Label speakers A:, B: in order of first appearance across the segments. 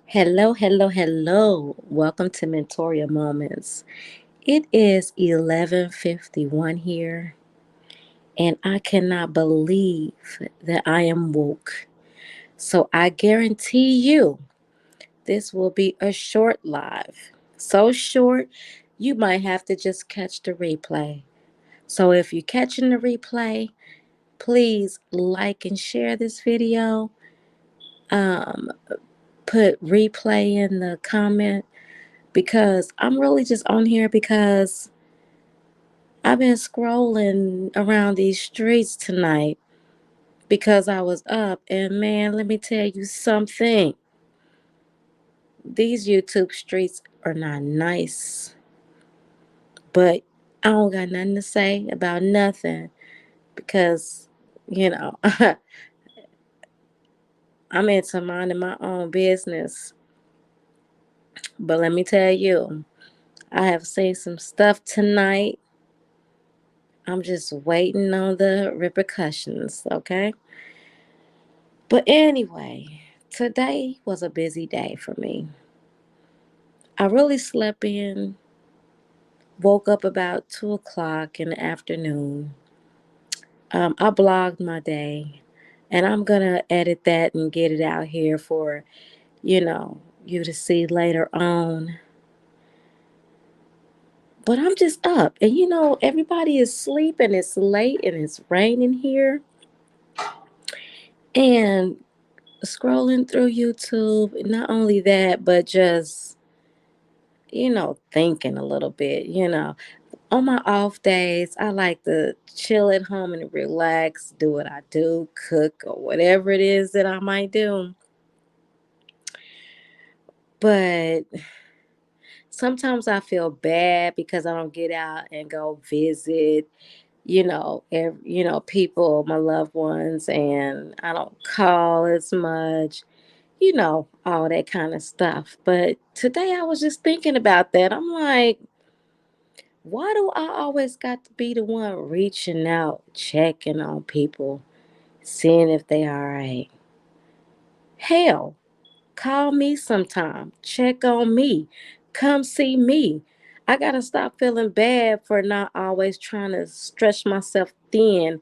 A: Hello, hello, hello. Welcome to Mentoria Moments. It is 11:51 here, and I cannot believe that I am woke. So I guarantee you this will be a short live. So short, you might have to just catch the replay. So if you're catching the replay, please like and share this video. Um, Put replay in the comment because I'm really just on here because I've been scrolling around these streets tonight because I was up. And man, let me tell you something. These YouTube streets are not nice, but I don't got nothing to say about nothing because, you know, I'm into minding my own business. But let me tell you, I have seen some stuff tonight. I'm just waiting on the repercussions, okay? But anyway, today was a busy day for me. I really slept in, woke up about 2 o'clock in the afternoon. I blogged my day, and I'm gonna edit that and get it out here for, you to see later on. But I'm just up, and everybody is sleeping. It's late and it's raining here, and scrolling through YouTube. Not only that, but just thinking a little bit. On my off days, I like to chill at home and relax, do what I do, cook or whatever it is that I might do. But sometimes I feel bad because I don't get out and go visit, people, my loved ones, and I don't call as much, all that kind of stuff. But today I was just thinking about that. I'm like, why do I always got to be the one reaching out, checking on people, seeing if they all right? Hell, call me sometime, check on me, come see me. I gotta stop feeling bad for not always trying to stretch myself thin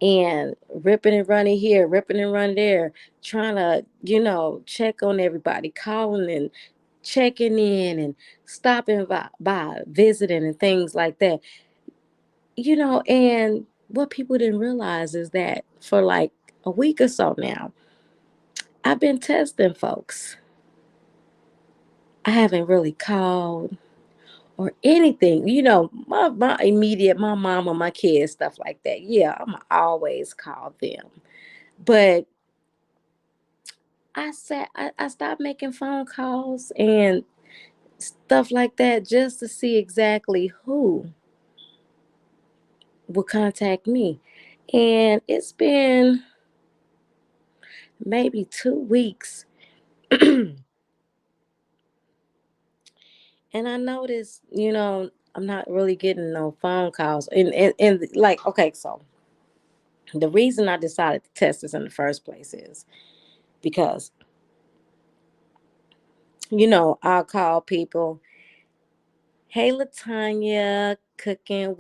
A: and ripping and running here, ripping and running there, trying to, check on everybody, calling and checking in and stopping by visiting and things like that. And what people didn't realize is that for like a week or so now, I've been testing folks. I haven't really called or anything. My immediate, my mama, my kids, stuff like that. Yeah, I'm always call them. But I stopped making phone calls and stuff like that just to see exactly who will contact me. And it's been maybe 2 weeks. And I noticed, I'm not really getting no phone calls. And like, okay, so the reason I decided to test this in the first place is because, I'll call people, hey, Latanya, cooking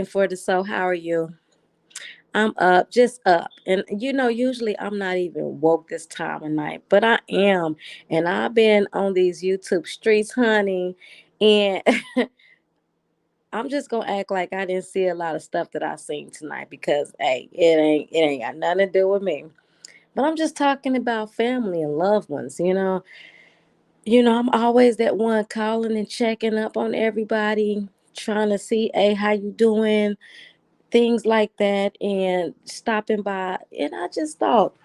A: for the soul. How are you? I'm up, just up. And, usually I'm not even woke this time of night, but I am. And I've been on these YouTube streets, honey. And I'm just gonna act like I didn't see a lot of stuff that I seen tonight because hey, it ain't got nothing to do with me. But I'm just talking about family and loved ones, I'm always that one calling and checking up on everybody, trying to see, hey, how you doing? Things like that, and stopping by. And I just thought,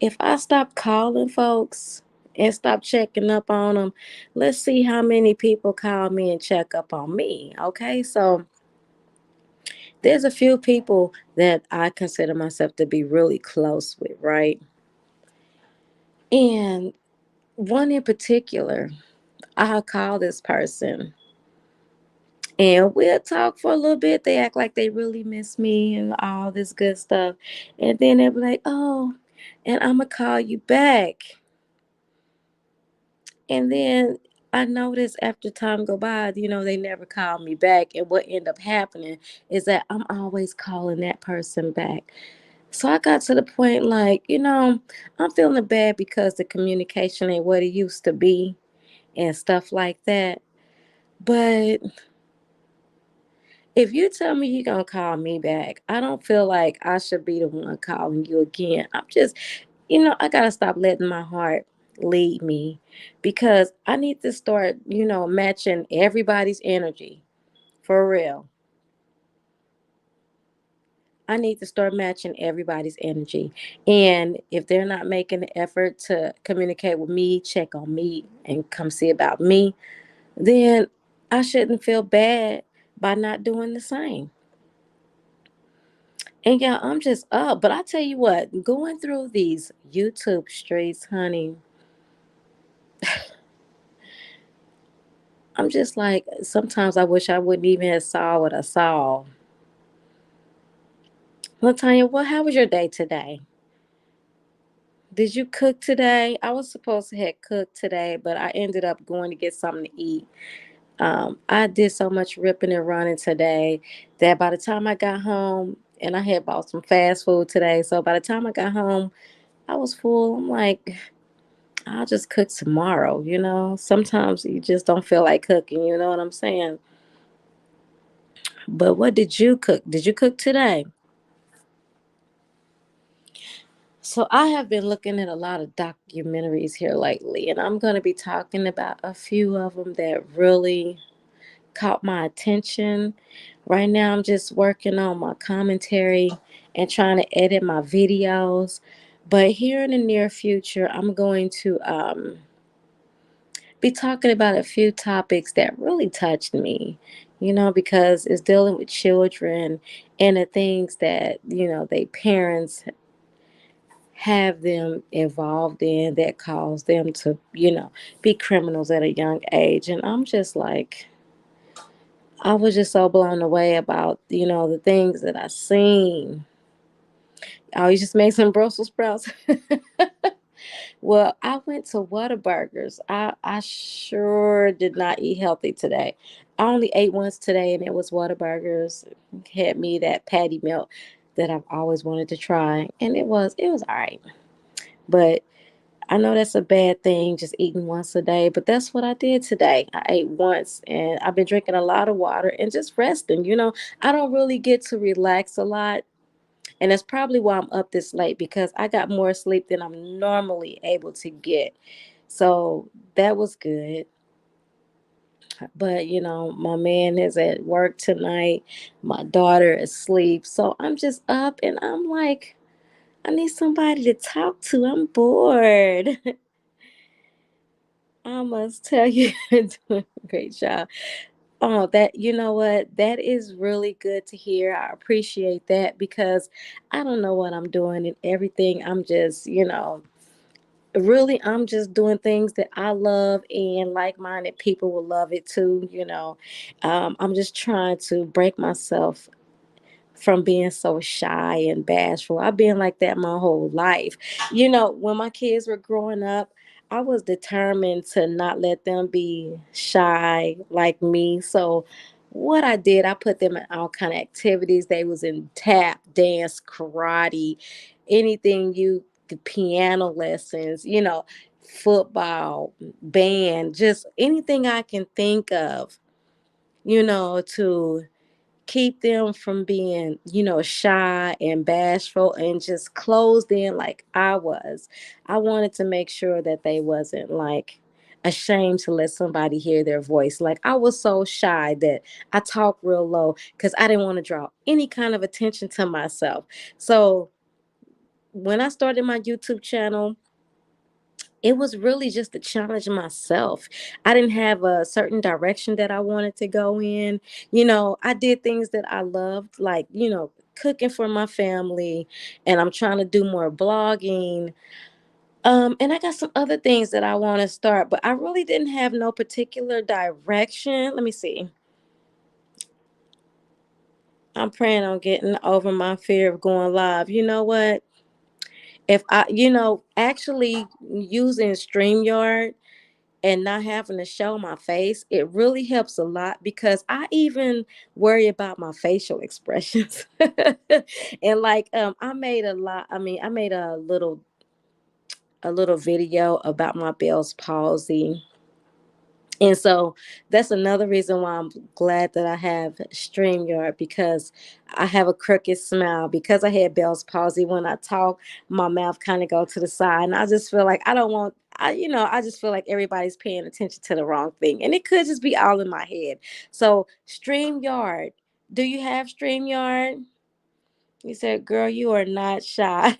A: if I stop calling folks and stop checking up on them, let's see how many people call me and check up on me. Okay, so there's a few people that I consider myself to be really close with, right? And one in particular, I'll call this person and we'll talk for a little bit. They act like they really miss me and all this good stuff. And then they'll be like, oh, and I'm going to call you back. And then I noticed after time go by, they never call me back. And what ended up happening is that I'm always calling that person back. So I got to the point like, I'm feeling bad because the communication ain't what it used to be and stuff like that. But if you tell me you're gonna call me back, I don't feel like I should be the one calling you again. I'm just, I gotta stop letting my heart lead me because I need to start, matching everybody's energy for real. I need to start matching everybody's energy. And if they're not making the effort to communicate with me, check on me, and come see about me, then I shouldn't feel bad by not doing the same. And yeah, I'm just up. But I tell you what, going through these YouTube streets, honey, I'm just like, sometimes I wish I wouldn't even have saw what I saw. Latanya, how was your day today? Did you cook today? I was supposed to have cooked today, but I ended up going to get something to eat. I did so much ripping and running today that by the time I got home, and I had bought some fast food today, so by the time I got home, I was full. I'm like, I'll just cook tomorrow. Sometimes you just don't feel like cooking, you know what I'm saying? But what did you cook? Did you cook today? So I have been looking at a lot of documentaries here lately, and I'm going to be talking about a few of them that really caught my attention. Right now, I'm just working on my commentary and trying to edit my videos. But here in the near future, I'm going to be talking about a few topics that really touched me, because it's dealing with children and the things that, they parents have them involved in that cause them to, be criminals at a young age. And I'm just like, I was just so blown away about, the things that I seen. Oh, you just made some Brussels sprouts. Well, I went to Whataburgers. I sure did not eat healthy today. I only ate once today, and it was Whataburgers. Had me that patty melt that I've always wanted to try, and it was all right. But I know that's a bad thing, just eating once a day, but that's what I did today. I ate once, and I've been drinking a lot of water and just resting. I don't really get to relax a lot. And that's probably why I'm up this late because I got more sleep than I'm normally able to get. So that was good. But, my man is at work tonight. My daughter is asleep. So I'm just up and I'm like, I need somebody to talk to. I'm bored. I must tell you, you're doing a great job. Oh, you know what? That is really good to hear. I appreciate that because I don't know what I'm doing and everything. I'm just, really, I'm just doing things that I love and like minded people will love it too. I'm just trying to break myself from being so shy and bashful. I've been like that my whole life. When my kids were growing up, I was determined to not let them be shy like me. So what I did, I put them in all kind of activities. They was in tap, dance, karate, anything the piano lessons, football, band, just anything I can think of, to keep them from being, shy and bashful and just closed in like I was. I wanted to make sure that they wasn't like ashamed to let somebody hear their voice. Like I was so shy that I talk real low because I didn't want to draw any kind of attention to myself. So when I started my YouTube channel, it was really just to challenge myself. I didn't have a certain direction that I wanted to go in. I did things that I loved, like, cooking for my family, and I'm trying to do more blogging. And I got some other things that I want to start, but I really didn't have no particular direction. Let me see. I'm praying on getting over my fear of going live. You know what? If I, actually using StreamYard, and not having to show my face, it really helps a lot because I even worry about my facial expressions. And like I made a little video about my Bell's palsy. And so that's another reason why I'm glad that I have StreamYard, because I have a crooked smile. Because I had Bell's palsy, when I talk, my mouth kind of go to the side. And I just feel like I don't want I just feel like everybody's paying attention to the wrong thing. And it could just be all in my head. So StreamYard. Do you have StreamYard? He said, "Girl, you are not shy."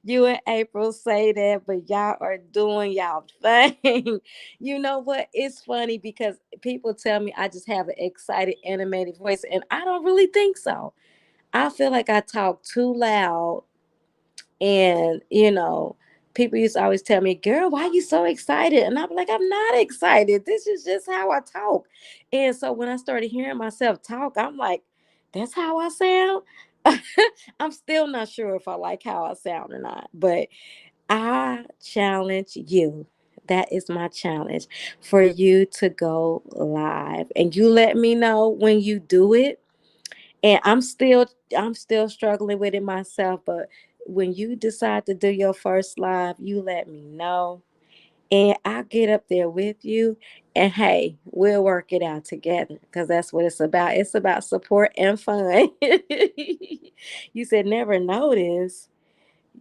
A: You and April say that, but y'all are doing y'all thing. You know what? It's funny because people tell me I just have an excited, animated voice, and I don't really think so. I feel like I talk too loud, and people used to always tell me, "Girl, why you so excited?" And I'm like, "I'm not excited. This is just how I talk." And so when I started hearing myself talk, I'm like, "That's how I sound." I'm still not sure if I like how I sound or not, but I challenge you. That is my challenge, for you to go live, and you let me know when you do it. And I'm still struggling with it myself, but when you decide to do your first live, you let me know, and I'll get up there with you, and hey, we'll work it out together, because that's what it's about. It's about support and fun. You said never notice.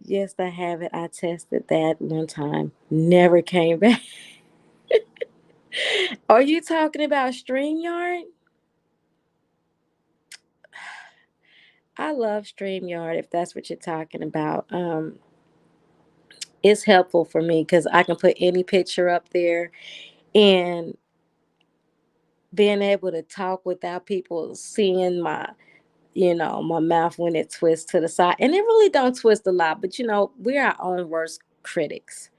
A: Yes, I have it. I tested that one time, never came back. Are you talking about StreamYard? I love StreamYard, if that's what you're talking about. It's helpful for me because I can put any picture up there, and being able to talk without people seeing my mouth when it twists to the side. And it really don't twist a lot, but we're our own worst critics.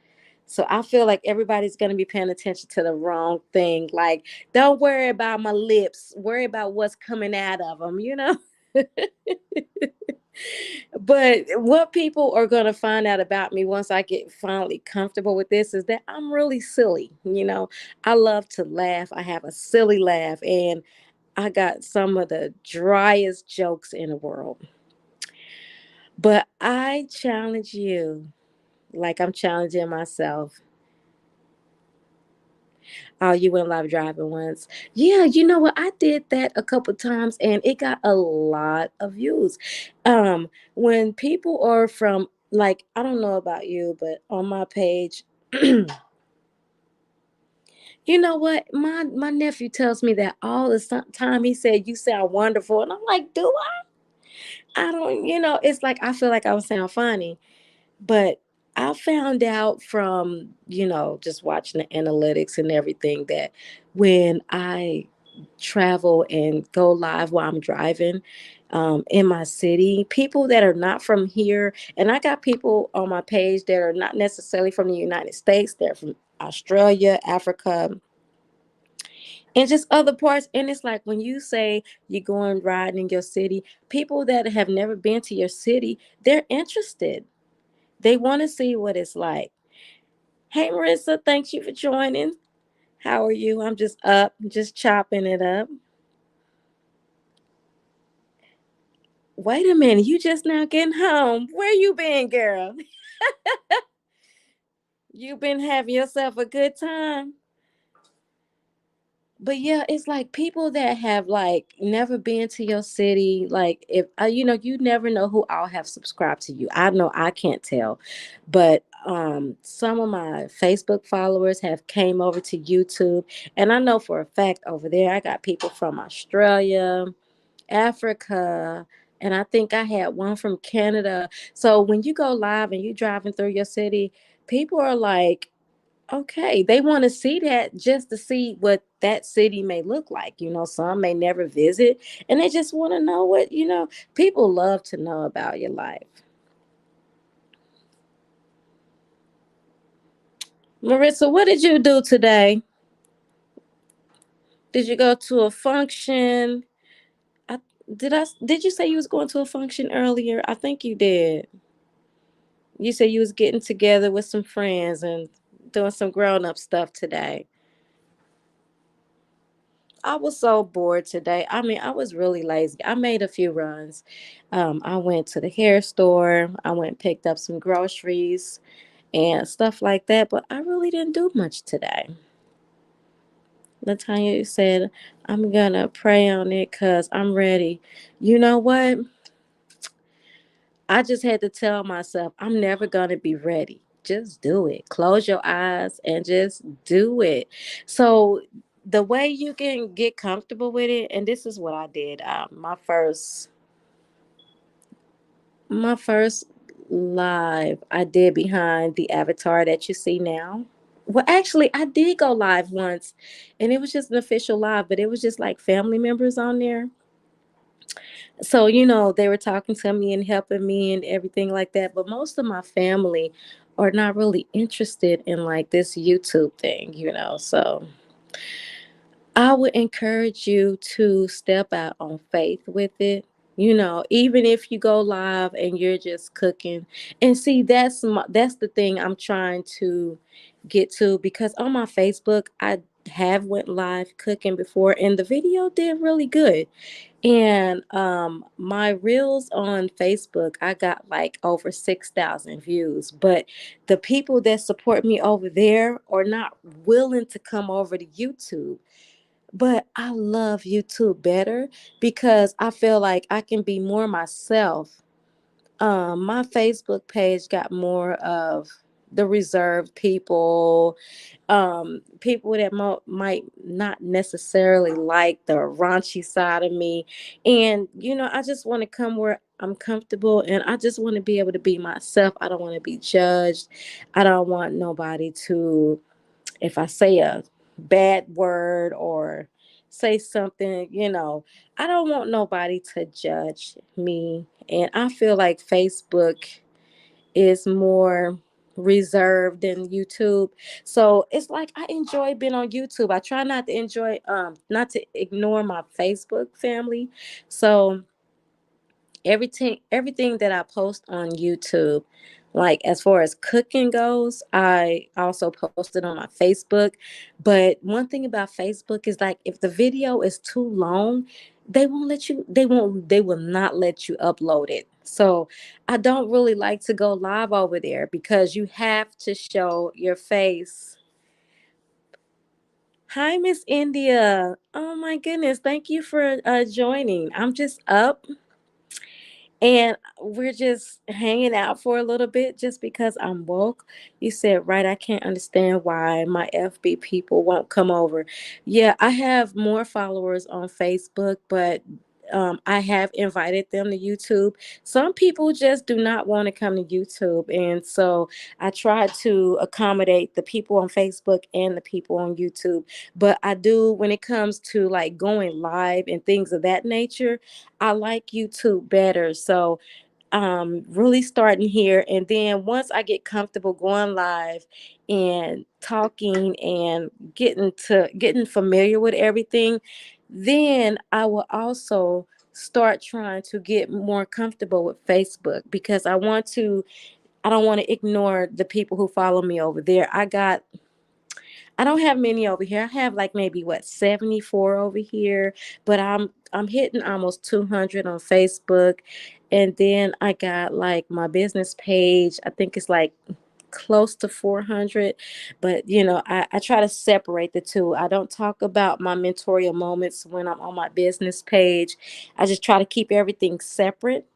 A: So I feel like everybody's going to be paying attention to the wrong thing. Like, don't worry about my lips, worry about what's coming out of them. But what people are going to find out about me once I get finally comfortable with this is that I'm really silly. I love to laugh. I have a silly laugh, and I got some of the driest jokes in the world. But I challenge you, like I'm challenging myself. Oh, you went live driving once. Yeah, you know what? I did that a couple times, and it got a lot of views. When people are from, like, I don't know about you, but on my page, you know what? My nephew tells me that all the time. He said, "You sound wonderful." And I'm like, "Do I?" I don't, it's like I feel like I would sound funny. But I found out from, just watching the analytics and everything, that when I travel and go live while I'm driving in my city, people that are not from here, and I got people on my page that are not necessarily from the United States, they're from Australia, Africa, and just other parts. And it's like when you say you're going riding in your city, people that have never been to your city, they're interested. They want to see what it's like. Hey, Marissa, thanks you for joining. How are you? I'm just up, just chopping it up. Wait a minute, you just now getting home. Where you been, girl? You been having yourself a good time? But yeah, it's like people that have like never been to your city. Like, if you never know who all have subscribed to you. I know I can't tell, but some of my Facebook followers have came over to YouTube, and I know for a fact over there I got people from Australia, Africa, and I think I had one from Canada. So when you go live and you driving through your city, people are like, okay, they want to see that, just to see what that city may look like. Some may never visit, and they just want to know people love to know about your life. Marissa, what did you do today? Did you go to a function? I, did you say you was going to a function earlier? I think you did. You said you was getting together with some friends and doing some grown up stuff today. I was so bored today. I mean, I was really lazy. I made a few runs. I went to the hair store. I went and picked up some groceries and stuff like that. But I really didn't do much today. Latanya said, I'm gonna pray on it because I'm ready. You know what? I just had to tell myself I'm never gonna be ready. Just do it. Close your eyes and just do it. So the way you can get comfortable with it, and this is what I did. My first live I did behind the avatar that you see now. Well, actually, I did go live once, and it was just an official live, but it was just like family members on there. So, they were talking to me and helping me and everything like that. But most of my family are not really interested in like this YouTube thing. So I would encourage you to step out on faith with it. Even if you go live and you're just cooking, and see, that's the thing I'm trying to get to, because on my Facebook I have went live cooking before, and the video did really good. And my reels on Facebook, I got like over 6,000 views. But the people that support me over there are not willing to come over to YouTube. But I love YouTube better because I feel like I can be more myself. My Facebook page got more of the reserved people, people that might not necessarily like the raunchy side of me. And I just want to come where I'm comfortable, and I just want to be able to be myself. I don't want to be judged. I don't want nobody to, if I say a bad word or say something, I don't want nobody to judge me. And I feel like Facebook is more reserved than YouTube. So it's like I enjoy being on YouTube. I try not to ignore my Facebook family. So everything that I post on YouTube, like as far as cooking goes, I also post it on my Facebook. But one thing about Facebook is, like, if the video is too long, they will not let you upload it. So I don't really like to go live over there because you have to show your face. Hi, Miss India. Oh my goodness, thank you for joining. I'm just up and we're just hanging out for a little bit just because I'm woke. You said, right, I can't understand why my FB people won't come over. Yeah, I have more followers on Facebook, but I have invited them to YouTube. Some people just do not want to come to YouTube. And so I try to accommodate the people on Facebook and the people on YouTube. But I do, when it comes to like going live and things of that nature, I like YouTube better. So really starting here, and then once I get comfortable going live and talking and getting familiar with everything, then I will also start trying to get more comfortable with Facebook, because I don't want to ignore the people who follow me over there. I don't have many over here. I have like maybe what 74 over here, but I'm hitting almost 200 on Facebook. And then I got like my business page. I think it's like close to 400. But I try to separate the two. I don't talk about my mentorial moments when I'm on my business page. I just try to keep everything separate.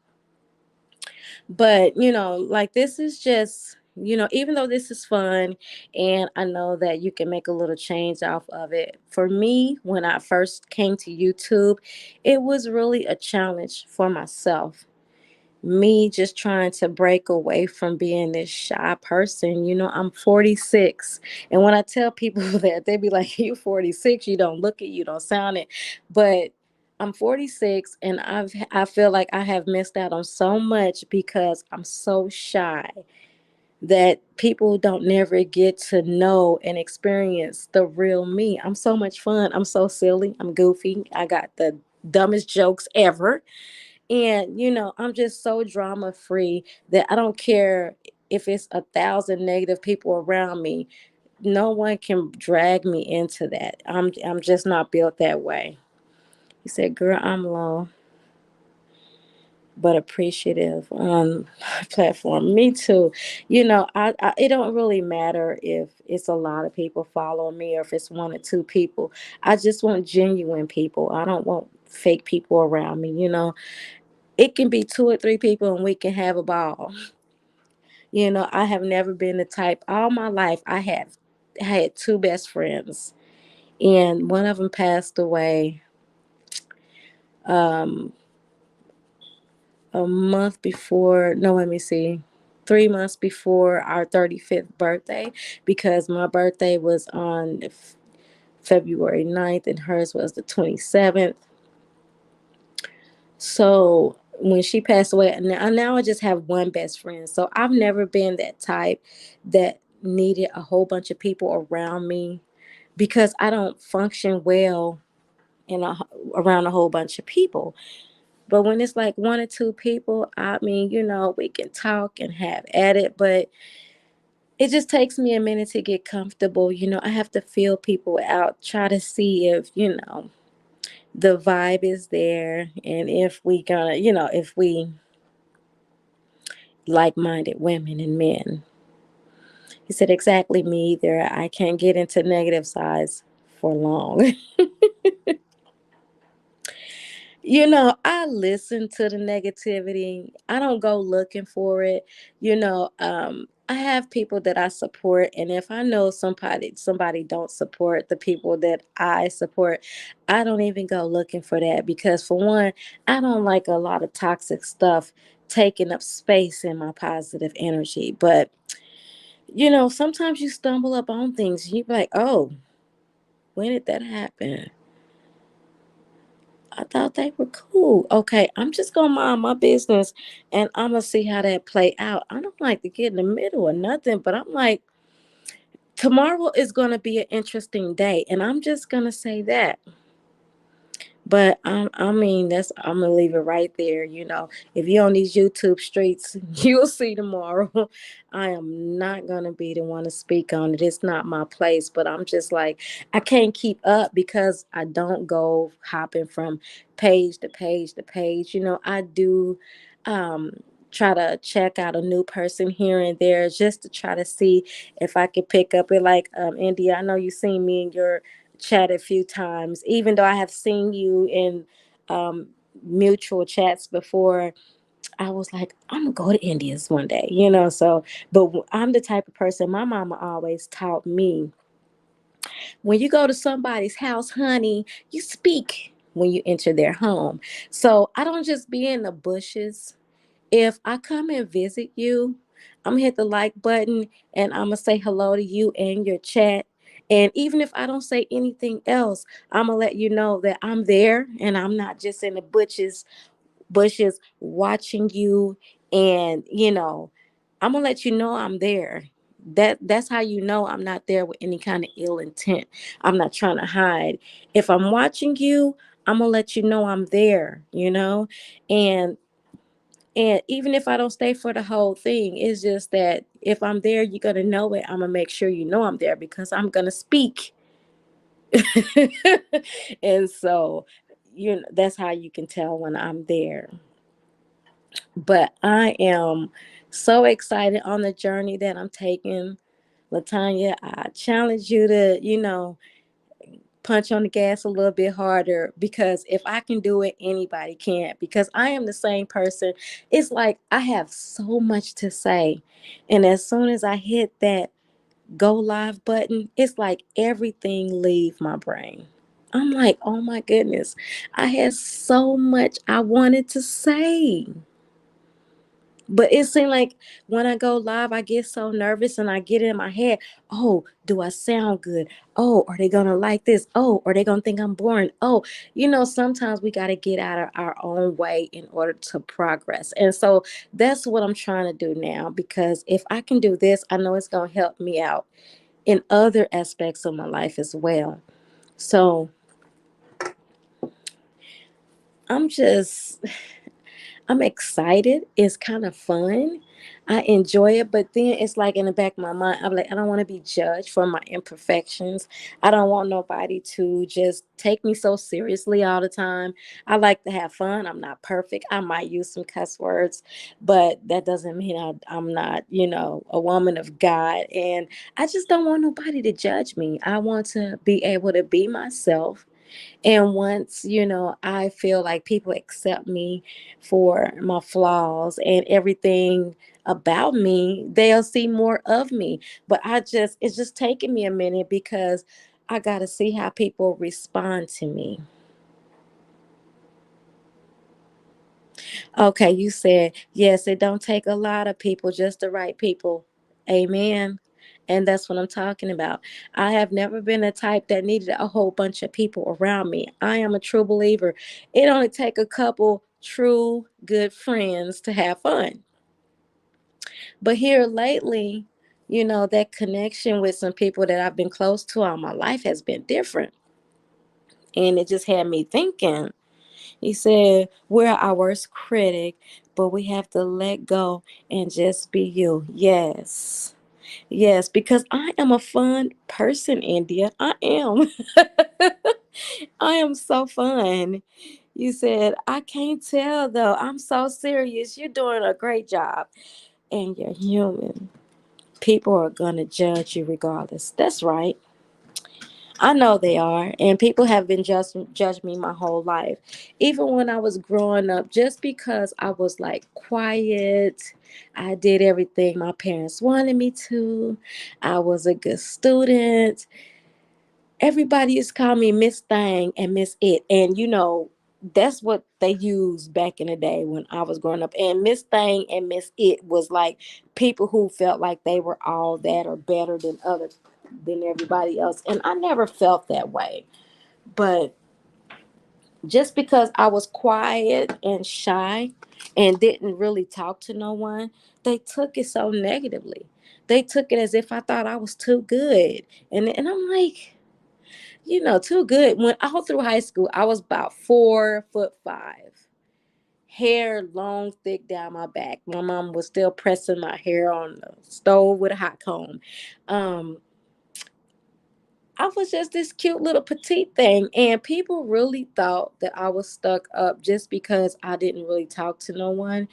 A: But like, this is just, even though this is fun, and I know that you can make a little change off of it, for me, when I first came to YouTube, it was really a challenge for myself, me just trying to break away from being this shy person. I'm 46, and when I tell people that, they be like, you 46, you don't look it, you don't sound it. But I'm 46, and I feel like I have missed out on so much because I'm so shy, that people don't never get to know and experience the real me. I'm so much fun. I'm so silly. I'm goofy. I got the dumbest jokes ever. And I'm just so drama free that I don't care if it's 1,000 negative people around me. no one can drag me into that. I'm just not built that way. He said, "Girl, I'm low but appreciative on my platform." Me too. It don't really matter if it's a lot of people following me or if it's one or two people. I just want genuine people. I don't want fake people around me. It can be two or three people and we can have a ball. I have never been the type all my life. I had two best friends, and one of them passed away um a month before, no, let me see, 3 months before our 35th birthday, because my birthday was on February 9th and hers was the 27th. So when she passed away, now I just have one best friend. So I've never been that type that needed a whole bunch of people around me, because I don't function well in around a whole bunch of people. But when it's like one or two people, I mean, we can talk and have at it, but it just takes me a minute to get comfortable. I have to feel people out, try to see if, the vibe is there, and if we gonna, if we like-minded women and men. He said, exactly, me either. I can't get into negative sides for long. I listen to the negativity. I don't go looking for it. I have people that I support, and if I know somebody don't support the people that I support, I don't even go looking for that, because for one, I don't like a lot of toxic stuff taking up space in my positive energy. But sometimes you stumble up on things and you be like, "Oh, when did that happen? I thought they were cool. Okay, I'm just gonna mind my business and I'm gonna see how that play out." I don't like to get in the middle or nothing, but I'm like, tomorrow is gonna be an interesting day, and I'm just gonna say that. But I mean, I'm gonna leave it right there. If you're on these YouTube streets, you'll see tomorrow. I am not gonna be the one to speak on it. It's not my place. But I'm just like, I can't keep up because I don't go hopping from page to page to page. I do um try to check out a new person here and there, just to try to see if I can pick up it. Like, India, I know you seen me in your chat a few times, even though I have seen you in um, mutual chats before. I was like, I'm gonna go to India's one day, So, but I'm the type of person. My mama always taught me, when you go to somebody's house, honey, you speak when you enter their home. So I don't just be in the bushes. If I come and visit you, I'm gonna hit the like button and I'm gonna say hello to you and your chat. And even if I don't say anything else, I'm gonna let you know that I'm there and I'm not just in the bushes watching you. And I'm gonna let you know I'm there. That's how you know I'm not there with any kind of ill intent. I'm not trying to hide. If I'm watching you, I'm gonna let you know I'm there. And even if I don't stay for the whole thing, it's just that if I'm there, you're gonna know it. I'm gonna make sure you know I'm there because I'm gonna speak. And so, that's how you can tell when I'm there. But I am so excited on the journey that I'm taking. Latanya, I challenge you to, punch on the gas a little bit harder, because if I can do it, anybody can, because I am the same person. It's like I have so much to say. And as soon as I hit that go live button, it's like everything leave my brain. I'm like, oh my goodness, I had so much I wanted to say. But it seemed like when I go live, I get so nervous and I get in my head, oh, do I sound good? Oh, are they going to like this? Oh, are they going to think I'm boring? Oh, sometimes we got to get out of our own way in order to progress. And so that's what I'm trying to do now, because if I can do this, I know it's going to help me out in other aspects of my life as well. So I'm just I'm excited. It's kind of fun. I enjoy it, but then it's like in the back of my mind, I'm like, I don't want to be judged for my imperfections. I don't want nobody to just take me so seriously all the time. I like to have fun. I'm not perfect. I might use some cuss words, but that doesn't mean I'm not, a woman of God. And I just don't want nobody to judge me. I want to be able to be myself, and once, I feel like people accept me for my flaws and everything about me, they'll see more of me. But it's just taking me a minute because I got to see how people respond to me. Okay, you said, yes, it don't take a lot of people, just the right people. Amen. And that's what I'm talking about. I have never been a type that needed a whole bunch of people around me. I am a true believer. It only take a couple true good friends to have fun. But here lately, that connection with some people that I've been close to all my life has been different. And it just had me thinking. He said, we're our worst critic, but we have to let go and just be you. Yes. Yes, because I am a fun person, India. I am. I am so fun. You said, I can't tell though. I'm so serious. You're doing a great job. And you're human. People are going to judge you regardless. That's right. I know they are, and people have been judged me my whole life, even when I was growing up. Just because I was like quiet, I did everything my parents wanted me to. I was a good student. Everybody used to call me Miss Thing and Miss It, and that's what they used back in the day when I was growing up. And Miss Thing and Miss It was like people who felt like they were all that or better than everybody else. And I never felt that way. But just because I was quiet and shy and didn't really talk to no one, they took it so negatively. They took it as if I thought I was too good. And I'm like, too good. When all through high school, I was about 4'5", hair long, thick down my back. My mom was still pressing my hair on the stove with a hot comb. Um, I was just this cute little petite thing, and people really thought that I was stuck up just because I didn't really talk to no one.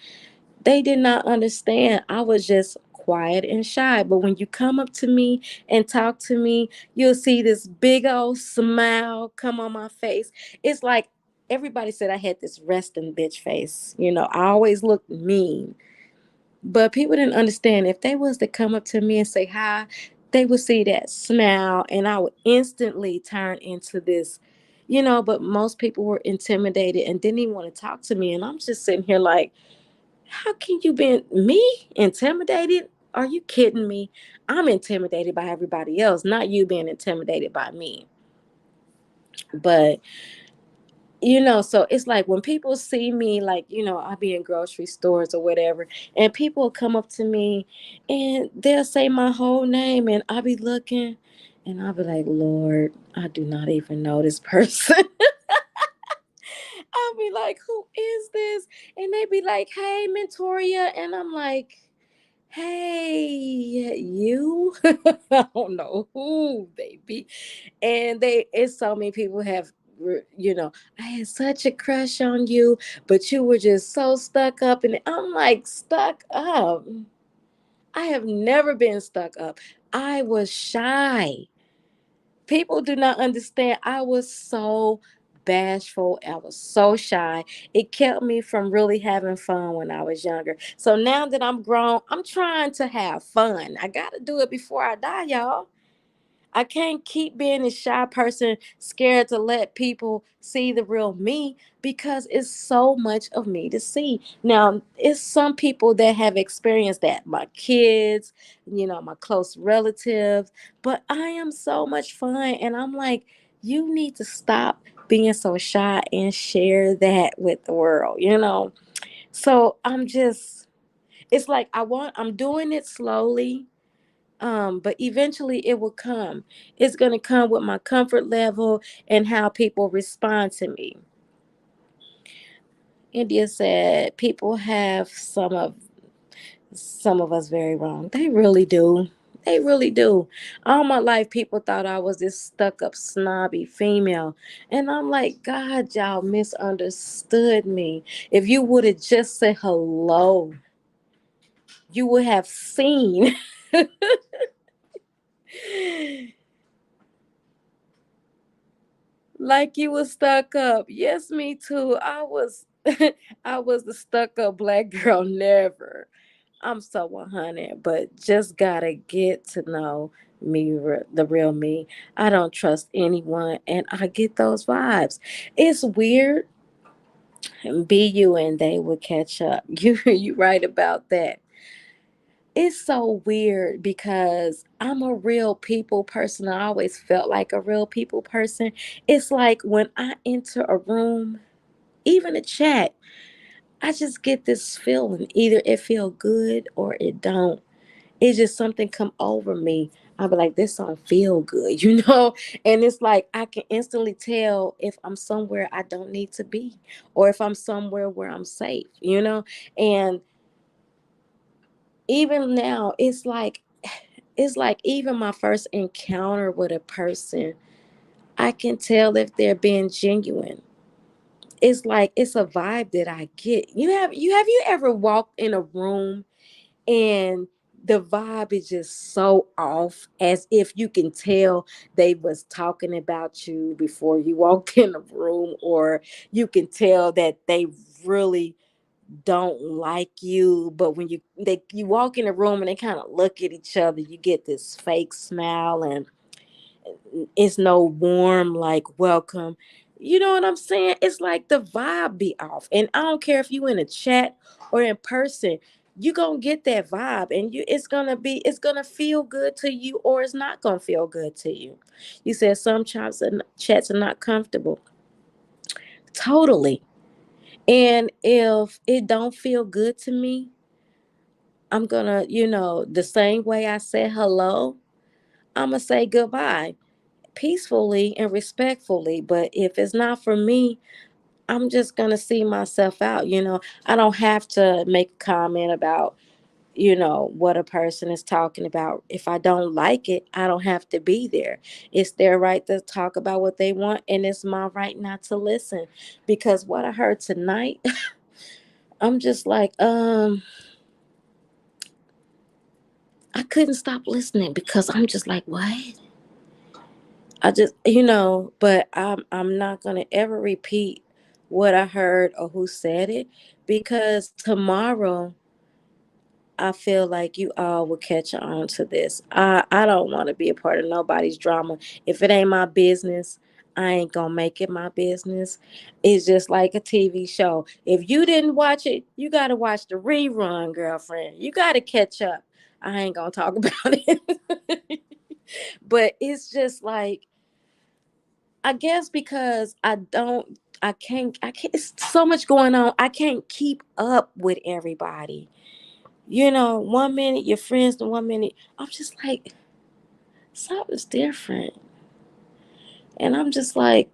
A: They did not understand. I was just quiet and shy. But when you come up to me and talk to me, you'll see this big old smile come on my face. It's like everybody said I had this resting bitch face. I always looked mean. But people didn't understand. If they was to come up to me and say hi, they would see that smile and I would instantly turn into this, but most people were intimidated and didn't even want to talk to me. And I'm just sitting here like, how can you be me intimidated? Are you kidding me? I'm intimidated by everybody else, not you being intimidated by me. But so it's like when people see me, like, I'll be in grocery stores or whatever, and people come up to me and they'll say my whole name, and I'll be looking and I'll be like, Lord, I do not even know this person. I'll be like, who is this? And they be like, hey, Mentoria. And I'm like, hey, you. I don't know who they be. And it's so many people have, I had such a crush on you, but you were just so stuck up. And I'm like, stuck up? I have never been stuck up. I was shy. People do not understand. I was so bashful. I was so shy. It kept me from really having fun when I was younger. So now that I'm grown, I'm trying to have fun. I got to do it before I die, y'all. I can't keep being a shy person, scared to let people see the real me because it's so much of me to see. Now, it's some people that have experienced that, my kids, my close relatives, but I am so much fun. And I'm like, you need to stop being so shy and share that with the world. So it's like I'm doing it slowly, but eventually it will come. It's going to come with my comfort level and how people respond to me. India said people have some of some of us very wrong. They really do. They really do. All my life, people thought I was this stuck up, snobby female. And I'm like, God, y'all misunderstood me. If you would have just said hello, you would have seen like you was stuck up. Yes, me too. I was I was the stuck up black girl, never. I'm so 100, but just gotta get to know me, the real me. I don't trust anyone, and I get those vibes. It's weird. Be you, and they will catch up. You right about that. It's so weird because I'm a real people person. I always felt like a real people person. It's like when I enter a room, even a chat, I just get this feeling. Either it feel good or it don't. It's just something come over me. I'll be like, this song feel good, And it's like I can instantly tell if I'm somewhere I don't need to be, or if I'm somewhere where I'm safe. And even now, it's like even my first encounter with a person, I can tell if they're being genuine. It's like it's a vibe that I get. You ever walked in a room and the vibe is just so off, as if you can tell they was talking about you before you walked in the room, or you can tell that they really don't like you, but when you walk in the room and they kind of look at each other, you get this fake smile, and it's no warm like welcome. You know what I'm saying? It's like the vibe be off. And I don't care if you in a chat or in person, you gonna get that vibe, and it's gonna feel good to you, or it's not gonna feel good to you. You said some chats are not comfortable. Totally. And if it don't feel good to me, I'm gonna, the same way I said hello, I'm gonna say goodbye peacefully and respectfully. But if it's not for me, I'm just gonna see myself out. I don't have to make a comment about, what a person is talking about. If I don't like it, I don't have to be there. It's their right to talk about what they want, and it's my right not to listen. Because what I heard tonight, I'm just like, I couldn't stop listening because I'm just like, what? I just, but I'm not gonna ever repeat what I heard or who said it, because tomorrow I feel like you all will catch on to this. I don't want to be a part of nobody's drama. If it ain't my business, I ain't gonna make it my business. It's just like a TV show. If you didn't watch it, you gotta watch the rerun, girlfriend. You gotta catch up. I ain't gonna talk about it. But it's just like, I guess because I can't, it's so much going on. I can't keep up with everybody. 1 minute you're friends, the 1 minute I'm just like, something's different. And I'm just like,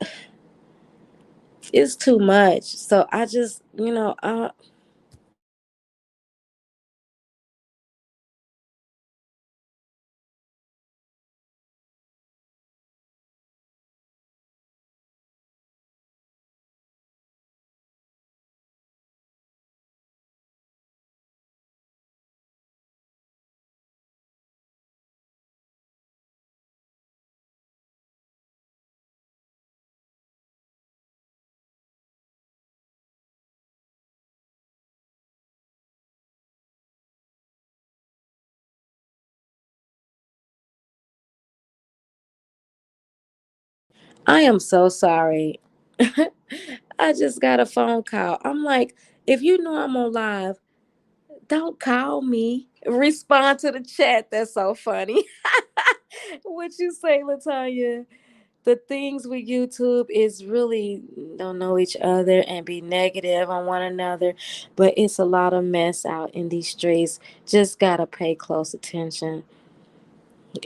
A: it's too much. So I just, I am so sorry. I just got a phone call. I'm like, if you know I'm on live, don't call me. Respond to the chat. That's so funny. What you say, Latanya? The things with YouTube is really don't know each other and be negative on one another, but it's a lot of mess out in these streets. Just gotta pay close attention.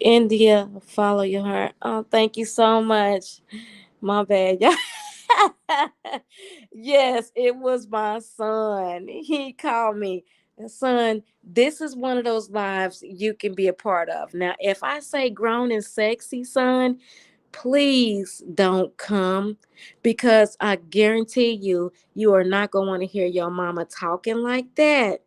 A: India, follow your heart. Oh, thank you so much. My bad, y'all. Yes, it was my son. He called me. Son, this is one of those lives you can be a part of. Now, if I say grown and sexy, son, please don't come, because I guarantee you, you are not going to want to hear your mama talking like that.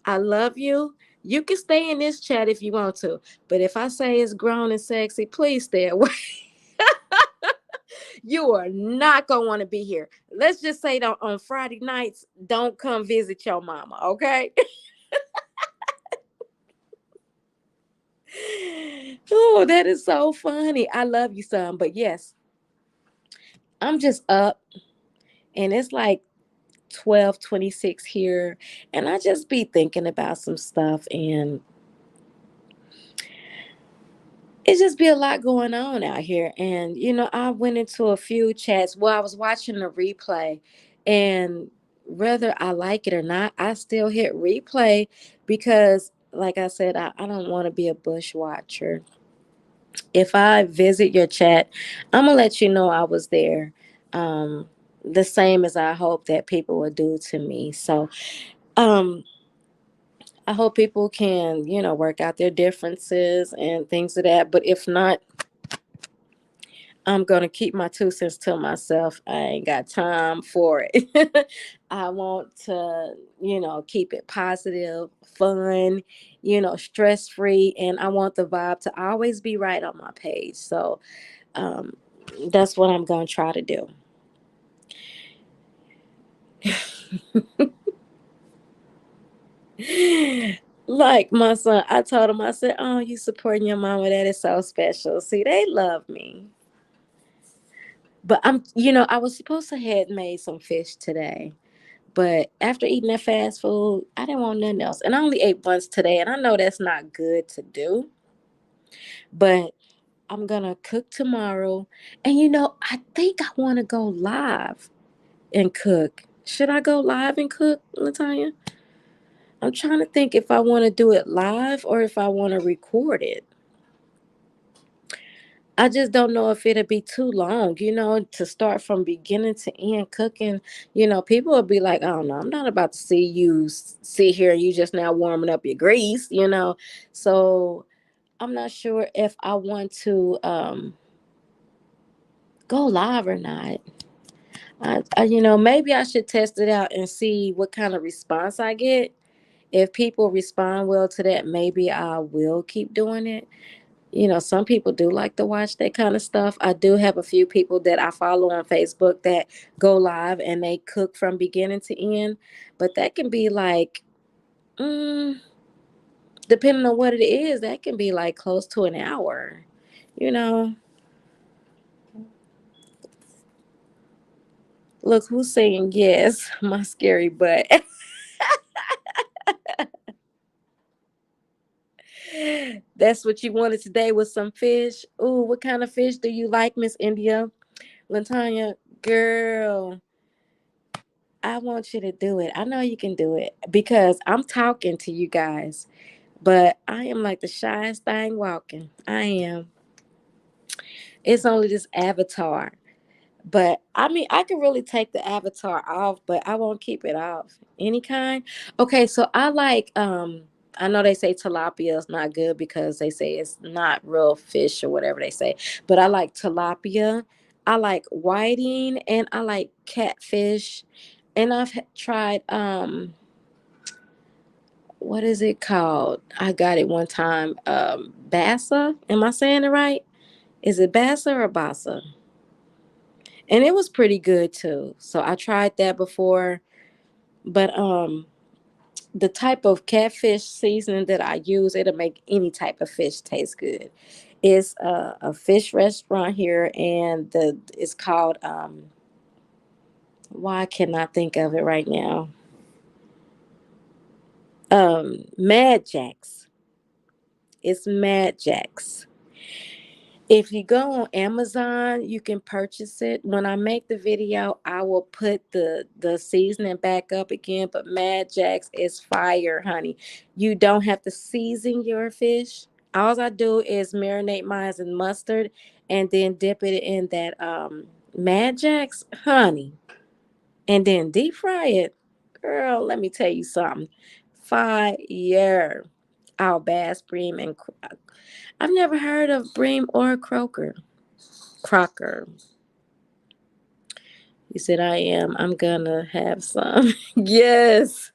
A: I love you. You can stay in this chat if you want to, but if I say it's grown and sexy, please stay away. You are not going to want to be here. Let's just say that on Friday nights, don't come visit your mama, okay? Oh, that is so funny. I love you, son. But yes, I'm just up, and it's like 12:26 here, and I just be thinking about some stuff, and it just be a lot going on out here. And I went into a few chats. Well, I was watching the replay, and whether I like it or not, I still hit replay because, like I said, I don't want to be a bush watcher. If I visit your chat, I'm gonna let you know I was there. Um, the same as I hope that people will do to me. So, um, I hope people can, work out their differences and things of that. But if not, I'm gonna keep my 2 cents to myself. I ain't got time for it. I want to, keep it positive, fun, stress free, and I want the vibe to always be right on my page. So, um, that's what I'm gonna try to do. Like my son, I told him, I said, "Oh, you supporting your mama? That is so special. See, they love me." But I was supposed to had made some fish today, but after eating that fast food, I didn't want nothing else, and I only ate once today, and I know that's not good to do, but I'm gonna cook tomorrow, and I think I want to go live and cook. Should I go live and cook, Latanya? I'm trying to think if I want to do it live or if I want to record it. I just don't know if it'll be too long, to start from beginning to end cooking. People will be like, "Oh no, I'm not about to see you sit here and you just now warming up your grease." So I'm not sure if I want to go live or not. Maybe I should test it out and see what kind of response I get. If people respond well to that, maybe I will keep doing it. Some people do like to watch that kind of stuff. I do have a few people that I follow on Facebook that go live and they cook from beginning to end, but that can be like, mm, depending on what it is, that can be like close to an hour. You know, Look who's saying yes, my scary butt. That's what you wanted today with some fish. Ooh, what kind of fish do you like, Miss India? Latanya, girl, I want you to do it. I know you can do it because I'm talking to you guys, but I am like the shyest thing walking. I am. It's only this avatar. But I mean, I can really take the avatar off, but I won't keep it off. Any kind. Okay, so I know they say tilapia is not good because they say it's not real fish or whatever they say. But I like tilapia. I like whiting and I like catfish. And I've tried what is it called? I got it one time. Bassa. Am I saying it right? Is it Bassa or Bassa? And it was pretty good too. So I tried that before, but the type of catfish seasoning that I use, it'll make any type of fish taste good. It's a fish restaurant here, and the it's called why can I think of it right now? Mad Jacks. It's Mad Jacks. If you go on Amazon, you can purchase it. When I make the video, I will put the seasoning back up again. But Mad Jacks is fire, honey. You don't have to season your fish. All I do is marinate mine in mustard and then dip it in that Mad Jacks, honey, and then deep fry it. Girl, let me tell you something. Fire. Our Bass, Bream, and I've never heard of Bream or Croker. Crocker. You said I am. I'm gonna have some. Yes.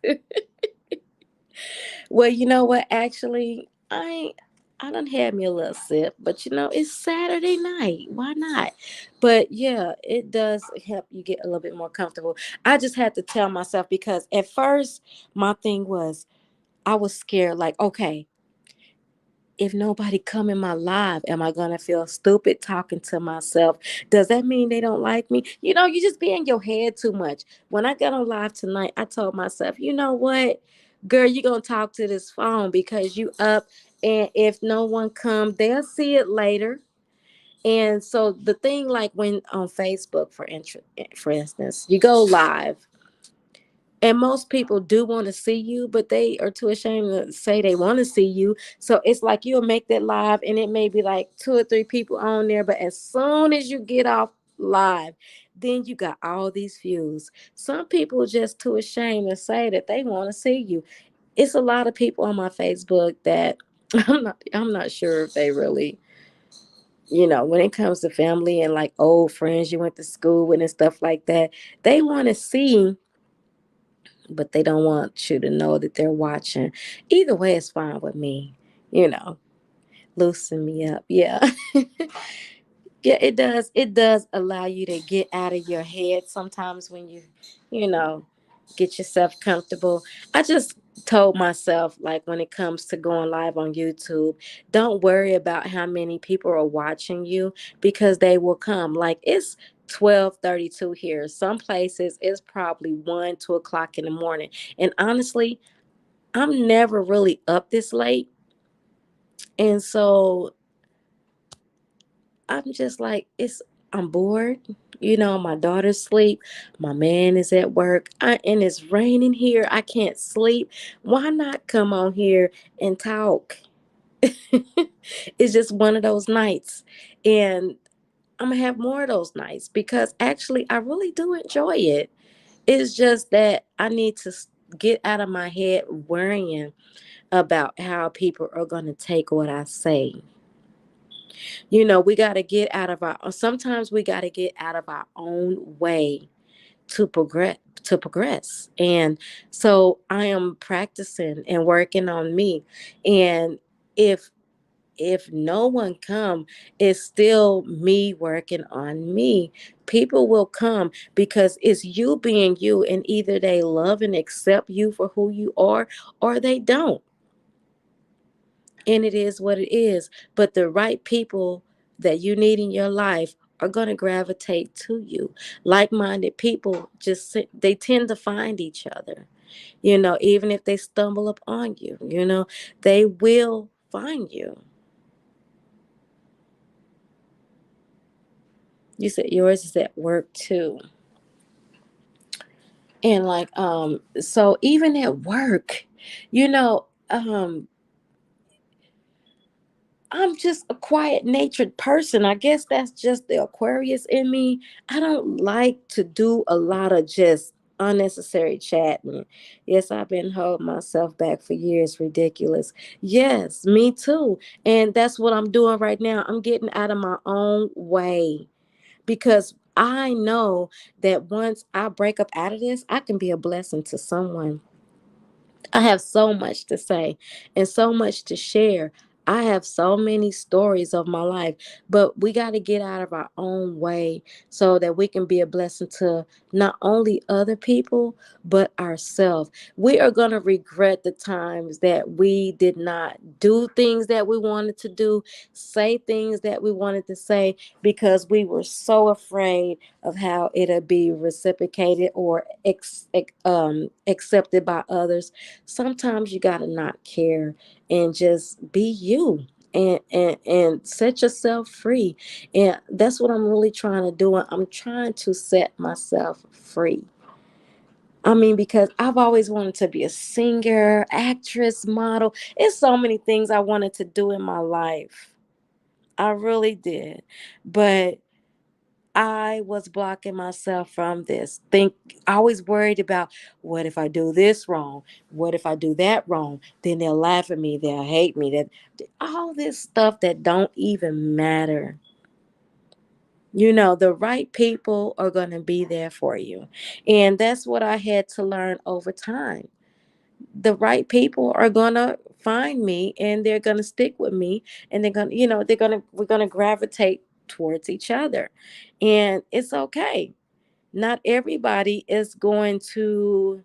A: Well, you know what? Actually, I done had me a little sip, but it's Saturday night. Why not? But yeah, it does help you get a little bit more comfortable. I just had to tell myself because at first my thing was I was scared, like, okay, if nobody come in my live, am I gonna feel stupid talking to myself? Does that mean they don't like me? You just be in your head too much. When I got on live tonight, I told myself, you know what, girl, you gonna talk to this phone because you up, and if no one come, they'll see it later. And so the thing, like when on Facebook, for instance, you go live and most people do want to see you, but they are too ashamed to say they want to see you. So it's like you'll make that live, and it may be like two or three people on there. But as soon as you get off live, then you got all these views. Some people are just too ashamed to say that they want to see you. It's a lot of people on my Facebook that I'm not sure if they really, when it comes to family and like old friends you went to school with and stuff like that, they want to see, but they don't want you to know that they're watching. Either way, it's fine with me. You know, loosen me up. Yeah. Yeah, it does. It does allow you to get out of your head sometimes when you know, get yourself comfortable. I just told myself, like, when it comes to going live on YouTube, don't worry about how many people are watching you because they will come. Like, it's 12:32 here. Some places it's probably 1, 2 o'clock in the morning. And honestly, I'm never really up this late. And so I'm just like, I'm bored. My daughter's asleep. My man is at work. And it's raining here. I can't sleep. Why not come on here and talk? It's just one of those nights. And I'm going to have more of those nights because actually, I really do enjoy it. It's just that I need to get out of my head worrying about how people are going to take what I say. We got to get out of sometimes we got to get out of our own way to progress. And so I am practicing and working on me. And if no one come, it's still me working on me. People will come because it's you being you, and either they love and accept you for who you are or they don't. And it is what it is. But the right people that you need in your life are going to gravitate to you. Like-minded people they tend to find each other. Even if they stumble upon you, they will find you. You said yours is at work too. And like so even at work, you know, um I'm just a quiet natured person. I guess that's just the Aquarius in me. I don't like to do a lot of just unnecessary chatting. Yes, I've been holding myself back for years. Ridiculous. Yes, me too. And that's what I'm doing right now. I'm getting out of my own way because I know that once I break up out of this, I can be a blessing to someone. I have so much to say and so much to share. I have so many stories of my life, but we got to get out of our own way so that we can be a blessing to not only other people, but ourselves. We are going to regret the times that we did not do things that we wanted to do, say things that we wanted to say, because we were so afraid of how it'll be reciprocated or accepted by others. Sometimes you gotta not care and just be you and set yourself free. And that's what I'm really trying to do. I'm trying to set myself free. I mean, because I've always wanted to be a singer, actress, model. It's so many things I wanted to do in my life. I really did. But I was blocking myself from this. Think always worried about what if I do this wrong? What if I do that wrong? Then they'll laugh at me, they'll hate me. That all this stuff that don't even matter. The right people are going to be there for you. And that's what I had to learn over time. The right people are going to find me and they're going to stick with me, and we're going to gravitate towards each other. And it's okay. Not everybody is going to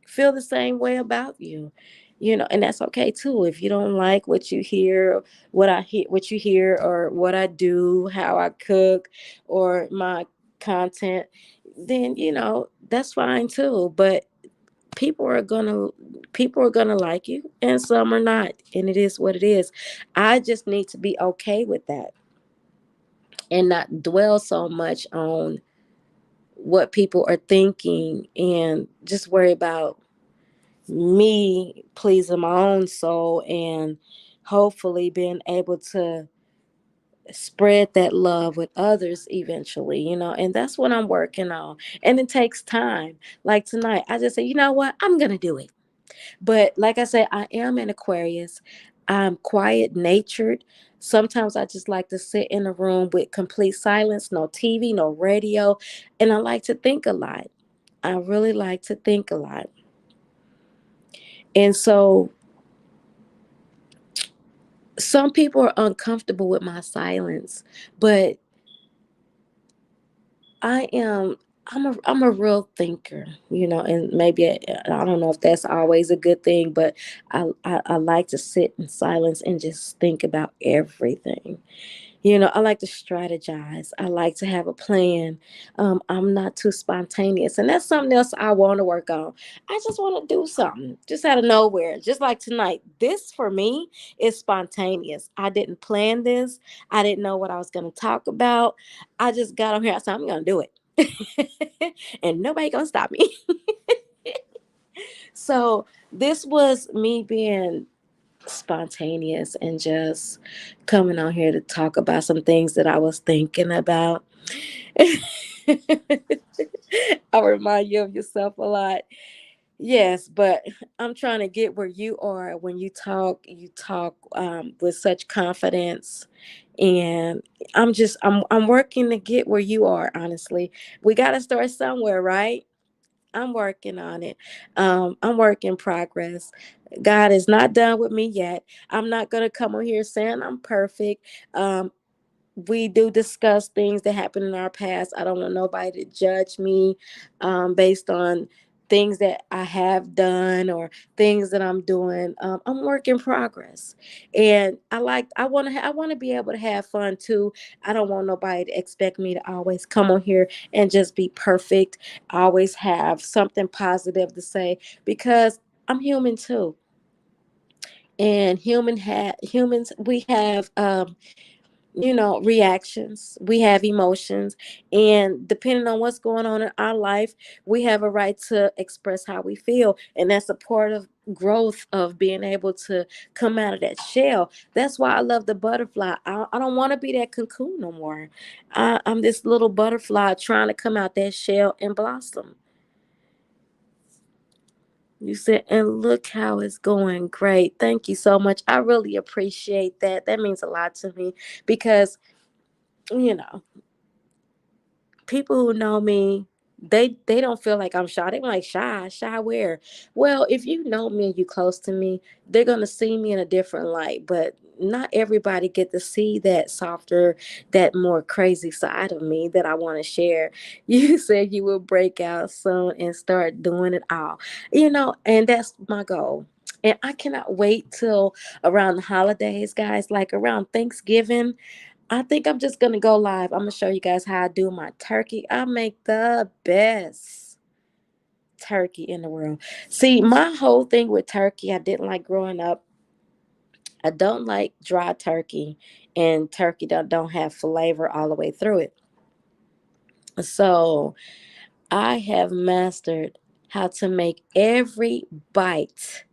A: feel the same way about you. And that's okay too. If you don't like what you hear, what you hear, or what I do, how I cook, or my content, then that's fine too. But people are gonna people are gonna like you, and some are not, and it is what it is. I just need to be okay with that and not dwell so much on what people are thinking, and just worry about me pleasing my own soul, and hopefully being able to spread that love with others eventually. And that's what I'm working on. And it takes time. Like tonight, I just say, you know what, I'm gonna do it. But like I said, I am an Aquarius. I'm quiet natured. Sometimes I just like to sit in a room with complete silence, no TV, no radio, and I like to think a lot. I really like to think a lot. And so some people are uncomfortable with my silence, but I am I'm a real thinker, and maybe I don't know if that's always a good thing, but I like to sit in silence and just think about everything. I like to strategize. I like to have a plan. I'm not too spontaneous. And that's something else I want to work on. I just want to do something just out of nowhere. Just like tonight. This for me is spontaneous. I didn't plan this. I didn't know what I was going to talk about. I just got on here. I said, I'm going to do it. And nobody going to stop me. So this was me being spontaneous and just coming on here to talk about some things that I was thinking about. I remind you of yourself a lot. Yes, but I'm trying to get where you are. When you talk with such confidence, and I'm working to get where you are. Honestly, we got to start somewhere, right? I'm working on it. I'm work in progress. God is not done with me yet. I'm not gonna come on here saying I'm perfect. Um, we do discuss things that happened in our past. I don't want nobody to judge me based on things that I have done or things that I'm doing. I'm work in progress, and I want to be able to have fun too. I don't want nobody to expect me to always come on here and just be perfect. Always have something positive to say, because I'm human too, and humans, we have reactions, we have emotions, and depending on what's going on in our life, we have a right to express how we feel, and that's a part of growth, of being able to come out of that shell. That's why I love the butterfly. I don't want to be that cocoon no more. I'm this little butterfly trying to come out that shell and blossom. You said, and look how it's going. Great. Thank you so much. I really appreciate that. That means a lot to me, because you know people who know me, they don't feel like I'm shy. They're like, shy where? Well, if you know me and you close to me, they're gonna see me in a different light. But not everybody get to see that softer, that more crazy side of me that I want to share. You said you will break out soon and start doing it all, and that's my goal. And I cannot wait till around the holidays, guys, like around Thanksgiving. I think I'm just gonna go live. I'm gonna show you guys how I do my turkey. I make the best turkey in the world. See, my whole thing with turkey, I didn't like growing up. I don't like dry turkey, and turkey don't have flavor all the way through it. So I have mastered how to make every bite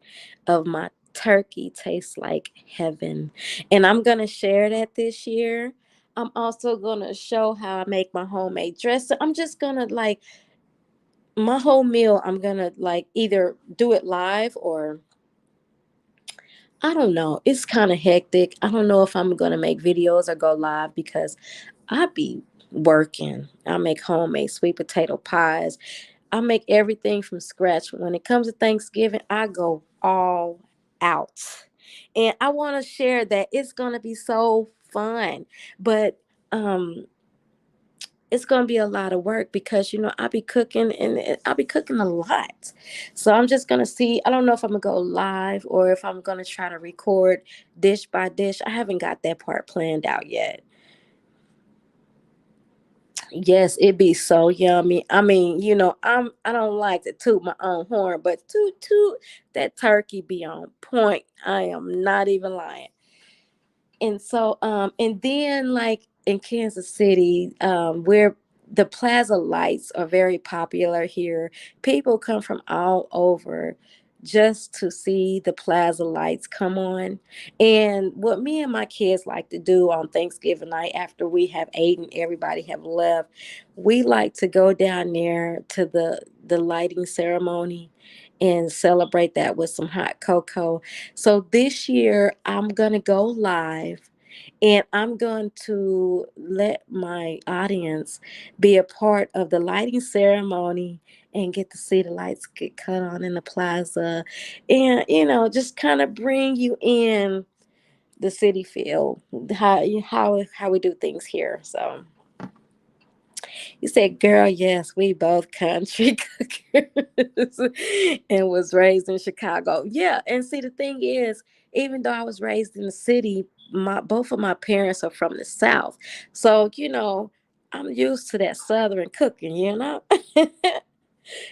A: of my turkey taste like heaven. And I'm gonna share that this year. I'm also gonna show how I make my homemade dressing. I'm just gonna like my whole meal. I'm gonna like either do it live or I don't know. It's kind of hectic. I don't know if I'm gonna make videos or go live because I be working. I make homemade sweet potato pies. I make everything from scratch. When it comes to Thanksgiving, I go all out. And I want to share that it's going to be so fun. But it's going to be a lot of work because I'll be cooking and I'll be cooking a lot. So I'm just going to see. I don't know if I'm going to go live or if I'm going to try to record dish by dish. I haven't got that part planned out yet. Yes, it be so yummy. I mean, I don't like to toot my own horn, but toot toot, that turkey be on point. I am not even lying. And so and then like in Kansas City, where the plaza lights are very popular here, people come from all over just to see the plaza lights come on. And what me and my kids like to do on Thanksgiving night after we have eaten, everybody have left, we like to go down there to the lighting ceremony and celebrate that with some hot cocoa. So this year I'm going to go live and I'm going to let my audience be a part of the lighting ceremony and get to see the lights get cut on in the plaza and, just kind of bring you in the city feel, how we do things here. So you said, girl, yes, we both country cookers and was raised in Chicago. Yeah. And see, the thing is, even though I was raised in the city, both of my parents are from the South. So, I'm used to that Southern cooking,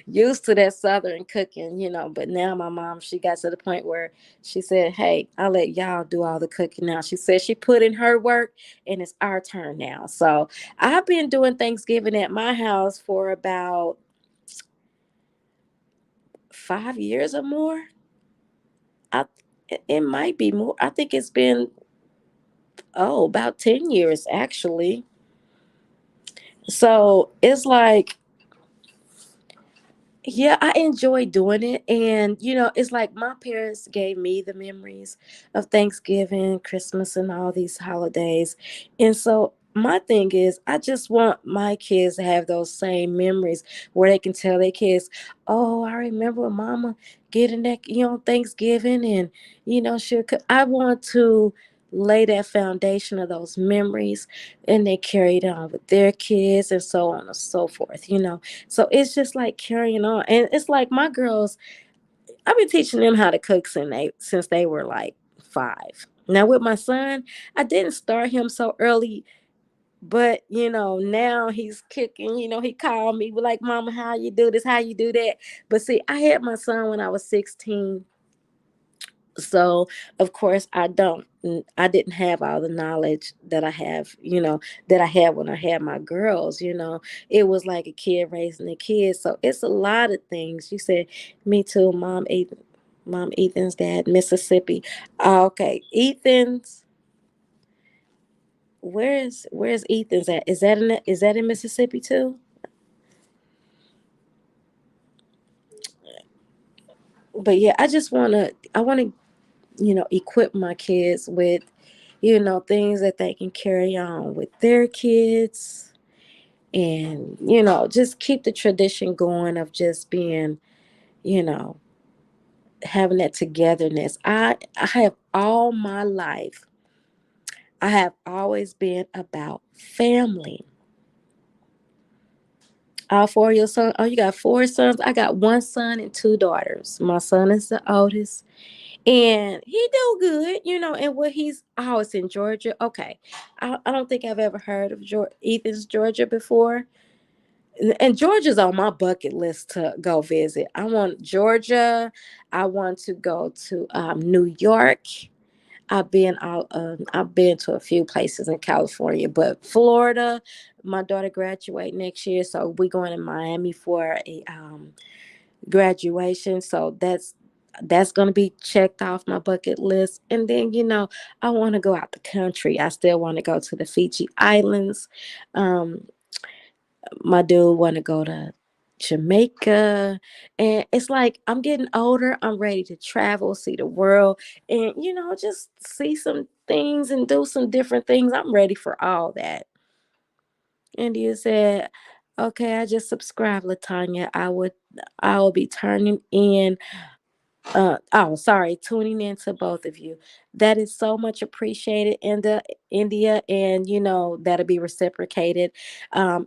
A: used to that Southern cooking, but now my mom, she got to the point where she said, hey, I'll let y'all do all the cooking now. She said she put in her work and it's our turn now. So I've been doing Thanksgiving at my house for about 5 years or more. I it might be more. I think it's been about 10 years actually. So it's like, yeah, I enjoy doing it. And, it's like my parents gave me the memories of Thanksgiving, Christmas, and all these holidays. And so my thing is, I just want my kids to have those same memories where they can tell their kids, oh, I remember when mama getting that, Thanksgiving and, I want to lay that foundation of those memories and they carry it on with their kids and so on and so forth. So it's just like carrying on. And it's like my girls, I've been teaching them how to cook since they were like 5. Now with my son, I didn't start him so early, but now he's cooking. He called me like, Mama, how you do this? How you do that? But see, I had my son when I was 16. So of course I didn't have all the knowledge that I have, that I had when I had my girls. It was like a kid raising a kid. So it's a lot of things. You said me too, Ethan's dad, Mississippi. Okay, Ethan's, where's Ethan's at? Is that in Mississippi too? But yeah, I want to equip my kids with things that they can carry on with their kids and just keep the tradition going of just being you know having that togetherness. I have all my life, I have always been about family. All four of your sons? Oh, you got four sons? I got one son and two daughters. My son is the oldest and he do good, and what he's always in Georgia. Okay, I don't think I've ever heard of Ethan's Georgia before, and Georgia's on my bucket list to go visit. I want Georgia. I want to go to New York. I've been to a few places in California, but Florida. My daughter graduate next year, so we're going to Miami for a graduation. So That's going to be checked off my bucket list. And then, I want to go out the country. I still want to go to the Fiji Islands. Um, my dude want to go to Jamaica. And it's like I'm getting older. I'm ready to travel, see the world, and just see some things and do some different things. I'm ready for all that. India said, "Okay, I just subscribed, Latanya. I will be turning in oh, sorry, tuning in to both of you. That is so much appreciated in the India, and that'll be reciprocated.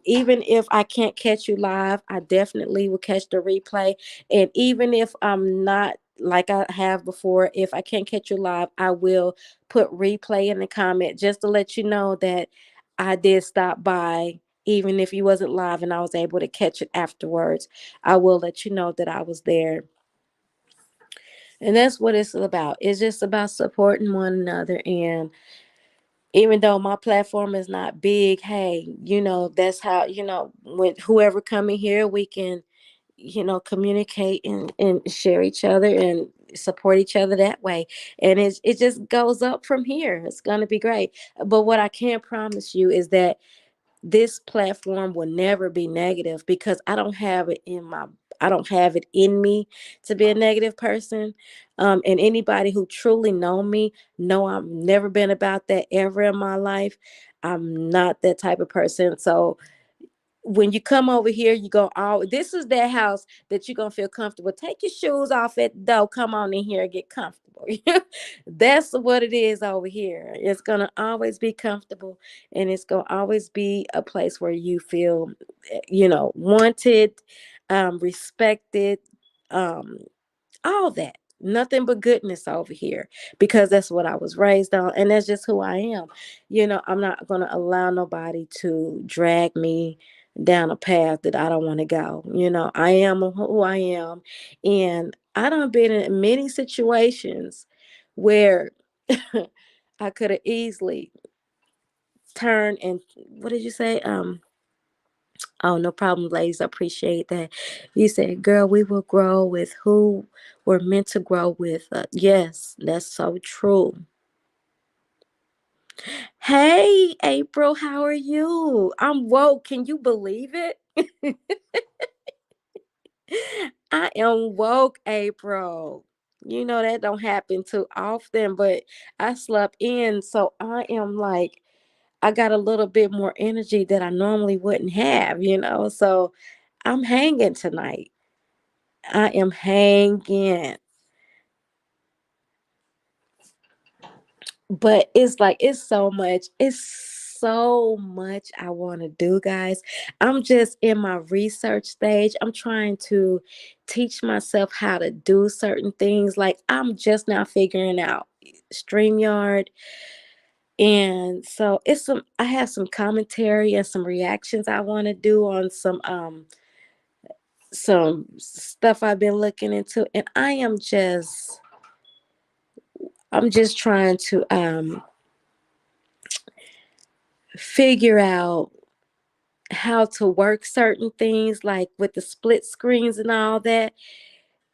A: Even if I can't catch you live, I definitely will catch the replay. And even if I'm not like I have before, if I can't catch you live, I will put replay in the comment just to let you know that I did stop by. Even if you wasn't live and I was able to catch it afterwards, I will let you know that I was there. And that's what it's about. It's just about supporting one another. And even though my platform is not big, hey, that's how, when whoever come in here, we can, communicate and share each other and support each other that way. And it just goes up from here. It's going to be great. But what I can promise you is that this platform will never be negative because I don't have it in me to be a negative person. And anybody who truly know me know I've never been about that ever in my life. I'm not that type of person. So when you come over here, you go, oh, this is that house that you're gonna feel comfortable. Take your shoes off at the door. Come on in here and get comfortable. That's what it is over here. It's gonna always be comfortable, and it's gonna always be a place where you feel, wanted, respected, um, all that. Nothing but goodness over here because that's what I was raised on, and that's just who I am. I'm not going to allow nobody to drag me down a path that I don't want to go. I am who I am, and I done been in many situations where I could have easily turned and what did you say? Oh, no problem, ladies. I appreciate that. You said, girl, we will grow with who we're meant to grow with. Yes, that's so true. Hey, April, how are you? I'm woke. Can you believe it? I am woke, April. That don't happen too often, but I slept in. So I am like, I got a little bit more energy that I normally wouldn't have. So I'm hanging tonight. I am hanging. But it's so much I want to do, guys. I'm just in my research stage. I'm trying to teach myself how to do certain things. Like I'm just now figuring out StreamYard. And so I have some commentary and some reactions I want to do on some stuff I've been looking into. And I'm just trying to figure out how to work certain things like with the split screens and all that.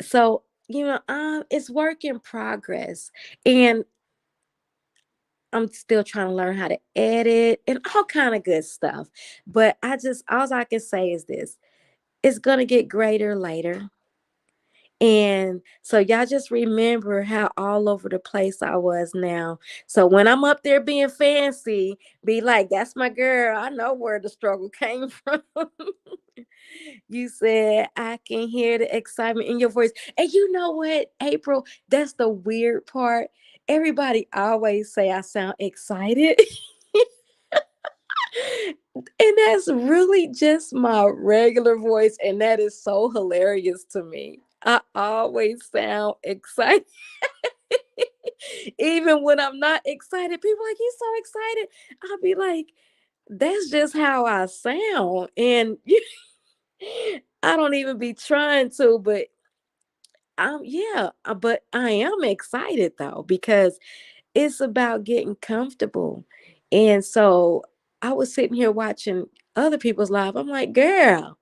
A: So, it's work in progress. And I'm still trying to learn how to edit and all kind of good stuff. But all I can say is this. It's gonna get greater later. And so y'all just remember how all over the place I was now. So when I'm up there being fancy, be like, that's my girl. I know where the struggle came from. You said, I can hear the excitement in your voice. And you know what, April? That's the weird part. Everybody always say I sound excited. And that's really just my regular voice. And that is so hilarious to me. I always sound excited. Even when I'm not excited, people are like, you so excited. I'll be like, that's just how I sound. And I don't even be trying to, but yeah, but I am excited though, because it's about getting comfortable. And so I was sitting here watching other people's live. I'm like, girl,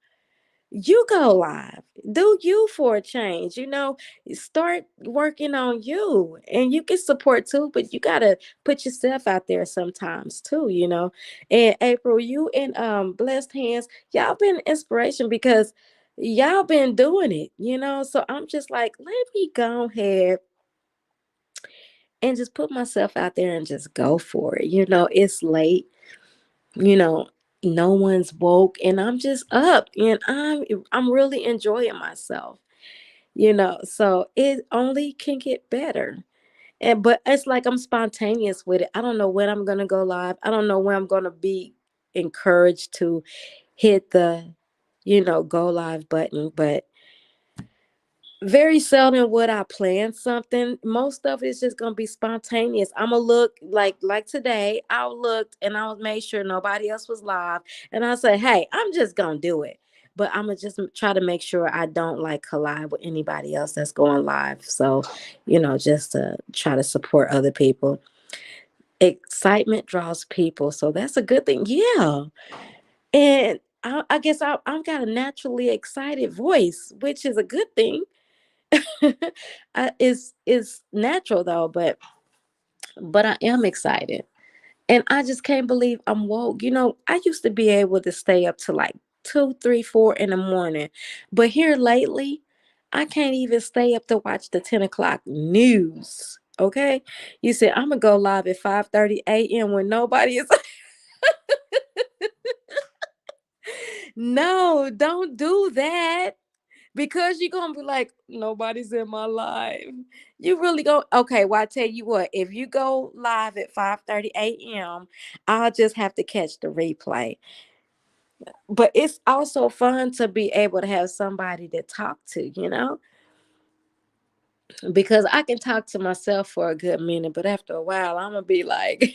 A: You go live. Do you for a change. Start working on you. And you can support too, but you gotta put yourself out there sometimes too. And April, you and Blessed Hands, y'all been inspiration because y'all been doing it. So I'm just like, let me go ahead and just put myself out there and just go for it. It's late, you know, no one's woke and I'm just up and I'm really enjoying myself. So it only can get better. But it's like I'm spontaneous with it. I don't know when I'm gonna go live. I don't know when I'm gonna be encouraged to hit the go live button. But very seldom would I plan something. Most of it's just gonna be spontaneous. I'ma look like today. I looked and I made sure nobody else was live, and I say, "Hey, I'm just gonna do it." But I'm gonna just try to make sure I don't like collide with anybody else that's going live. So, just to try to support other people. Excitement draws people, so that's a good thing. Yeah, and I guess I've got a naturally excited voice, which is a good thing. It's natural though, but I am excited, and I just can't believe I'm woke. I used to be able to stay up to like 2, 3, 4 in the morning, but here lately, I can't even stay up to watch the 10 o'clock news. Okay, you said I'm gonna go live at 5:30 a.m. when nobody is. No, don't do that. Because you're gonna be like, nobody's in my life. You really go okay. Well, I tell you what, if you go live at 5:30 a.m., I'll just have to catch the replay. But it's also fun to be able to have somebody to talk to, because I can talk to myself for a good minute, but after a while, I'm gonna be like,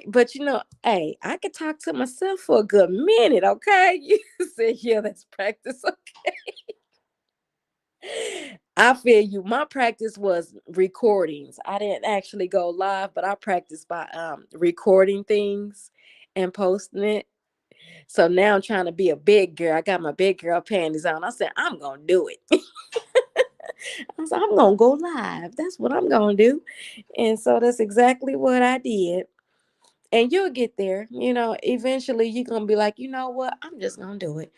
A: but hey, I can talk to myself for a good minute, okay? You said, yeah, that's practice. I feel you. My practice was recordings. I didn't actually go live, but I practiced by recording things and posting it. So now I'm trying to be a big girl. I got my big girl panties on. I said, I'm gonna do it. I said, I'm gonna go live. That's what I'm gonna do. And so that's exactly what I did. And you'll get there. Eventually you're gonna be like, you know what? I'm just gonna do it.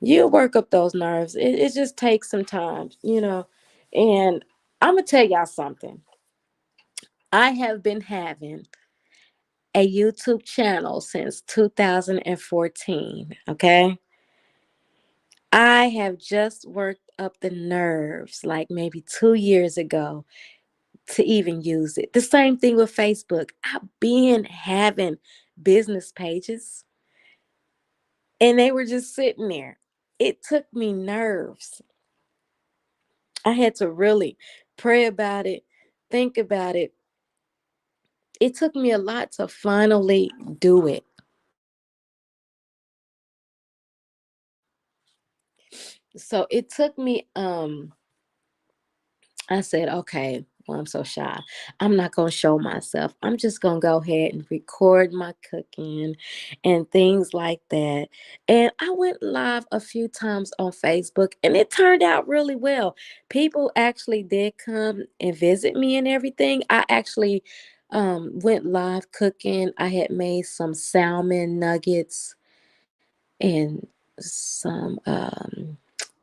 A: You'll work up those nerves. It just takes some time. And I'm gonna tell y'all something. I have been having a YouTube channel since 2014. Okay. I have just worked up the nerves like maybe 2 years ago to even use it. The same thing with Facebook. I've been having business pages and they were just sitting there. It took me nerves. I had to really pray about it, think about it. It took me a lot to finally do it. So it took me I said, okay, well, I'm so shy. I'm not going to show myself. I'm just going to go ahead and record my cooking and things like that. And I went live a few times on Facebook and it turned out really well. People actually did come and visit me and everything. I actually went live cooking. I had made some salmon nuggets and some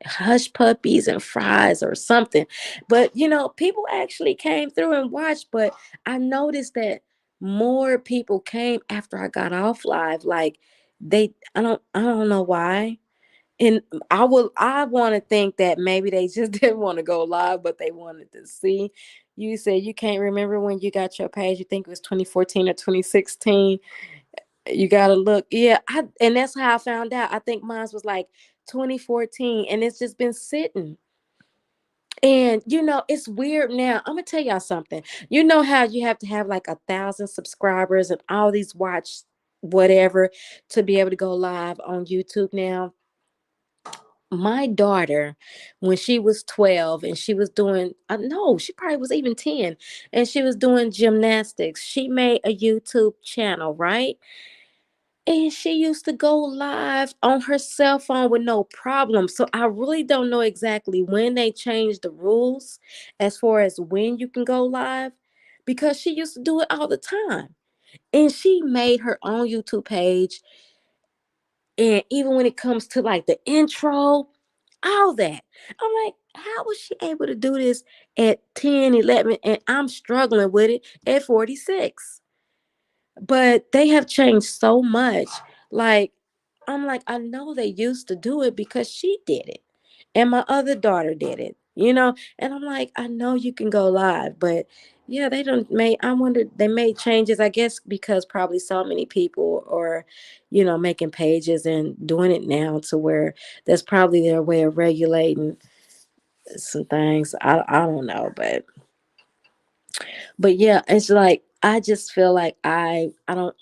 A: hush puppies and fries or something. But people actually came through and watched, but I noticed that more people came after I got off live. Like I don't know why. And I want to think that maybe they just didn't want to go live, but they wanted to see. You said you can't remember when you got your page. You think it was 2014 or 2016. You gotta look. Yeah, and that's how I found out. I think mine was like 2014, and it's just been sitting. And it's weird now. I'm gonna tell y'all something. You know how you have to have like 1,000 subscribers and all these watch whatever to be able to go live on YouTube now. My daughter, when she was 12 and she was doing, no, she probably was even 10, and she was doing gymnastics. She made a YouTube channel, right? And she used to go live on her cell phone with no problem. So I really don't know exactly when they changed the rules as far as when you can go live, because she used to do it all the time. And she made her own YouTube page. And even when it comes to like the intro, all that, I'm like, how was she able to do this at 10, 11, and I'm struggling with it at 46? But they have changed so much. Like, I'm like, I know they used to do it because she did it. And my other daughter did it, And I'm like, I know you can go live, but yeah, they don't make I wonder they made changes, I guess, because probably so many people are, making pages and doing it now to where that's probably their way of regulating some things. I don't know, but yeah, it's like I just feel like I don't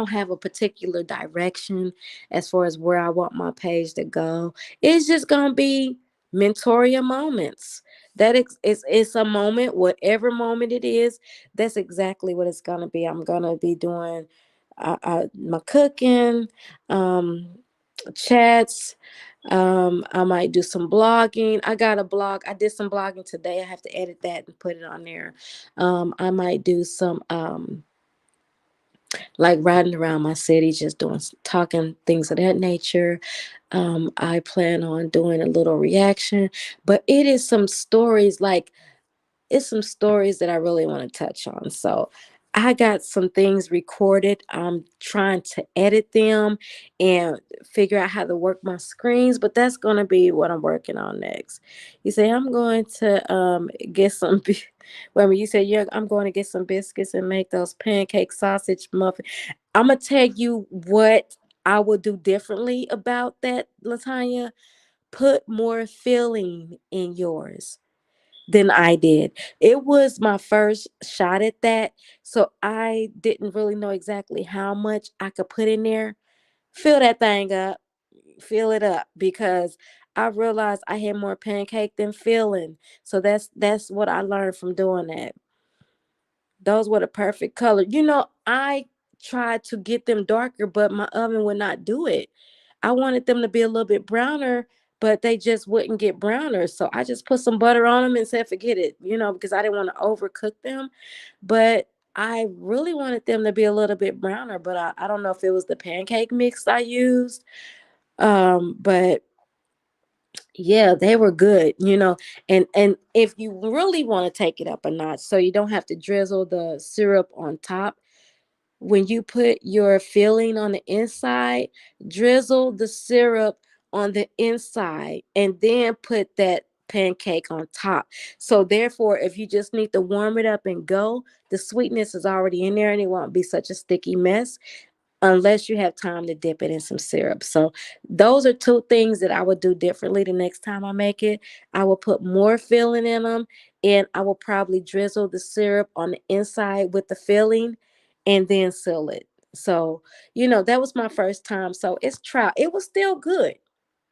A: have a particular direction as far as where I want my page to go. It's just gonna be mentoria moments. That it's a moment, whatever moment it is, that's exactly what it's gonna be. I'm gonna be doing my cooking, um chats. I might do some blogging. I got a blog. I did some blogging today. I have to edit that and put it on there. I might do some like riding around my city, just doing talking things of that nature. I plan on doing a little reaction, but it is some stories like it's some stories that I really want to touch on. So I got some things recorded. I'm trying to edit them and figure out how to work my screens, but that's going to be what I'm working on next. You say I'm going to get some well, I mean, you said yeah, I'm going to get some biscuits and make those pancake sausage muffins. I'm going to tell you what I will do differently about that, Latanya. Put more feeling in yours than I did. It was my first shot at that. So I didn't really know exactly how much I could put in there. Fill that thing up, fill it up, because I realized I had more pancake than filling. So that's what I learned from doing that. Those were the perfect color. I tried to get them darker, but my oven would not do it. I wanted them to be a little bit browner, but they just wouldn't get browner. So I just put some butter on them and said, forget it, because I didn't want to overcook them. But I really wanted them to be a little bit browner, but I don't know if it was the pancake mix I used. But yeah, they were good, and if you really want to take it up a notch, so you don't have to drizzle the syrup on top, when you put your filling on the inside, drizzle the syrup on the inside and then put that pancake on top. So therefore, if you just need to warm it up and go, the sweetness is already in there and it won't be such a sticky mess unless you have time to dip it in some syrup. So those are two things that I would do differently the next time I make it. I will put more filling in them, and I will probably drizzle the syrup on the inside with the filling and then seal it. So, that was my first time. So it's trial. It was still good.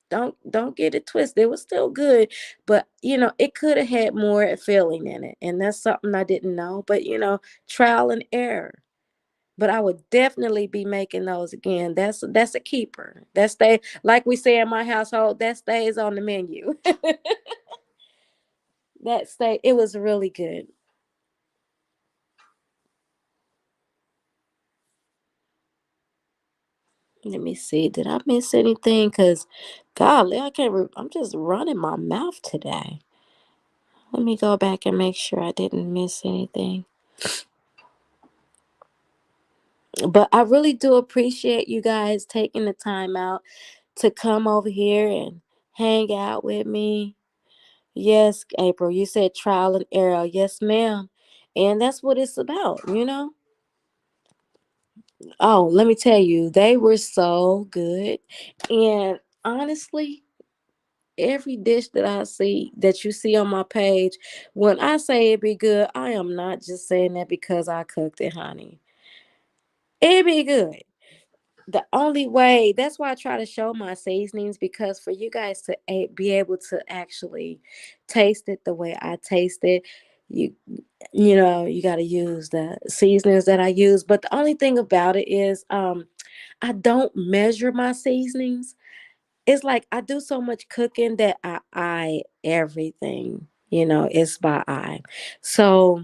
A: Don't get it twisted. It was still good, but it could have had more filling in it. And that's something I didn't know. But trial and error, but I would definitely be making those again. That's a keeper. That stay, like we say in my household, that stays on the menu. That stay. It was really good. Let me see. Did I miss anything? Cause, golly, I can't. I'm just running my mouth today. Let me go back and make sure I didn't miss anything. But I really do appreciate you guys taking the time out to come over here and hang out with me. Yes, April, you said trial and error. Yes, ma'am. And that's what it's about. Oh, let me tell you, they were so good. And honestly, every dish that I see that you see on my page, when I say it be good, I am not just saying that because I cooked it, honey. It be good. The only way, that's why I try to show my seasonings, because for you guys to be able to actually taste it the way I taste it, you you got to use the seasonings that I use. But the only thing about it is I don't measure my seasonings. It's like I do so much cooking that I eye everything. It's by eye. So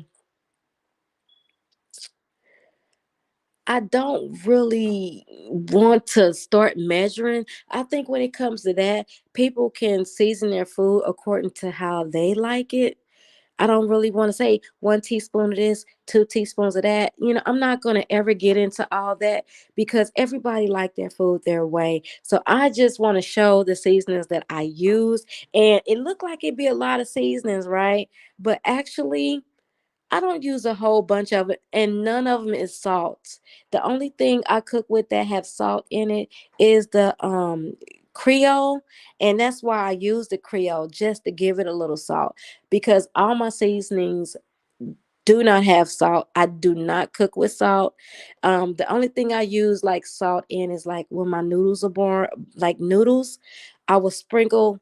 A: I don't really want to start measuring. I think when it comes to that, people can season their food according to how they like it. I don't really want to say 1 teaspoon of this, 2 teaspoons of that. I'm not going to ever get into all that because everybody like their food their way. So I just want to show the seasonings that I use. And it looked like it'd be a lot of seasonings, right? But actually, I don't use a whole bunch of it, and none of them is salt. The only thing I cook with that have salt in it is the Creole, and that's why I use the Creole just to give it a little salt because all my seasonings do not have salt. I do not cook with salt. The only thing I use like salt in is like when my noodles are born, like noodles, I will sprinkle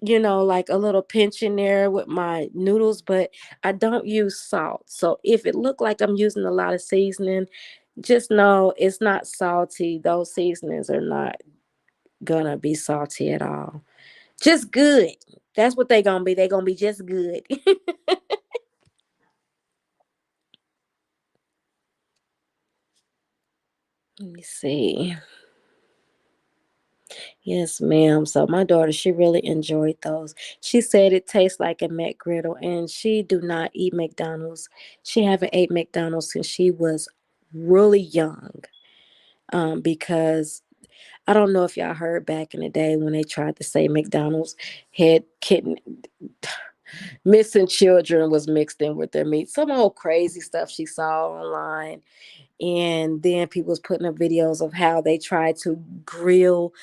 A: like a little pinch in there with my noodles, but I don't use salt. So if it look like I'm using a lot of seasoning, just know it's not salty. Those seasonings are not gonna be salty at all. Just good. That's what they gonna be. They gonna be just good. Let me see. Yes, ma'am. So my daughter, she really enjoyed those. She said it tastes like a McGriddle, and she do not eat McDonald's. She haven't ate McDonald's since she was really young. Because I don't know if y'all heard back in the day when they tried to say McDonald's had kitten missing children was mixed in with their meat. Some old crazy stuff she saw online. And then people was putting up videos of how they tried to grill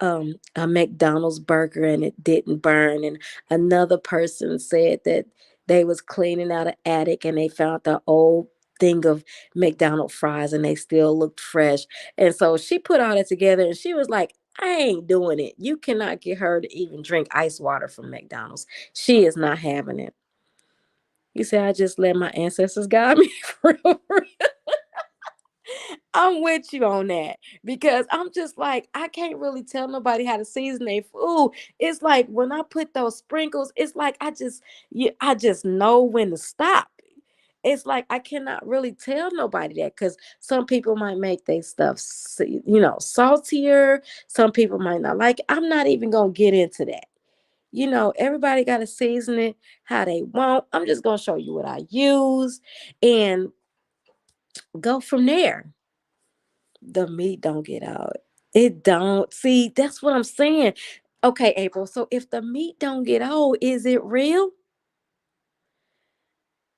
A: a McDonald's burger and it didn't burn. And another person said that they was cleaning out an attic and they found the old thing of McDonald's fries and they still looked fresh. And so she put all that together and she was like, I ain't doing it. You cannot get her to even drink ice water from McDonald's. She is not having it. You say I just let my ancestors guide me for real. I'm with you on that because I'm just like I can't really tell nobody how to season their food. It's like when I put those sprinkles, it's like I just know when to stop. It's like I cannot really tell nobody that because some people might make their stuff saltier. Some people might not like it. I'm not even gonna get into that. Everybody got to season it how they want. I'm just gonna show you what I use and go from there. The meat don't get out. It don't. See, that's what I'm saying. Okay, April. So if the meat don't get old, is it real?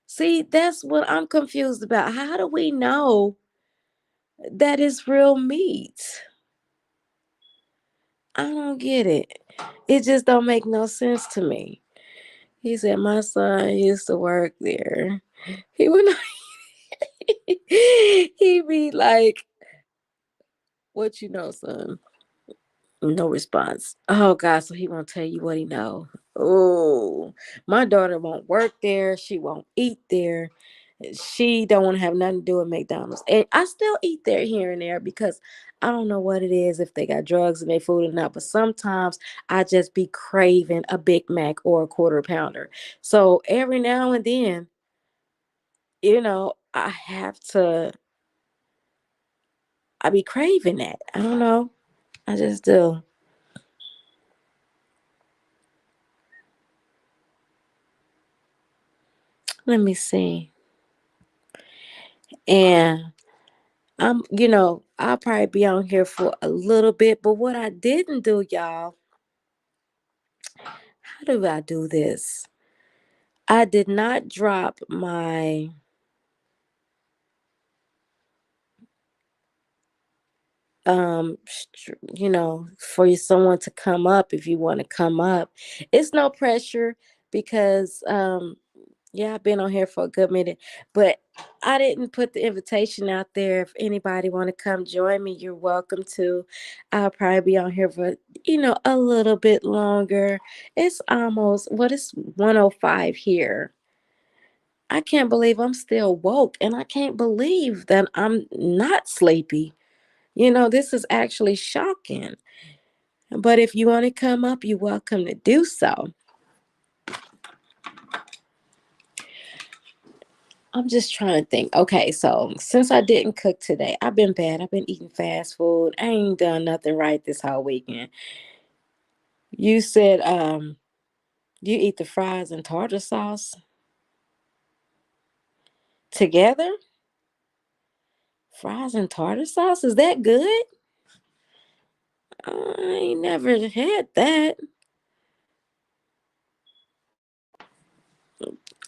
A: See, that's what I'm confused about. How do we know that it's real meat? I don't get it. It just don't make no sense to me. He said my son used to work there. He would not he be like, what you know, son? No response. Oh God, so he won't tell you what he know. Oh, my daughter won't work there. She won't eat there. She don't want to have nothing to do with McDonald's. And I still eat there here and there because I don't know what it is if they got drugs in their food or not. But sometimes I just be craving a Big Mac or a quarter pounder. So every now and then, I have to. I be craving that. I don't know. I just do. Let me see. And I'll probably be on here for a little bit, but what I didn't do, y'all, how do I do this? I did not drop my for someone to come up if you want to come up. It's no pressure because yeah, I've been on here for a good minute, but I didn't put the invitation out there. If anybody want to come join me, you're welcome to. I'll probably be on here for, a little bit longer. It's almost, what is 105 here. I can't believe I'm still woke and I can't believe that I'm not sleepy. This is actually shocking. But if you want to come up, you're welcome to do so. I'm just trying to think. Okay, so since I didn't cook today, I've been bad. I've been eating fast food. I ain't done nothing right this whole weekend. You said you eat the fries and tartar sauce together? Fries and tartar sauce? Is that good? I ain't never had that.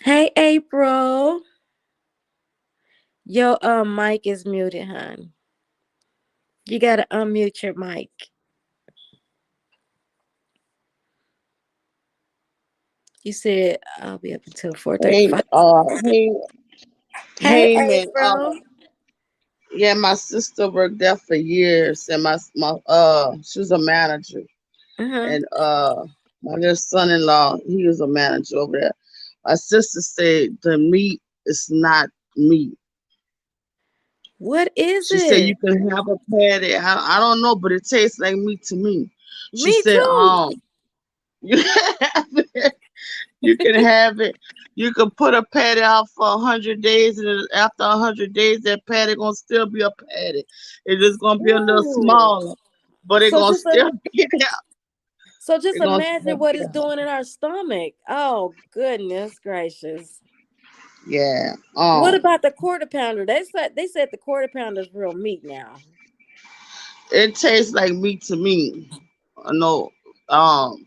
A: Hey April. Your mic is muted, hon. You gotta unmute your mic. You said I'll be up until
B: Hey,
A: 4:35. Hey
B: hey, man.
A: April.
B: Yeah, my sister worked there for years, and she was a manager,
A: Uh-huh.
B: and my little son-in-law, he was a manager over there. My sister said the meat is not meat.
A: What is
B: She said you
A: it?
B: can have a patty. I don't know, but it tastes like meat to me. She
A: Me
B: said,
A: too.
B: you have it. You can have it. You can put a patty out for 100 days, and then after 100 days, that patty gonna still be a patty. It's just gonna be a little
A: Ooh.
B: smaller, but it
A: So
B: gonna
A: just
B: still be there.
A: so just
B: It gonna still
A: imagine what
B: be
A: it's
B: there.
A: doing in our stomach. Oh goodness gracious.
B: Yeah.
A: What about the quarter pounder? They said the quarter pounder is real meat now.
B: It tastes like meat to me. I know. Um,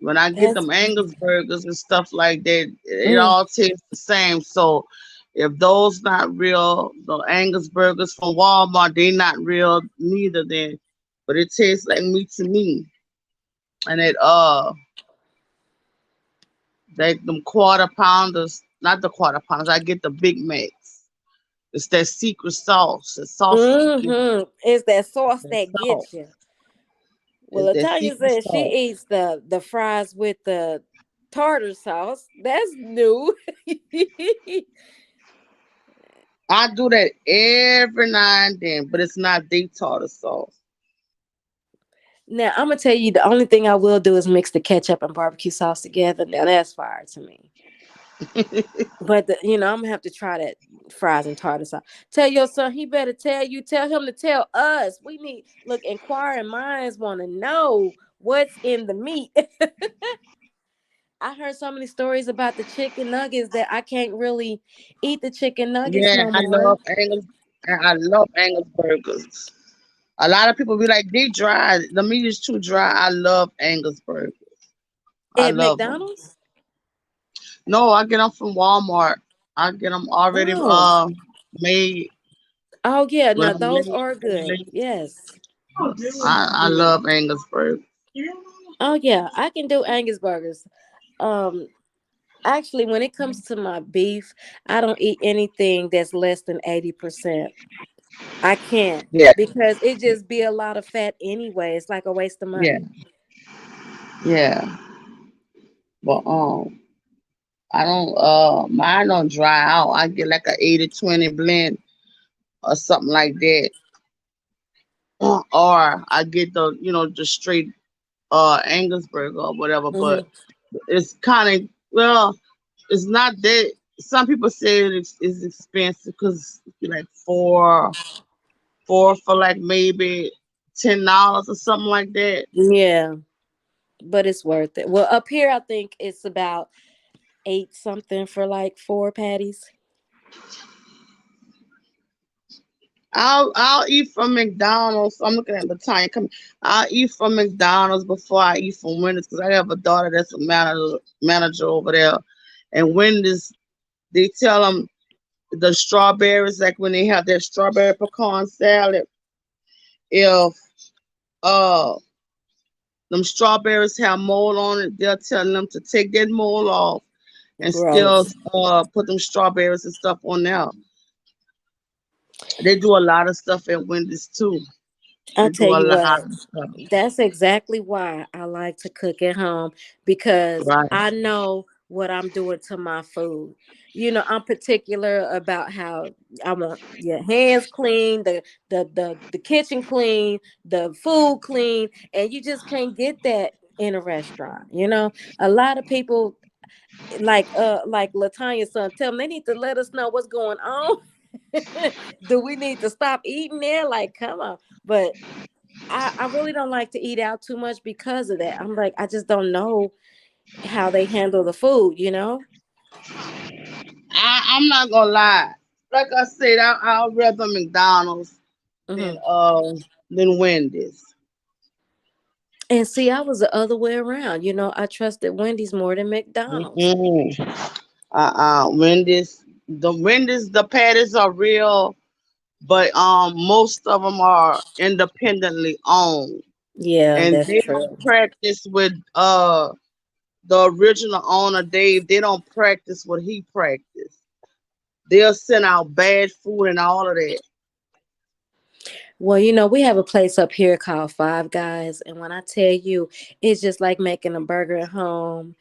B: when I get
A: That's
B: them Angus burgers and stuff like that, it
A: mm,
B: all tastes the same. So if those not real, the Angus burgers from Walmart, they not real neither. Then, but it tastes like meat to me. And like them quarter pounders, not the quarter pounders. I get the Big Macs. It's that secret sauce. The sauce is
A: It's that sauce
B: that
A: that
B: sauce.
A: gets you. Well,
B: It's that
A: Latonya
B: secret
A: said she
B: sauce.
A: eats the fries with the tartar sauce. That's new.
B: I do that every now and then, but it's not deep tartar sauce.
A: Now I'm gonna tell you the only thing I will do is mix the ketchup and barbecue sauce together. Now that's fire to me. But I'm gonna have to try that fries and tartar sauce. Tell your son he better tell him to tell us. We need look, inquiring minds want to know what's in the meat. I heard so many stories about the chicken nuggets that I can't really eat the chicken nuggets
B: Yeah,
A: no more.
B: I love Angus burgers. A lot of people be like, they dry. The meat is too dry. I love Angus burgers. I
A: At
B: love them.
A: McDonald's?
B: No, I get them from Walmart. I get them already
A: Oh.
B: made.
A: Oh yeah,
B: When
A: no,
B: I'm
A: those
B: late,
A: are
B: I'm
A: good.
B: late.
A: Yes.
B: I love Angus burgers.
A: Oh yeah, I can do Angus burgers. Um Actually, when it comes to my beef, I don't eat anything that's less than 80%. I can't
B: Yeah,
A: because it just be a lot of fat anyway. It's like a waste of
B: yeah,
A: money.
B: yeah. But I don't mine don't dry out. I get like a 80-20 blend or something like that. Or I get the straight Angus burger or whatever, but
A: Hmm.
B: it's kind of, well, it's not that. Some people say it's expensive because like four for like maybe $10 or something like that.
A: Yeah, but it's worth it. Well, up here, I think it's about eight something for like four patties.
B: I'll eat from McDonald's. I'm looking at Latanya coming. I'll eat from McDonald's before I eat from Wendy's because I have a daughter that's a manager over there, and Wendy's, they tell them the strawberries, like when they have their strawberry pecan salad, if uh them strawberries have mold on it, they're telling them to take that mold off and still
A: Gross.
B: put them strawberries and stuff on there. They do a lot of stuff at Wendy's too.
A: I'll
B: They
A: tell
B: do a
A: you
B: lot
A: what.
B: of stuff.
A: That's exactly why I like to cook at home because
B: Right.
A: I know what I'm doing to my food. I'm particular about how I want your hands clean, the kitchen clean, the food clean, and you just can't get that in a restaurant. A lot of people like Latanya's son, tell them they need to let us know what's going on. Do we need to stop eating there? Like, come on. But I really don't like to eat out too much because of that. I'm like, I just don't know how they handle the food.
B: I'm not gonna lie. Like I said, I'll rather McDonald's than
A: Hmm.
B: than Wendy's.
A: And see, I was the other way around. I trusted Wendy's more than McDonald's.
B: Mm-mm. Wendy's, the patties are real, but most of them are independently owned,
A: Yeah,
B: and
A: that's
B: they don't
A: true.
B: practice with the original owner Dave. They don't practice what he practiced. They'll send out bad food and all of that.
A: Well, we have a place up here called Five Guys, and when I tell you, it's just like making a burger at home.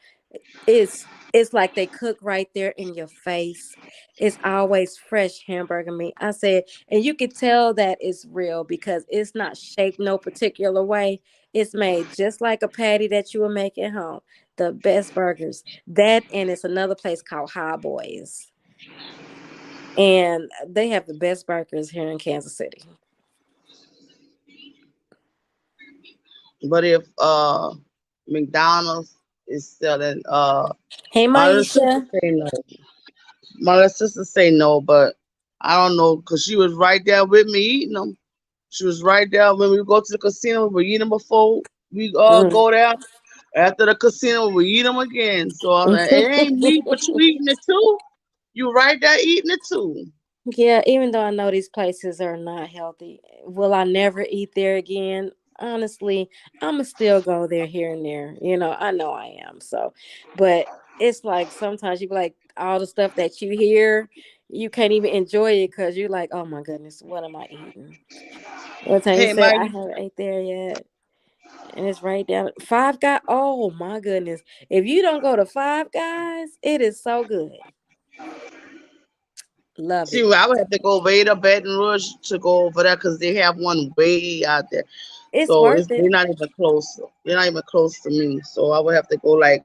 A: It's like they cook right there in your face. It's always fresh hamburger meat. I said, and you could tell that it's real because it's not shaped no particular way. It's made just like a patty that you would make at home. The best burgers. That, and it's another place called High Boys. And they have the best burgers here in Kansas City.
B: But if McDonald's is selling
A: Hey
B: my little sister
A: Maisha.
B: say no. My little sister say no, but I don't know because she was right there with me eating them. She was right there when we go to the casino. We eat them before we
A: Mm.
B: go there. After the casino, we eat them again. So I'm like, it ain't meat, but you eating it too. You right there eating it too.
A: Yeah, even though I know these places are not healthy, will I never eat there again? Honestly, I'ma still go there here and there. I know I am. So, but it's like sometimes you be like all the stuff that you hear, you can't even enjoy it because you're like, oh my goodness, what am I eating? One time you
B: Hey,
A: said
B: my
A: I haven't ate there yet, and it's right down Five Guys. Oh my goodness, if you don't go to Five Guys, it is so good. Love
B: see,
A: it.
B: I would have to go way to Baton Rouge to go over there because they have one way out there.
A: It's
B: So
A: worth
B: they're
A: it.
B: not even close. They're not even close to me. So I would have to go like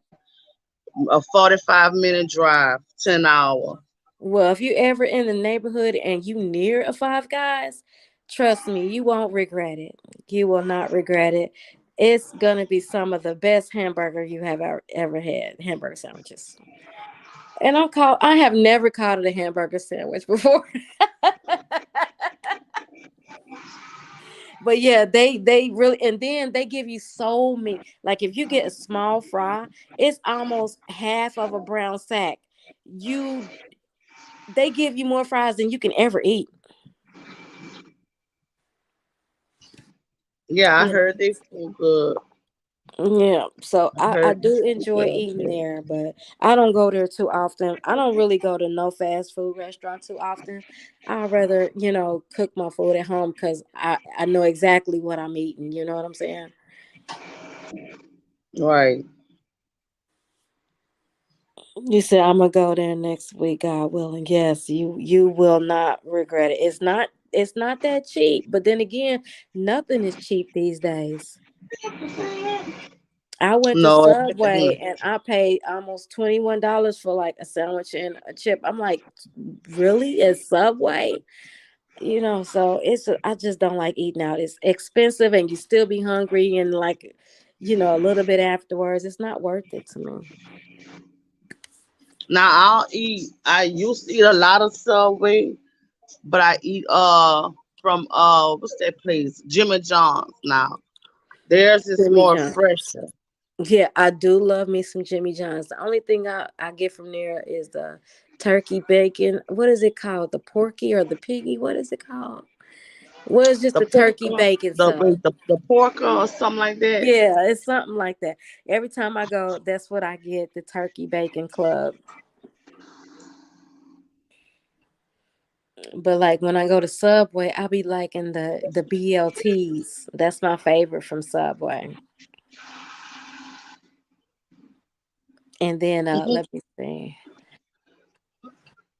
B: a 45-minute drive, 10 hour.
A: Well, if you ever in the neighborhood and you near a Five Guys, trust me, you won't regret it. You will not regret it. It's gonna be some of the best hamburger you have ever had. Hamburger sandwiches. And I have never called it a hamburger sandwich before. But yeah, they really, and then they give you so many. Like if you get a small fry, it's almost half of a brown sack. You They give you more fries than you can ever eat.
B: Yeah, I heard they food good.
A: Yeah, so
B: I
A: I
B: heard they
A: do
B: food
A: enjoy
B: good
A: eating
B: too.
A: there, but I don't go there too often. I don't really go to no fast food restaurant too often. I'd rather, cook my food at home because I know exactly what I'm eating. You know what I'm saying?
B: Right.
A: You said I'm gonna go there next week, God willing. Yes, you will not regret it. It's not that cheap, but then again, nothing is cheap these days. I went to
B: No,
A: Subway and I paid almost $21 for like a sandwich and a chip. I'm like, really? At Subway? So I just don't like eating out. It's expensive and you still be hungry and like, a little bit afterwards. It's not worth it to me.
B: now I'll eat. I used to eat a lot of Subway, but I eat from what's that place? Jimmy John's now. Theirs is
A: Jimmy
B: more
A: John's.
B: fresher.
A: Yeah, I do love me some Jimmy John's. The only thing I get from there is the turkey bacon. What is it called? The porky or the piggy? What is it called? Well, it's just
B: The
A: the turkey
B: porker,
A: bacon
B: the
A: sub.
B: wait, the porker or something like that.
A: Yeah, it's something like that. Every time I go, that's what I get, the turkey bacon club. But like when I go to Subway, I'll be liking the BLTs. That's my favorite from Subway. And then
B: Mhm.
A: let me see.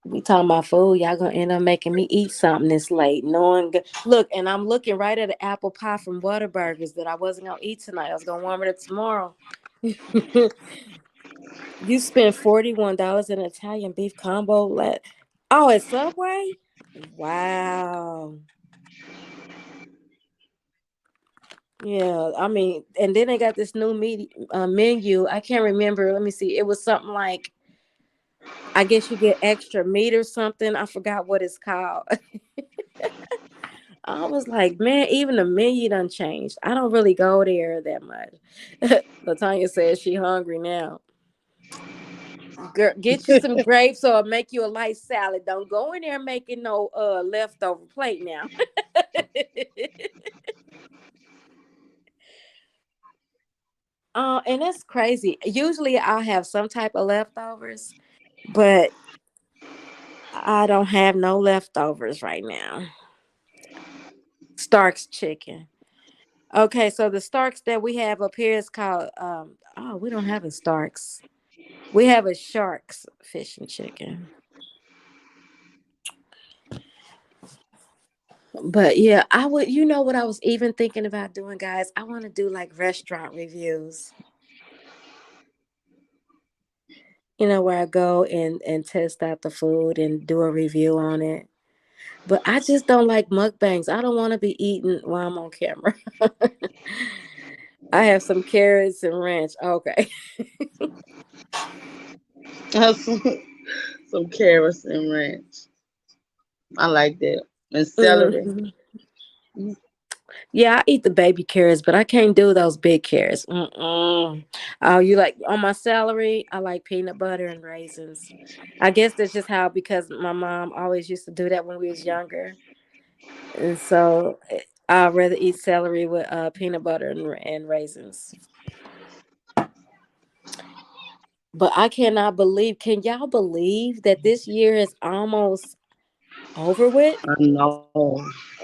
A: We talking about food. Y'all gonna end up making me eat something this late. Knowing, look, and I'm looking right at an apple pie from Whataburgers that I wasn't gonna eat tonight. I was gonna warm it up tomorrow. You spent $41 in Italian beef combo. Oh, at Subway. Wow. Yeah, I mean, and then they got this new menu. I can't remember. Let me see. It was something like, I guess you get extra meat or something. I forgot what it's called. I was like, man, even the menu done changed. I don't really go there that much. Latanya says she hungry now. Girl, get you some grapes or make you a light salad. Don't go in there making no leftover plate now. And that's crazy. Usually I'll have some type of leftovers, but I don't have no leftovers right now. Stark's chicken. Okay, so the Starks that we have up here is called oh, we don't have a Starks. We have a Sharks fish and chicken. But yeah, I would, you know what I was even thinking about doing, guys? I want to do like restaurant reviews. You know, where I go and test out the food and do a review on it. But I just don't like mukbangs. I don't want to be eating while I'm on camera. I have some carrots and ranch. Okay.
B: Have some carrots and ranch. I like that. And celery.
A: Mhm. Yeah, I eat the baby carrots, but I can't do those big carrots. Mm-mm. Oh, you like on my celery? I like peanut butter and raisins. I guess that's just how, because my mom always used to do that when we was younger, and so I'd rather eat celery with peanut butter and raisins. But I cannot believe. Can y'all believe that this year is almost over with?
B: I know.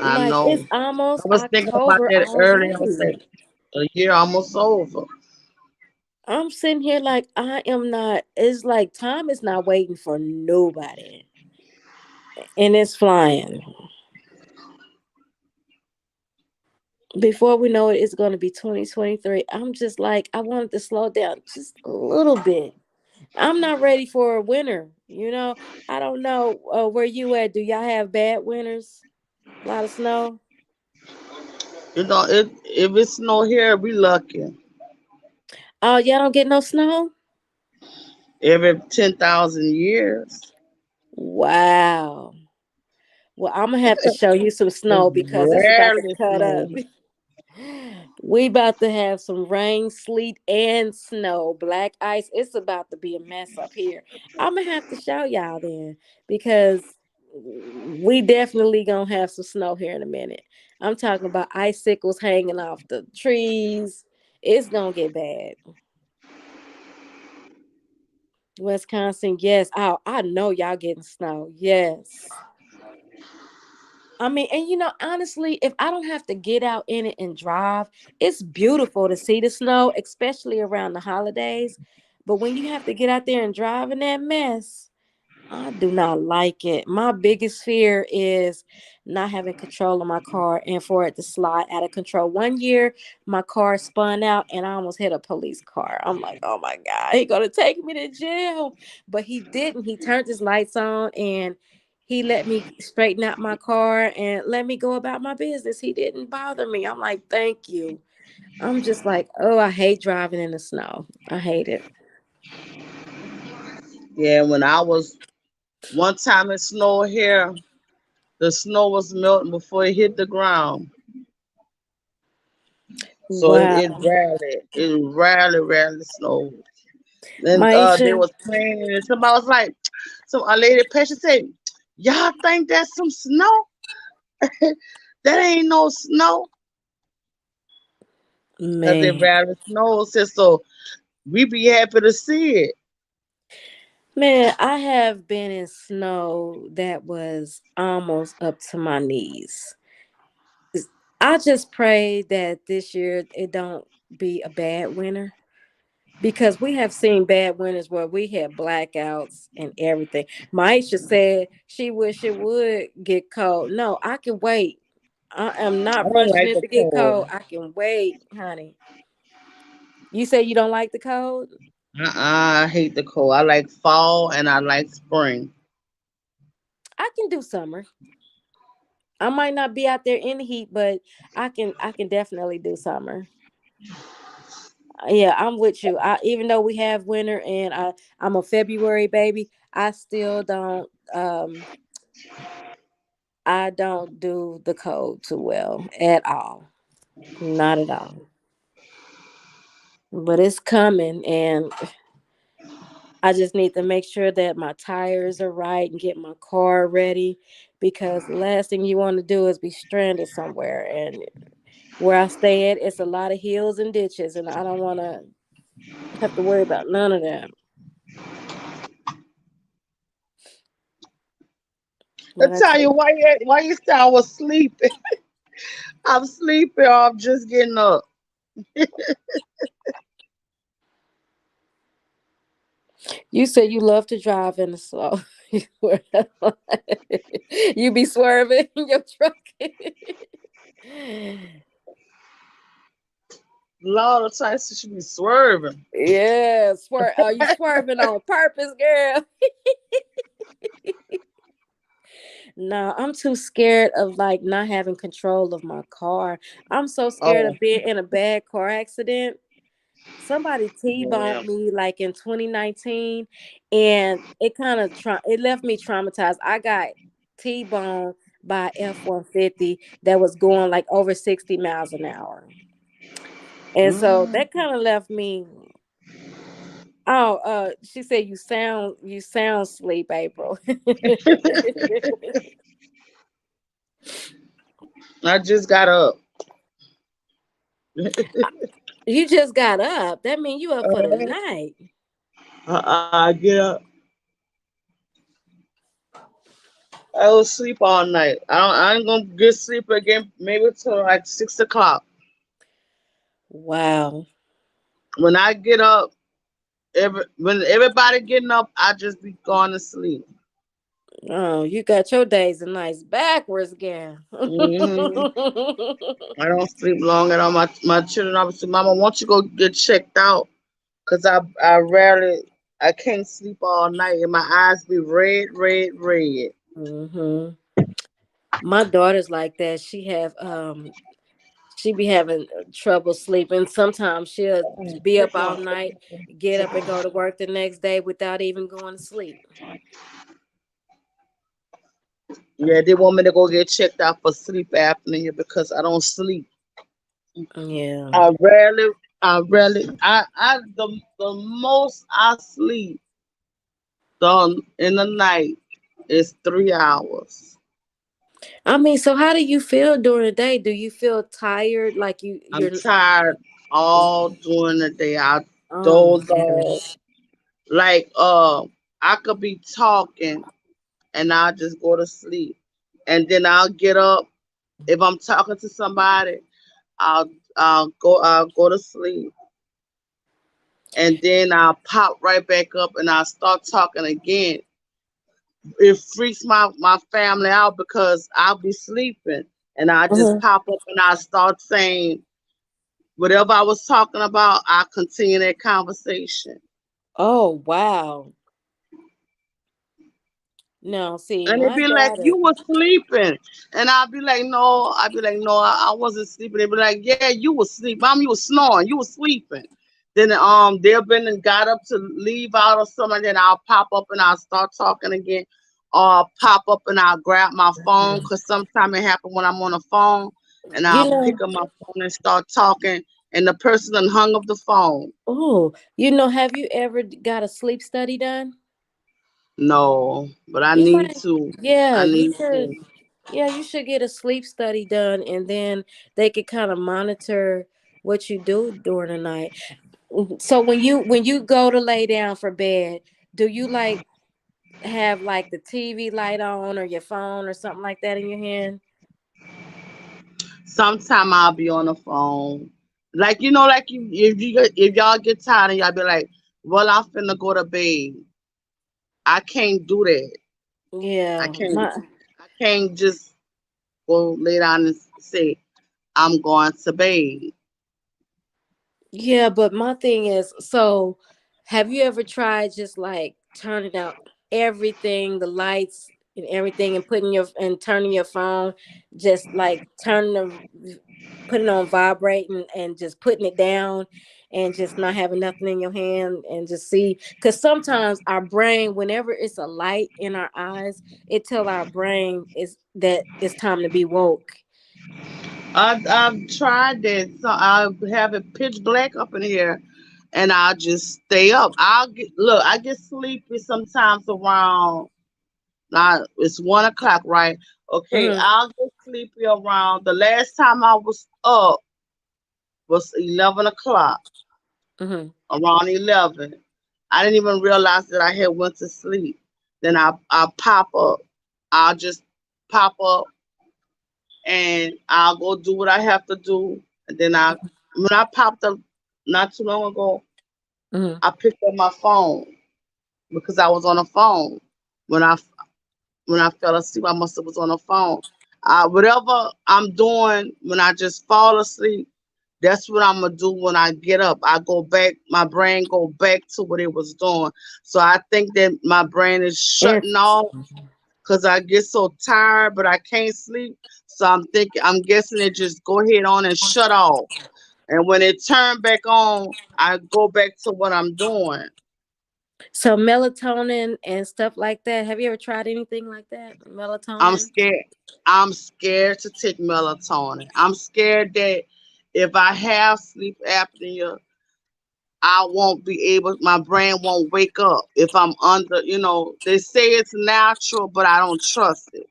B: I
A: Like
B: know.
A: it's
B: I
A: almost
B: was thinking about
A: October
B: that earlier. I was
A: already.
B: like, the year almost over.
A: I'm sitting here like I am not. It's like time is not waiting for nobody, and it's flying. Before we know it, it's going to be 2023. I'm just like, I wanted to slow down just a little bit. I'm not ready for a winter. I don't know where you at. Do y'all have bad winters? A lot of snow.
B: If it's snow here, we lucky.
A: Oh, y'all don't get no snow?
B: Every 10,000 years.
A: Wow. Well, I'm gonna have to show you some
B: It's
A: snow because it's about to
B: rarely
A: cut up.
B: snow.
A: We about to have some rain, sleet, and snow, black ice. It's about to be a mess up here. I'm gonna have to show y'all then, because we definitely gonna have some snow here in a minute. I'm talking about icicles hanging off the trees. It's gonna get bad. Wisconsin, yes. I know y'all getting snow. Yes. I mean, and honestly, if I don't have to get out in it and drive, it's beautiful to see the snow, especially around the holidays. But when you have to get out there and drive in that mess, I do not like it. My biggest fear is not having control of my car and for it to slide out of control. One year, my car spun out and I almost hit a police car. I'm like, oh my God, he gonna take me to jail. But he didn't. He turned his lights on and he let me straighten out my car and let me go about my business. He didn't bother me. I'm like, thank you. I'm just like, oh, I hate driving in the snow. I hate it.
B: Yeah, when I was one time it snowed here, the snow was melting before it hit the ground. So
A: Wow.
B: it rarely snows. And they
A: Maisha.
B: was playing and somebody was like, so a lady patient said, y'all think that's some snow? That ain't no snow. Cause it
A: Man.
B: rarely snows. So we be happy to see it.
A: Man, I have been in snow that was almost up to my knees. I just pray that this year it don't be a bad winter. because we have seen bad winters where we had blackouts and everything. Maisha said she wish it would get cold. No, I can wait. I am
B: I
A: not
B: don't
A: rushing
B: like
A: it
B: the
A: to get
B: cold.
A: cold. I can wait, honey. You say you don't like the cold?
B: I hate the cold. I like fall and I like spring.
A: I can do summer. I might not be out there in the heat, but I can definitely do summer. Yeah, I'm with you. Even though we have winter and I'm a February baby, I don't do the cold too well at all. Not at all. But it's coming and I just need to make sure that my tires are right and get my car ready because the last thing you want to do is be stranded somewhere. And where I stay at, it's a lot of hills and ditches, and I don't want to have to worry about none of that.
B: I
A: But I
B: tell
A: tell
B: you why you say I was sleeping. I'm sleeping or I'm just getting up.
A: you said you love to drive in the slow. You be swerving in your truck.
B: A lot of times she should be swerving.
A: Yeah, swerve. Are you swerving on purpose, girl? No, I'm too scared of like not having control of my car. I'm so scared
B: Oh,
A: of being in a bad car accident. Somebody
B: yeah.
A: T-boned me like in 2019 and it left me traumatized. I got T-boned by F-150 that was going like over 60 miles an hour. And so
B: Mm.
A: that kind of left me. Oh, she said you sound sleep, April.
B: I just got up.
A: You just got up. That means you up for the
B: Uh,
A: night.
B: I get up. I will sleep all night. I ain't gonna get sleep again maybe till like 6 o'clock.
A: Wow.
B: When I get up, when everybody getting up, I just be going to sleep.
A: Oh, you got your days and nights backwards again.
B: Hmm. I don't sleep long at all. My children always say, "Mama, won't you go get checked out?" Cause I can't sleep all night and my eyes be red, red, red.
A: hmm My daughter's like that. She be having trouble sleeping. Sometimes she'll be up all night, get up and go to work the next day without even going to sleep.
B: Yeah, they want me to go get checked out for sleep apnea because I don't sleep.
A: Yeah.
B: I rarely, the most I sleep done in the night is 3 hours.
A: I mean, so how do you feel during the day? Do you feel tired like
B: I'm
A: you're
B: tired all during the day. I
A: oh my
B: doze off.
A: goodness.
B: Like, I could be talking and I'll just go to sleep. And then I'll get up. If I'm talking to somebody, I'll I'll go to sleep. And then I'll pop right back up and I'll start talking again. It freaks my family out because I'll be sleeping and I just
A: Mhm.
B: pop up and I start saying whatever I was talking about, I continue that conversation.
A: Oh wow. No, see,
B: And they'd
A: my
B: be like, "You
A: daughter.
B: were sleeping," and I'd be like, "No, I wasn't sleeping." They'd be like, "Yeah, you was sleeping, Mom. You was snoring. You was sleeping." Then they'll been and got up to leave out or something. Then I'll pop up and I'll start talking again, or I'll pop up and I'll grab my phone because sometimes it happen when I'm on the phone, and
A: You
B: I'll
A: know,
B: pick up my phone and start talking, and the person done hung up the phone.
A: have you ever got a sleep study done?
B: No, but I
A: You
B: need
A: might,
B: to.
A: yeah,
B: I
A: you
B: need
A: should.
B: to.
A: Yeah, you should get a sleep study done, and then they could kind of monitor what you do during the night. So when you go to lay down for bed, do you like have like the TV light on or your phone or something like that in your hand?
B: Sometime I'll be on the phone. Like like you if y'all get tired and y'all be like, well, I'm finna go to bed. I can't do that. I
A: Yeah,
B: can't. I can't just go lay down and say I'm going to bed.
A: yeah, but my thing is, so have you ever tried just like turning out everything, the lights and everything, and putting your and turning your phone, just like turning the putting on vibrate and just putting it down and just not having nothing in your hand and just see, because sometimes our brain, whenever it's a light in our eyes, it tell our brain is that it's time to be woke.
B: I've tried that. So I have it pitch black up in here, and I'll just stay up. I get sleepy sometimes around. Now it's 1 o'clock, right? Okay,
A: Mm-hmm.
B: I'll get sleepy around. The last time I was up was 11 o'clock.
A: Mm-hmm.
B: Around 11, I didn't even realize that I had went to sleep. Then I pop up. I'll just pop up and I'll go do what I have to do. And then when I popped up not too long ago,
A: Mm-hmm.
B: I picked up my phone because I was on the phone when I fell asleep. I must have was on the phone. Whatever I'm doing when I just fall asleep, that's what I'm gonna do when I get up. I go back, my brain go back to what it was doing. So I think that my brain is shutting off
A: Interesting.
B: because I get so tired, but I can't sleep. So I'm guessing it just go ahead on and shut off. And when it turn back on, I go back to what I'm doing.
A: So melatonin and stuff like that. Have you ever tried anything like that?
B: I'm
A: Melatonin?
B: scared. I'm scared to take melatonin. I'm scared that if I have sleep apnea, I won't be able, my brain won't wake up if I'm under, they say it's natural, but I don't trust it.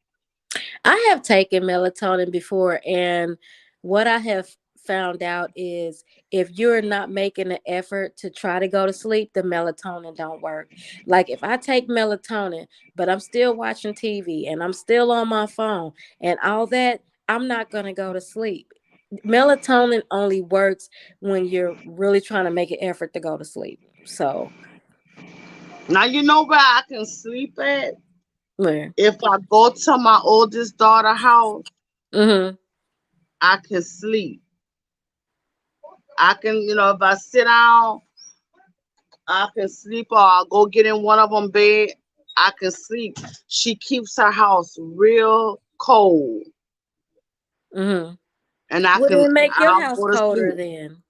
A: I have taken melatonin before, and what I have found out is if you're not making an effort to try to go to sleep, the melatonin don't work. Like if I take melatonin, but I'm still watching TV and I'm still on my phone and all that, I'm not going to go to sleep. Melatonin only works when you're really trying to make an effort to go to sleep. So,
B: Now, you know where I can sleep at?
A: yeah.
B: If I go to my oldest daughter house,
A: Mhm.
B: I can sleep. I can, if I sit down, I can sleep, or I'll go get in one of them bed. I can sleep. She keeps her house real cold,
A: Mhm.
B: and
A: Well, then make your
B: I'll
A: house
B: go to
A: colder
B: sleep.
A: then.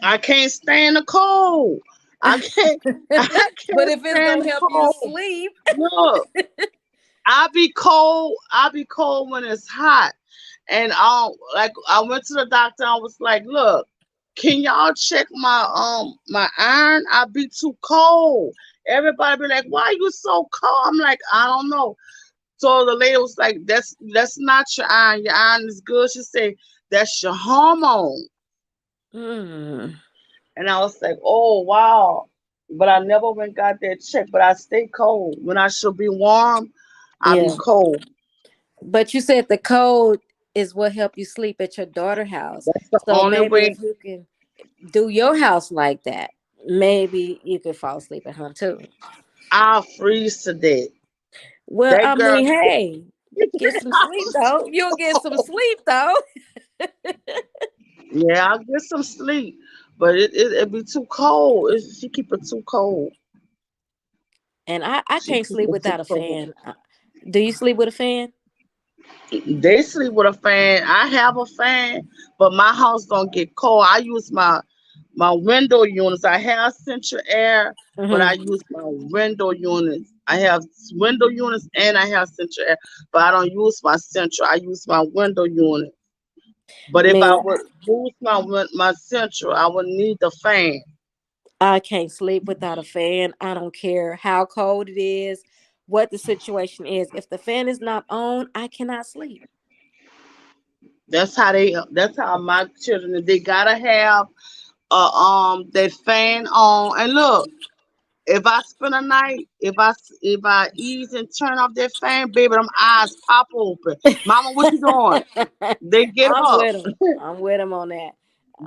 B: I can't stand the cold. I can't. I
A: But
B: can't
A: if it's
B: stand
A: gonna
B: the
A: help you
B: cold.
A: sleep,
B: Look, I be cold. I be cold when it's hot. And like I went to the doctor. I was like, "Look, can y'all check my iron? I be too cold." Everybody be like, "Why you so cold?" I'm like, "I don't know." So the lady was like, "That's not your iron. Your iron is good." She said, "That's your hormone."
A: mm,
B: And I was like, "Oh wow." But I never went and got that checked. But I stay cold. When I should be warm, I be
A: yeah.
B: cold.
A: But you said the cold is what helped you sleep at your daughter house.
B: That's the
A: So
B: only
A: maybe
B: way
A: if you can do your house like that, maybe you could fall asleep at home too.
B: I'll freeze to death.
A: Well,
B: That
A: I
B: girl,
A: mean, hey, get some
B: I
A: sleep
B: was
A: though. You'll get some
B: cold.
A: sleep though.
B: Yeah, I'll get some sleep, but it be too cold. She keep it too cold.
A: And I
B: She
A: can't
B: keep
A: sleep
B: it too
A: without a
B: cold.
A: fan. Do you sleep with a fan?
B: They sleep with a fan. I have a fan, but my house don't get cold. I use my window units. I have central air, but I
A: Mm-hmm.
B: use my window units. I have window units and I have central air, but I don't use my central. I use my window unit. But if I
A: Me,
B: would use my central, I would need the fan.
A: I can't sleep without a fan. I don't care how cold it is, what the situation is. If the fan is not on, I cannot sleep.
B: That's how my children. They gotta have that fan on. And look, if I spend a night, if I ease and turn off that fan, baby, them eyes pop open. Mama, what you doing? They get
A: I'm
B: up.
A: with him. I'm with him on that.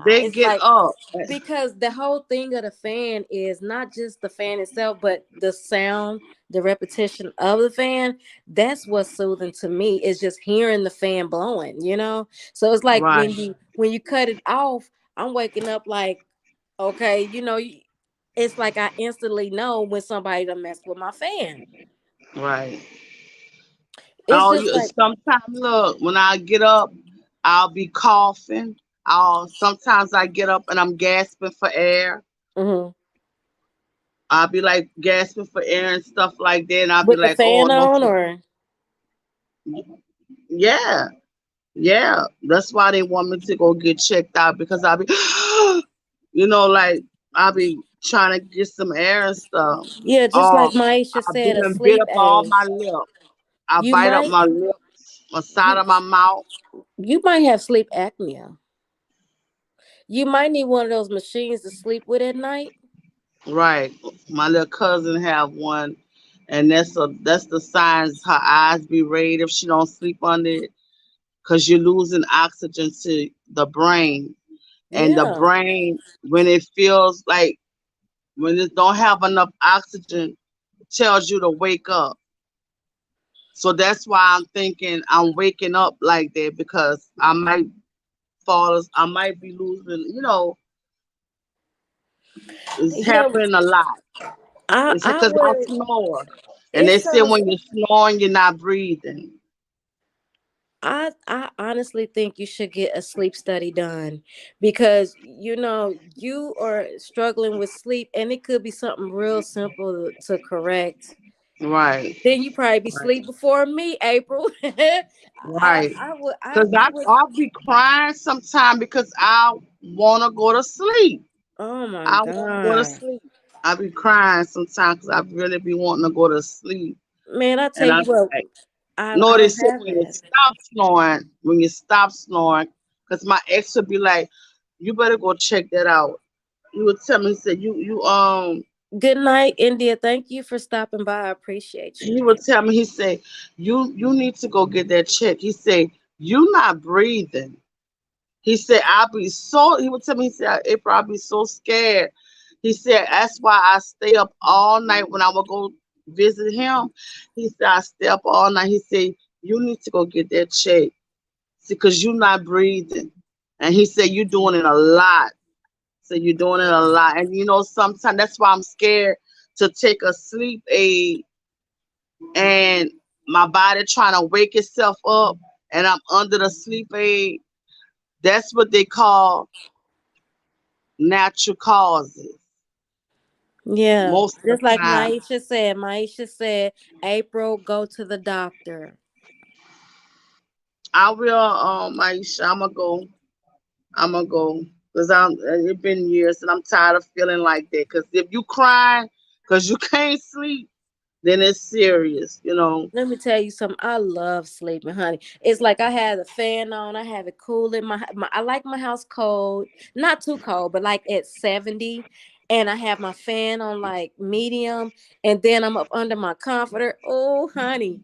B: They
A: It's
B: get
A: like
B: up.
A: because the whole thing of the fan is not just the fan itself, but the sound, the repetition of the fan. That's what's soothing to me. Is just hearing the fan blowing. So it's like
B: Right,
A: when you cut it off, I'm waking up like, okay, it's like I instantly know when somebody done messed with my fan.
B: right.
A: It's
B: Oh,
A: just like,
B: sometimes look, when I get up, I'll be coughing. Sometimes I get up and I'm gasping for air.
A: mhm.
B: I'll be like gasping for air and stuff like that. And I'll be
A: With the
B: like, oh
A: fan
B: no,
A: on, or
B: yeah, yeah. That's why they want me to go get checked out because I'll be, like I'll be trying to get some air and stuff.
A: yeah, just
B: Oh,
A: like Maisha
B: I
A: said,
B: bit
A: a
B: and bit
A: sleep
B: up all
A: aid.
B: my lip. I
A: You
B: bite up
A: might
B: my lips, my side
A: you
B: of my mouth.
A: you might have sleep apnea. You might need one of those machines to sleep with at night.
B: Right. My little cousin have one, and that's the signs her eyes be red if she don't sleep under it, cause you're losing oxygen to the brain, and the
A: Yeah.
B: brain when it feels like when it don't have enough oxygen, tells you to wake up. So that's why I'm thinking I'm waking up like that because I might be losing. It's
A: You know,
B: happening a lot. It's
A: I
B: because I
A: would.
B: snore. And
A: It
B: they say
A: sounds.
B: when you're snoring, you're not breathing.
A: I honestly think you should get a sleep study done because you are struggling with sleep and it could be something real simple to correct.
B: Right.
A: Then you probably be
B: Right.
A: sleep before me, April. I
B: Right.
A: I would I,
B: Because
A: I would.
B: I'll be crying sometime because I want to go to sleep.
A: Oh my
B: I want to go to
A: God.
B: sleep. I be crying sometimes because I really be wanting to go to sleep.
A: Man, I tell
B: And I
A: you
B: be
A: what,
B: like,
A: I
B: no, they
A: don't
B: said
A: have
B: when you
A: that.
B: stop snoring, because my ex would be like, you better go check that out. He would tell me, he said,
A: Good night, India. Thank you for stopping by. I appreciate you.
B: he would tell me, he said, you need to go get that check. He said, you not breathing. He said, he would tell me, he said, April, I'll be so scared. He said, that's why I stay up all night when I would go visit him. He said, I stay up all night. He said, you need to go get that check because you're not breathing. And he said, you're doing it a lot. So you're doing it a lot. And sometimes that's why I'm scared to take a sleep aid and my body trying to wake itself up and I'm under the sleep aid. That's what they call natural causes
A: Yeah,
B: most of
A: just
B: the
A: like
B: time.
A: Maisha said, April, go to the doctor.
B: I will, Aisha, I'm gonna go because it's been years and I'm tired of feeling like that. Because if you cry because you can't sleep, then it's serious.
A: Let me tell you something. I love sleeping, honey. It's like I have the fan on. I have it cool in I like my house cold, not too cold, but like at 70. And I have my fan on like medium, and then I'm up under my comforter. Oh, honey.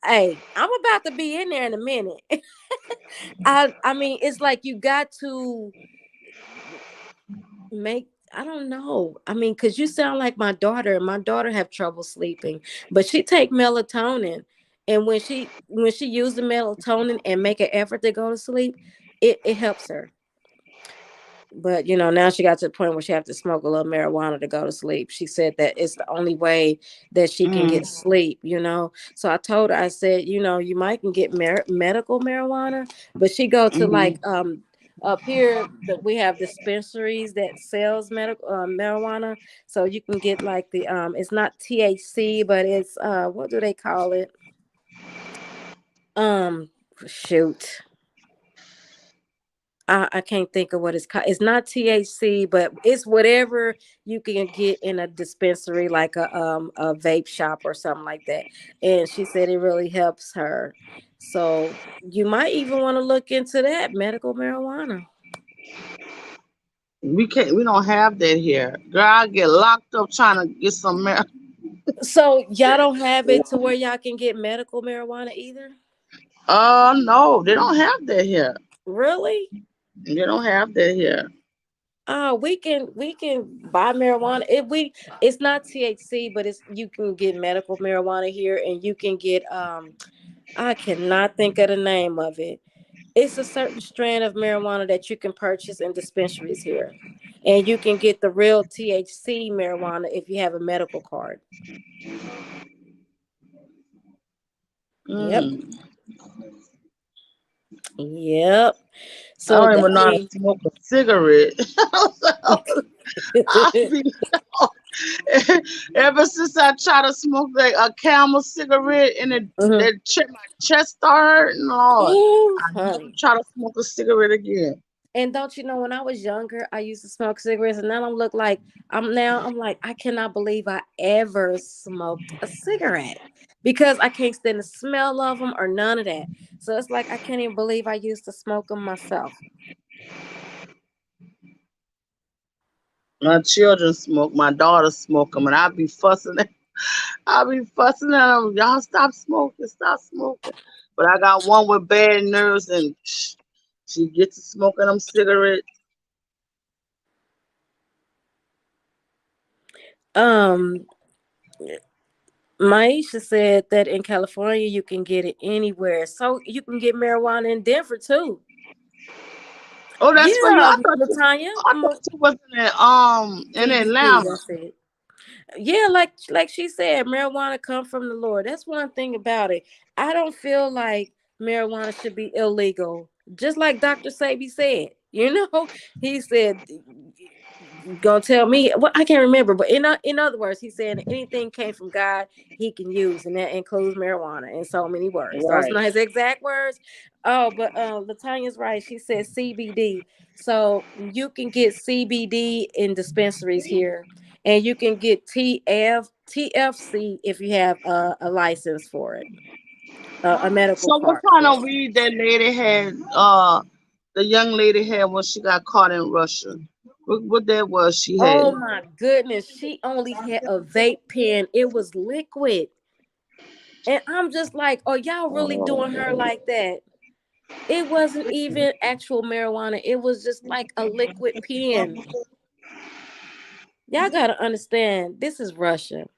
A: Hey, I'm about to be in there in a minute. I mean, it's like you got to make, I don't know. I mean, because you sound like my daughter, and my daughter have trouble sleeping, but she take melatonin, and when she use the melatonin and make an effort to go to sleep, it helps her. But now she got to the point where she have to smoke a little marijuana to go to sleep. She said that it's the only way that she can
B: Mm-hmm.
A: get sleep. So I told her, I said, you might can get medical marijuana, but she go to like
B: Mm-hmm.
A: up here that we have dispensaries that sells medical marijuana, so you can get like the it's not THC, but it's what do they call it? Um, shoot. I can't think of what it's called. It's not THC, but it's whatever you can get in a dispensary, like a vape shop or something like that. And she said it really helps her. So you might even want to look into that medical marijuana.
B: We don't have that here. Girl, I get locked up trying to get some
A: So y'all don't have it to where y'all can get medical marijuana either?
B: no, they don't have that here.
A: Really?
B: You don't have that here.
A: We can buy marijuana. It's not THC, but it's you can get medical marijuana here, and you can get I cannot think of the name of it. It's a certain strand of marijuana that you can purchase in dispensaries here, and you can get the real THC marijuana if you have a medical card. Yep,
B: Mm.
A: yep.
B: I
A: So
B: don't even know how to
A: definitely.
B: smoke a cigarette. I be ever since I tried to smoke like a Camel cigarette and
A: Mhm.
B: my chest started hurting, Lord,
A: Ooh,
B: I never
A: honey.
B: try to smoke a cigarette again.
A: And don't you know, when I was younger, I used to smoke cigarettes, and now I'm like, I cannot believe I ever smoked a cigarette because I can't stand the smell of them or none of that. So it's like I can't even believe I used to smoke them myself.
B: My children smoke, my daughters smoke them, and I be fussing at them. Y'all stop smoking. But I got one with bad nerves, and she gets to smoking them cigarettes.
A: Um, Maisha said that in California you can get it anywhere, so you can get marijuana in Denver too.
B: Oh, that's for you.
A: Yeah, Latanya,
B: I thought you was in
A: CBD.
B: Atlanta.
A: That's it. Yeah, like she said, marijuana come from the Lord. That's one thing about it. I don't feel like marijuana should be illegal. Just like Dr. Sabi said, he said, "You gonna tell me?" Well, I can't remember, but in other words, he said anything came from God, he can use, and that includes marijuana in so many words. Those are
B: Right.
A: not his exact words. Oh, but Latanya's right. She said CBD, so you can get CBD in dispensaries here, and you can get TFC if you have a license for it, a medical
B: So what
A: card
B: kind
A: for
B: of
A: it.
B: weed that lady had? The young lady had when she got caught in Russia. What that was she had?
A: Oh my goodness, she only had a vape pen. It was liquid. And I'm just like, oh, y'all really doing her like that? It wasn't even actual marijuana. It was just like a liquid pen. Y'all gotta understand, this is Russia.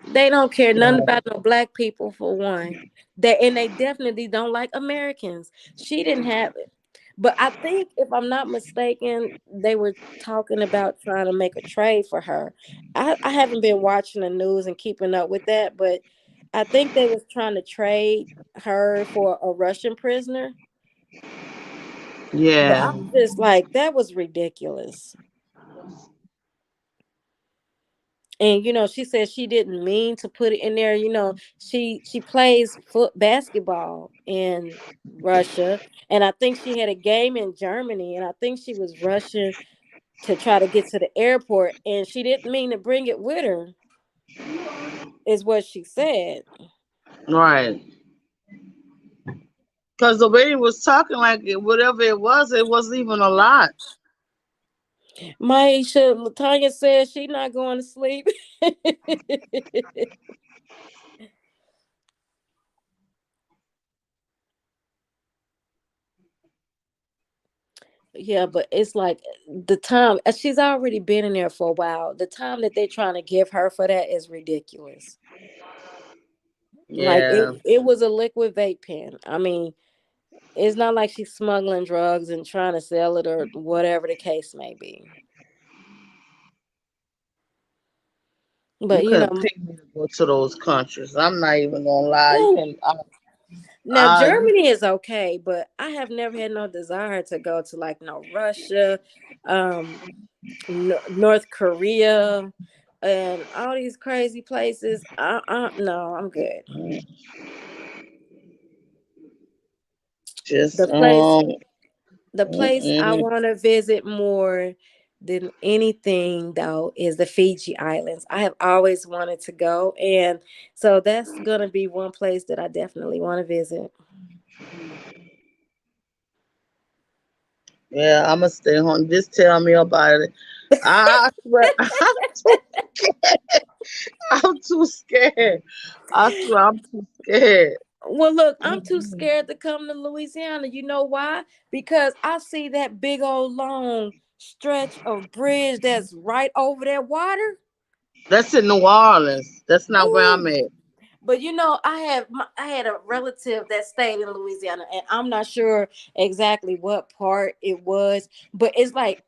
A: They don't care nothing about no black people for one. They definitely don't like Americans. She didn't have it. But I think if I'm not mistaken, they were talking about trying to make a trade for her. I haven't been watching the news and keeping up with that, but I think they was trying to trade her for a Russian prisoner. But
B: Yeah.
A: I'm just like, that was ridiculous. And she said she didn't mean to put it in there. She plays foot basketball in Russia, and I think she had a game in Germany, and I think she was rushing to try to get to the airport, and she didn't mean to bring it with her, is what she said.
B: Right. Because the way he was talking, whatever it wasn't even a lot.
A: Maisha, Latanya says she not going to sleep. Yeah, but it's like the time she's already been in there for a while. The time that they're trying to give her for that is ridiculous. Like it,
B: Yeah.
A: it was a liquid vape pen. I mean, it's not like she's smuggling drugs and trying to sell it or whatever the case may be.
B: You
A: But
B: couldn't pay me to go to those countries. I'm not even gonna lie. You
A: ooh,
B: can.
A: now
B: You,
A: Germany is okay, but I have never had no desire to go to like no Russia, um, North Korea, and all these crazy places. No, I'm good.
B: just
A: The place The place I
B: mm-mm.
A: want to visit more than anything, though, is the Fiji Islands. I have always wanted to go, and so that's gonna be one place that I definitely want to visit.
B: Yeah, I'm gonna stay home. Just tell me about it. I swear, I'm too scared. I swear, I'm too scared.
A: Well, look, I'm too
B: Mm-mm.
A: scared to come to Louisiana. You know why? Because I see that big old long stretch of bridge that's right over that water.
B: That's in New Orleans. That's not where I'm
A: Ooh.
B: at.
A: But I had a relative that stayed in Louisiana, and I'm not sure exactly what part it was, but it's like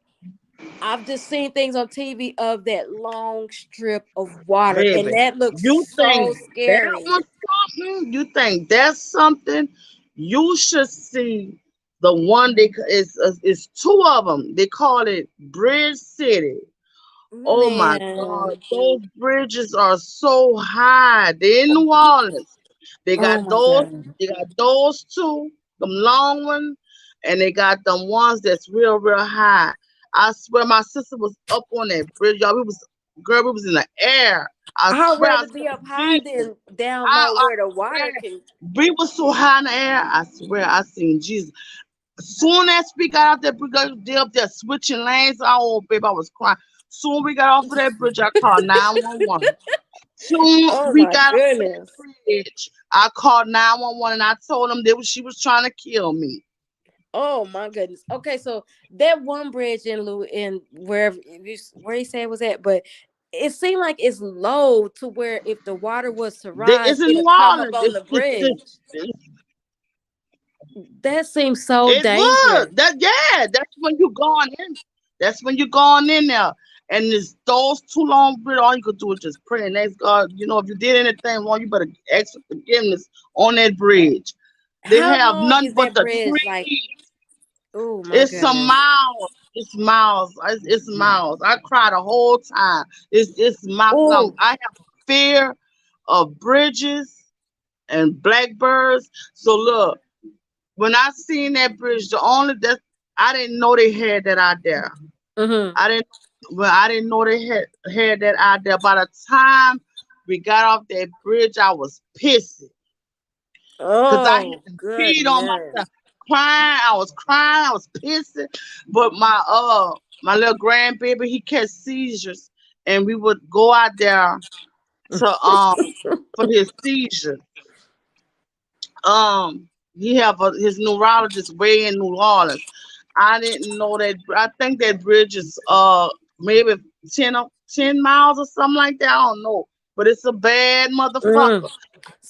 A: I've just seen things on TV of that long strip of water, and
B: Baby,
A: that looks
B: you think
A: so
B: that
A: scary.
B: was something? You think that's something? You should see the one they is two of them. They call it Bridge City. Oh my
A: Man,
B: God, those bridges are so high. They're in New Orleans. They
A: oh
B: got
A: my
B: those.
A: god.
B: They got those two, them long ones, and they got them ones that's real, real high. I swear, my sister was up on that bridge, y'all. We was, girl, we was in the air. I
A: I'd
B: swear, I
A: rather
B: saw
A: be up high
B: Jesus.
A: than down low
B: I
A: where the water
B: swear,
A: can.
B: we was so high in the air. I swear, I seen Jesus. Soon as we got out there, we got they up there switching lanes. Oh, babe, I was crying. Soon we got off of that bridge, I called 911. Soon
A: Oh
B: we
A: my
B: got off of that
A: goodness.
B: bridge, I called 911 and I told them she was trying to kill me.
A: Oh my goodness. Okay, so that one bridge in in wherever where he said it was at, but it seemed like it's low to where if the water was to rise,
B: It's in
A: it'll
B: New
A: come up
B: Orleans.
A: on the bridge. That seems so
B: It was
A: dangerous.
B: that, yeah. That's when you going in. That's when you going in there. And it's those too long bridge. All you could do is just pray and ask God. You know, if you did anything wrong, you better ask for forgiveness on that bridge. They
A: How
B: have
A: long
B: nothing
A: is
B: but
A: that
B: the
A: bridge? Like,
B: trees.
A: oh my
B: It's some
A: goodness.
B: miles. It's miles. It's miles. I cried the whole time. It's my.
A: Oh,
B: I have a fear of bridges and blackbirds. So look, when I seen that bridge, the only that I didn't know they had that out there.
A: mm-hmm.
B: I didn't. Well, I didn't know they had that out there. By the time we got off that bridge, I was pissed because I had
A: Oh
B: to feed on myself.
A: goodness.
B: Crying, I was crying, I was pissed. But my little grandbaby, he catch seizures, and we would go out there to for his seizure. He have his neurologist way in New Orleans. I didn't know that. I think that bridge is maybe 10 miles or something like that. I don't know, but it's a bad
A: Mm.
B: motherfucker.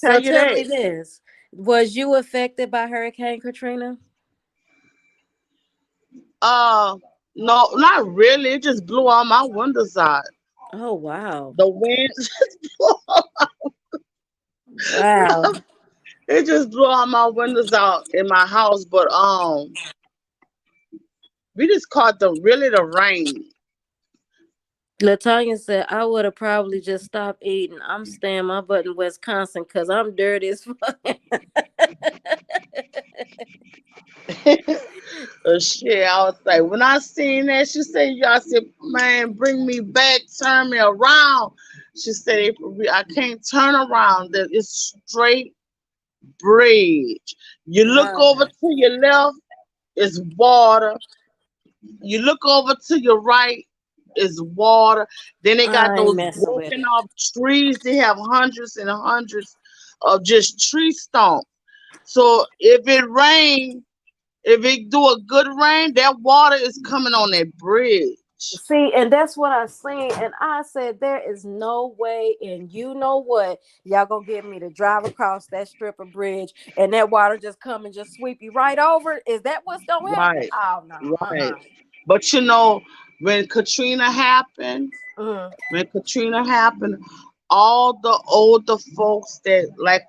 B: Tell
A: So
B: you
A: tell
B: that.
A: me this. Was you affected by Hurricane Katrina?
B: Uh, no, not really. It just blew all my windows out.
A: Oh wow.
B: The wind just blew,
A: Wow.
B: it just blew all my windows out in my house. But we just caught the rain.
A: Latanya said I would have probably just stopped eating. I'm staying my butt in Wisconsin because I'm dirty as fuck.
B: Shit, I was like, when I seen that, she said, "Y'all said, man, bring me back, turn me around." She said, "I can't turn around. That it's straight bridge. You look over
A: God,
B: to your left, it's water. You look over to your right, is water. Then they got
A: I ain't
B: those
A: messing with
B: broken
A: it.
B: off trees. They have hundreds and hundreds of just tree stumps. So if it do a good rain, that water is coming on that bridge.
A: See, and that's what I seen, and I said there is no way, and you know what, y'all gonna get me to drive across that strip of bridge, and that water just come and just sweep you right over. Is that what's gonna happen?
B: Right,
A: Oh no,
B: right. But you know, when Katrina happened,
A: uh-uh.
B: when Katrina happened, all the older folks that like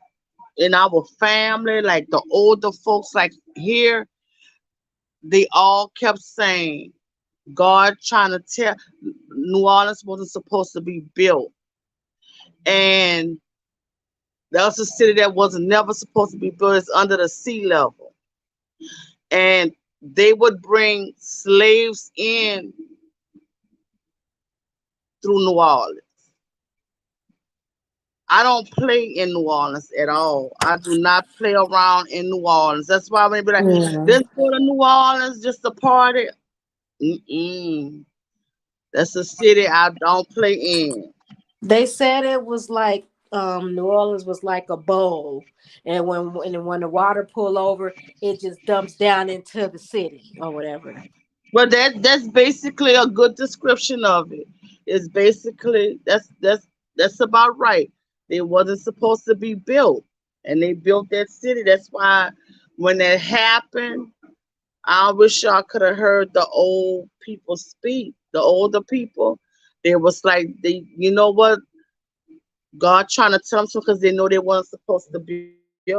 B: in our family, like the older folks like here, they all kept saying, God trying to tell New Orleans wasn't supposed to be built. And that was a city that wasn't never supposed to be built. It's under the sea level. And they would bring slaves in through New Orleans. I don't play in New Orleans at all. I do not play around in New Orleans. That's why when they be like,
A: Yeah.
B: let's go to New Orleans just to party. Mm-mm. That's a city I don't play in.
A: They said it was like New Orleans was like a bowl, and when the water pull over, it just dumps down into the city or whatever.
B: But that's basically a good description of it. It's basically that's about right. They wasn't supposed to be built, and they built that city. That's why when that happened, I wish y'all could have heard the old people speak. The older people, they was like they, you know what, God trying to tell them so because they know they weren't supposed to build it.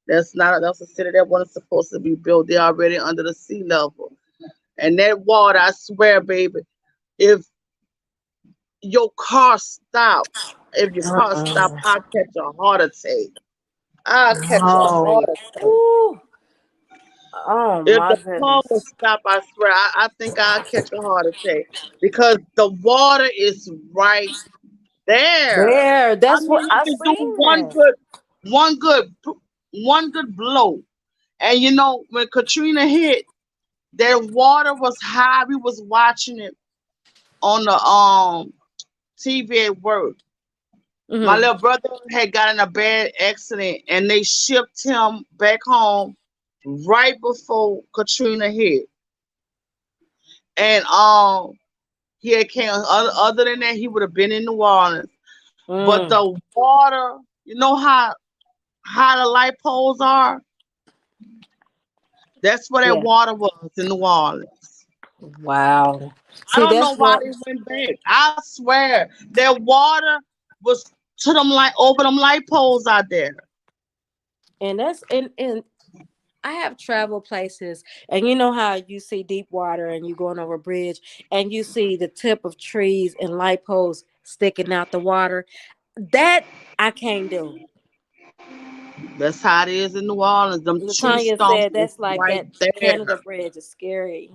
B: That's a city that wasn't supposed to be built. They already under the sea level. And that water, I swear, baby, if your car stop, if your car stop,
A: Uh-uh.
B: I'll catch a heart attack. I'll catch a heart
A: No.
B: attack.
A: Ooh. Oh
B: If
A: my
B: the car will
A: goodness.
B: stop, I swear, I think I'll catch a heart attack because the water is right there.
A: There.
B: I
A: That's what
B: mean, you
A: I
B: can do
A: seen that.
B: one good, one good blow. And you know, when Katrina hit, that water was high. We was watching it on the TV at work. My
A: Hmm.
B: little brother had got in a bad accident and they shipped him back home right before Katrina hit. And he had came other than that he would have been in New Orleans. But
A: Mm.
B: the water, you know how the light poles are? That's where that
A: Yeah.
B: water was in New Orleans.
A: Wow.
B: I
A: See,
B: don't know
A: that's
B: why
A: what,
B: they went back. I swear that water was to them like over them light poles out there.
A: and that's and I have traveled places, and you know how you see deep water, and you going over a bridge, and you see the tip of trees and light poles sticking out the water. That I can't do.
B: That's how it is in New Orleans. Them tree
A: Latanya
B: stumps
A: said
B: is
A: that's like
B: right
A: that Canada
B: there.
A: Bridge is scary.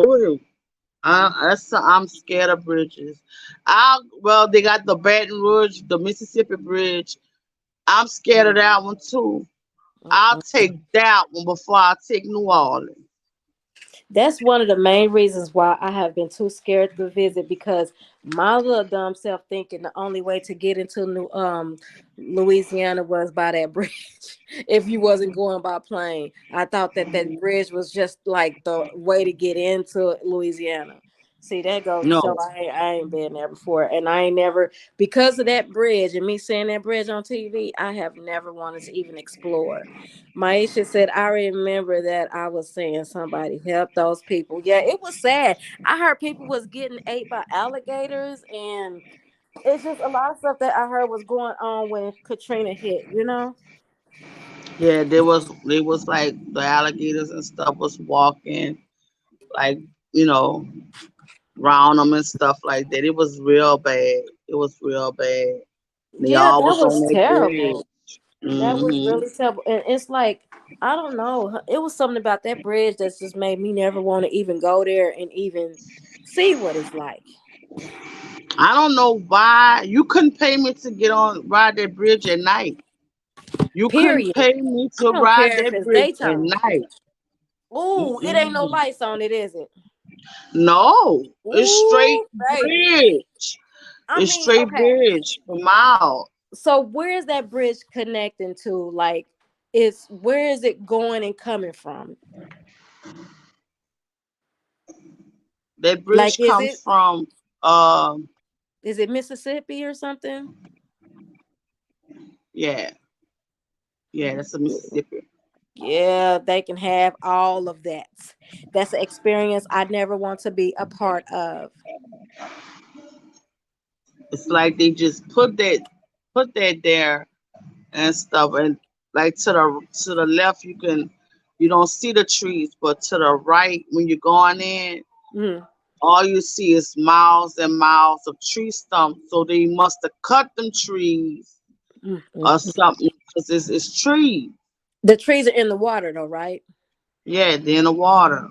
B: Ooh, I'm scared of bridges. Well, they got the Baton Rouge, the Mississippi Bridge. I'm scared of that one too. I'll
A: Mm-mm.
B: take that one before I take New Orleans.
A: That's one of the main reasons why I have been too scared to visit, because my little dumb self thinking the only way to get into New Louisiana was by that bridge. If you wasn't going by plane, I thought that that bridge was just like the way to get into Louisiana. See, that goes to show
B: No,
A: I ain't been there before, and I ain't never, because of that bridge and me seeing that bridge on TV. I have never wanted to even explore. Maisha said, I remember that I was saying somebody help those people. Yeah, it was sad. I heard people was getting ate by alligators, and it's just a lot of stuff that I heard was going on when Katrina hit.
B: yeah, there was like the alligators and stuff was walking like you know around them and stuff like that. It was real bad. It was real bad. They
A: Yeah,
B: all
A: that
B: was on
A: was
B: that bridge.
A: terrible. That was
B: Hmm.
A: really terrible. And it's like, I don't know. It was something about that bridge that just made me never want to even go there and even see what it's like.
B: I don't know why you couldn't pay me to get on ride that bridge at night. You couldn't
A: Period.
B: pay me
A: I
B: to
A: don't
B: ride
A: care if
B: that
A: it's
B: bridge at
A: daytime.
B: night.
A: Ooh, it ain't no
B: Mm-mm.
A: lights on it, is it?
B: No, it's straight
A: Ooh, baby.
B: bridge.
A: I
B: It's
A: mean,
B: straight
A: okay.
B: bridge for miles.
A: So where is that bridge connecting to? Like, it's where is it going and coming from?
B: That
A: Like,
B: bridge comes from
A: is it Mississippi or something?
B: yeah, yeah, that's a Mississippi.
A: Yeah, they can have all of that. That's an experience I never want to be a part of.
B: It's like they just put that there and stuff and like to the left you don't see the trees, but to the right when you're going in,
A: Mm,
B: all you see is miles and miles of tree stumps. So they must have cut them trees
A: mm, mm,
B: or
A: mm.
B: something because it's trees.
A: The trees are in the water, though, right?
B: Yeah, they're in the water.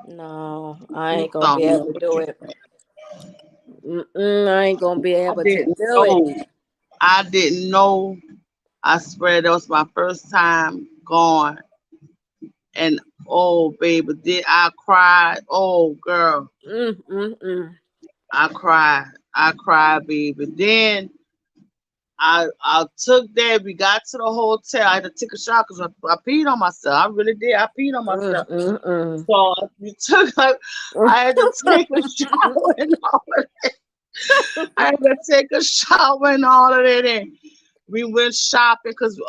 A: No, I
B: Tree
A: ain't gonna be
B: stump.
A: able to do it. I ain't gonna be
B: I
A: able to
B: didn't
A: do it.
B: know. I didn't know. I swear that was my first time going. And oh baby, did I cry? Oh girl,
A: Mm, mm, mm.
B: I cried. I cried, baby. Then I took that. We got to the hotel. I had to take a shower because I peed on myself. I really did. I peed on myself.
A: Mm-mm.
B: So we took. I had to take a shower and all of that. I had to take a shower and all of that. And we went shopping because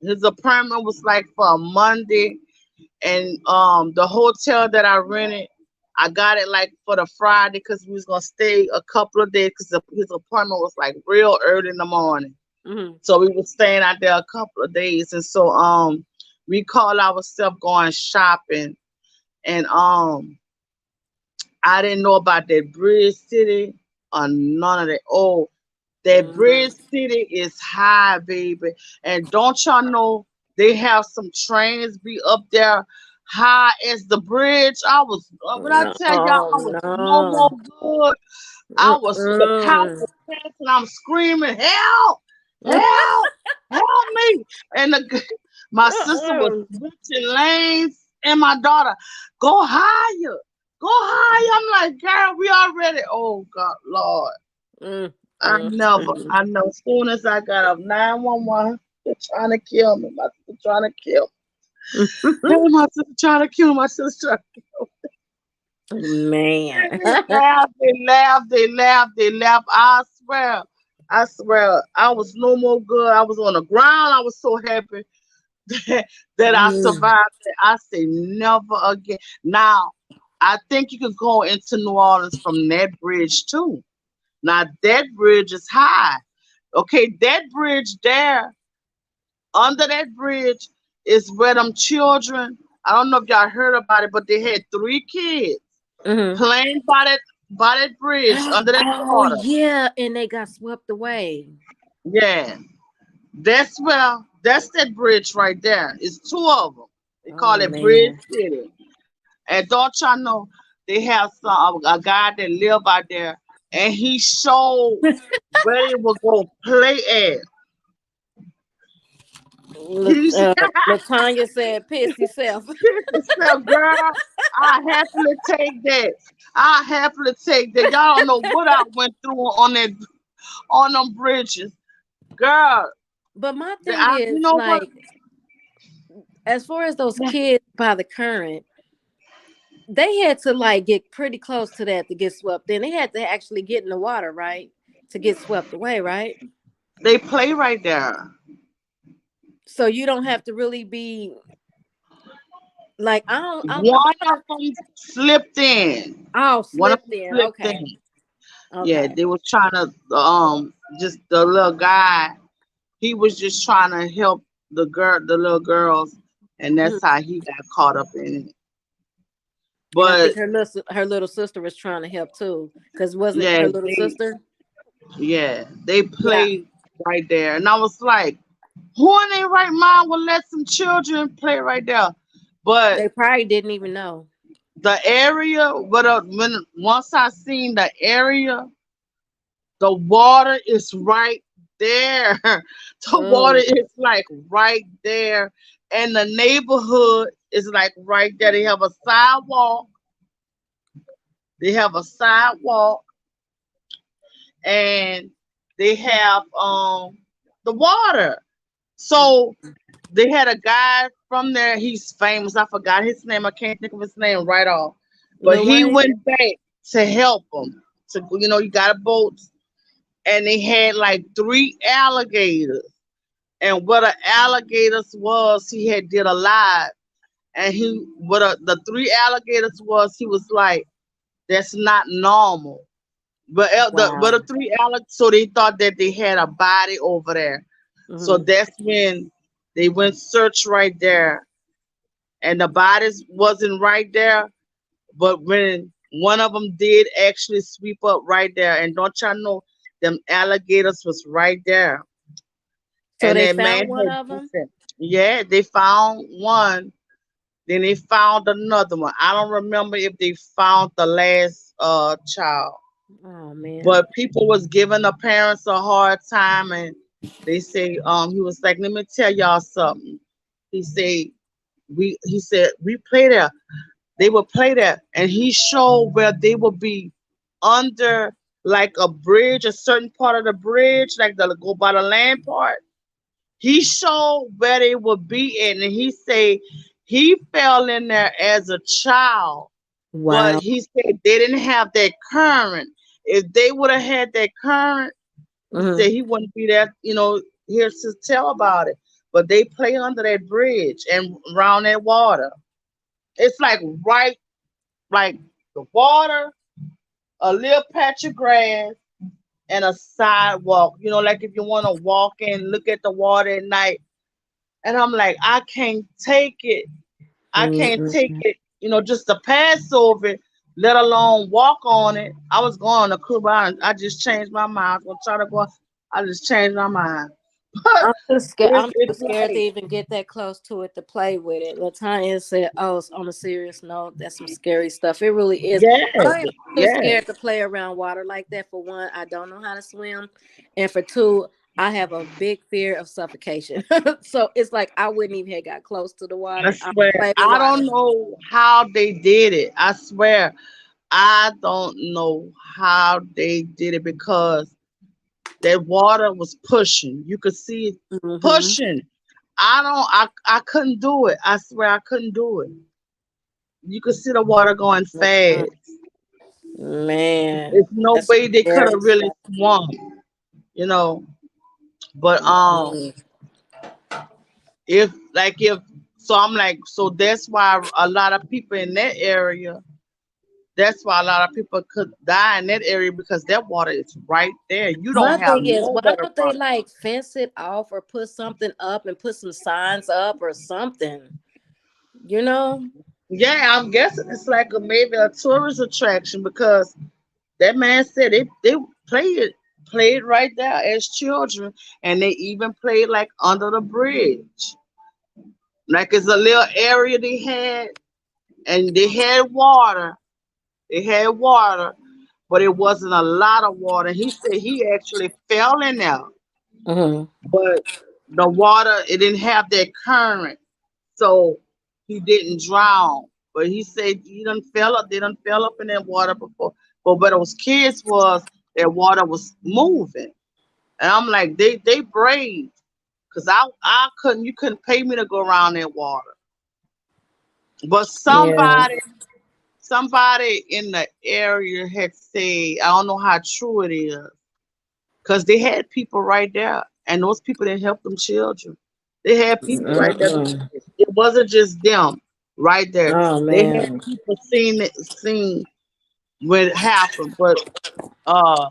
B: his appointment was like for a Monday, and the hotel that I rented, I got it like for the Friday because we was gonna stay a couple of days because his appointment was like real early in the morning.
A: Mhm.
B: So we were staying out there a couple of days, and so we called ourselves going shopping, and I didn't know about that Bridge City or none of that. Oh, that Bridge
A: Mhm.
B: City is high, baby. And don't y'all know they have some trains be up there high as the bridge? I was when I
A: No,
B: tell y'all I was no more
A: no.
B: good. I was the cow
A: Mm-mm.
B: was passing, I'm screaming, help, help, help me. And my sister was
A: Mm-mm.
B: switching lanes and my daughter, go higher. Go higher. I'm like, girl, we already. Oh God, Lord.
A: Mm,
B: I
A: mm,
B: never.
A: mm.
B: I know. As soon as I got up 911, they're trying to kill me. My sister trying to kill me. Hey, my sister trying to kill me. My sister.
A: Man.
B: They laughed. They laughed. They laughed. They laughed. I swear. I swear. I was no more good. I was on the ground. I was so happy that I
A: Mm,
B: survived it. I say never again. Now, I think you can go into New Orleans from that bridge too. Now that bridge is high. Okay, that bridge there, under that bridge is where them children. I don't know if y'all heard about it, but they had three kids
A: mhm.
B: playing by that bridge under that
A: Oh
B: water.
A: yeah, and they got swept away.
B: Yeah, that's that bridge right there. It's two of them. They call
A: Oh
B: it Bridge
A: man.
B: City. And don't y'all know they have a guy that live out there, and he showed where they would go play at. He
A: Latanya said, "Piss yourself."
B: so girl, I happily take that. I happily take that. Y'all don't know what I went through on them bridges, girl.
A: But my thing
B: You
A: is,
B: know what?
A: like, as far as those kids by the current, they had to like get pretty close to that to get swept in. They had to actually get in the water, right? To get swept away, right?
B: They play right there.
A: So you don't have to really be like I don't. I'm
B: One of them slipped in.
A: oh
B: One of
A: slipped
B: them
A: in.
B: slipped
A: Okay,
B: in. Yeah,
A: okay.
B: they was trying to just the little guy. He was just trying to help the little girls, and that's
A: Mhm.
B: how he got caught up in it.
A: And I
B: But
A: think her little sister was trying to help too, because wasn't
B: yeah,
A: her little sister?
B: they
A: Yeah,
B: played right there, and I was like, who in their right mind would let some children play right there? But
A: they probably didn't even know.
B: the area, but when once I seen the area, the water is right there. The water
A: Mm,
B: is like right there, and the neighborhood is like right there. They have a sidewalk. They have a sidewalk, and they have the water. So they had a guy from there. He's famous. I forgot his name. I can't think of his name right off. But
A: Lil
B: he
A: Wayne.
B: went back to help them. To you got a boat, and they had like three alligators. And what an alligators was, he had did a live, and the three alligators was, he was like, that's not normal. But
A: Wow.
B: the three alligators, so they thought that they had a body over there. So
A: Hmm.
B: that's when they went search right there, and the bodies wasn't right there. But when one of them did actually sweep up right there, and don't y'all know, them alligators was right there,
A: So
B: and
A: they
B: that man
A: found one
B: had
A: of them.
B: different. Yeah, they found one. Then they found another one. I don't remember if they found the last child.
A: Oh man.
B: But people was giving the parents a hard time, and they say he was like, let me tell y'all something. He said we play there. They would play there, and he showed where they would be under. like a bridge, a certain part of the bridge, like the go by the land part. He showed where they would be at, and he said he fell in there as a child, but
A: Wow.
B: he said they didn't have that current. If they would have had that current, he said
A: Hmm.
B: he wouldn't be there, here to tell about it. But they play under that bridge and around that water. It's like right, like the water, a little patch of grass, and a sidewalk. Like if you want to walk and look at the water at night. And I'm like, I can't take it. I can't take
A: Mm-mm.
B: it, just to pass over it, let alone walk on it. I was going to Cuba and I just changed my mind. I was gonna try to go. I just changed my mind. But
A: I'm too scared.
B: it's,
A: I'm too
B: it's
A: scared to
B: like,
A: even get that close to it to play with it. Latanya said, "Oh, on a serious note, that's some scary stuff. It really is.
B: yes,
A: I am too
B: yes.
A: scared to play around water like that. For one, I don't know how to swim, and for two, I have a big fear of suffocation. So it's like I wouldn't even have got close to the
B: I
A: water. I
B: swear,
A: play with
B: I
A: water.
B: don't know how they did it. I swear, I don't know how they did it because that water was pushing. You could see it
A: Hmm.
B: pushing. I couldn't do it. I swear I couldn't do it. You could see the water going fast.
A: Man,
B: There's no
A: that's some
B: way they could
A: scary
B: have really
A: stuff.
B: swum, you know. But
A: Mm.
B: if so I'm like, so that's why a lot of people in that area, that's why a lot of people could die in that area because that water is right there. You
A: My
B: don't have
A: thing is, why
B: nowhere to
A: don't they
B: run.
A: like fence it off or put something up and put some signs up or something? You know?
B: Yeah, I'm guessing it's like maybe a tourist attraction because that man said they played right there as children, and they even played like under the bridge. Like it's a little area they had, and they had water. They had water, but it wasn't a lot of water. He said he actually fell in there,
A: Hmm.
B: but the water it didn't have that current, so he didn't drown. But he said he done fell up. They done fell up in that water before. But what those kids was that water was moving, and I'm like they brave, cause I couldn't. You couldn't pay me to go around that water. But
A: Yeah.
B: somebody in the area had said, I don't know how true it is, because they had people right there, and those people didn't help them children. They had people right there.
A: Mm-mm.
B: It wasn't just them right there.
A: Oh
B: They had
A: man.
B: people seen what happened, but uh,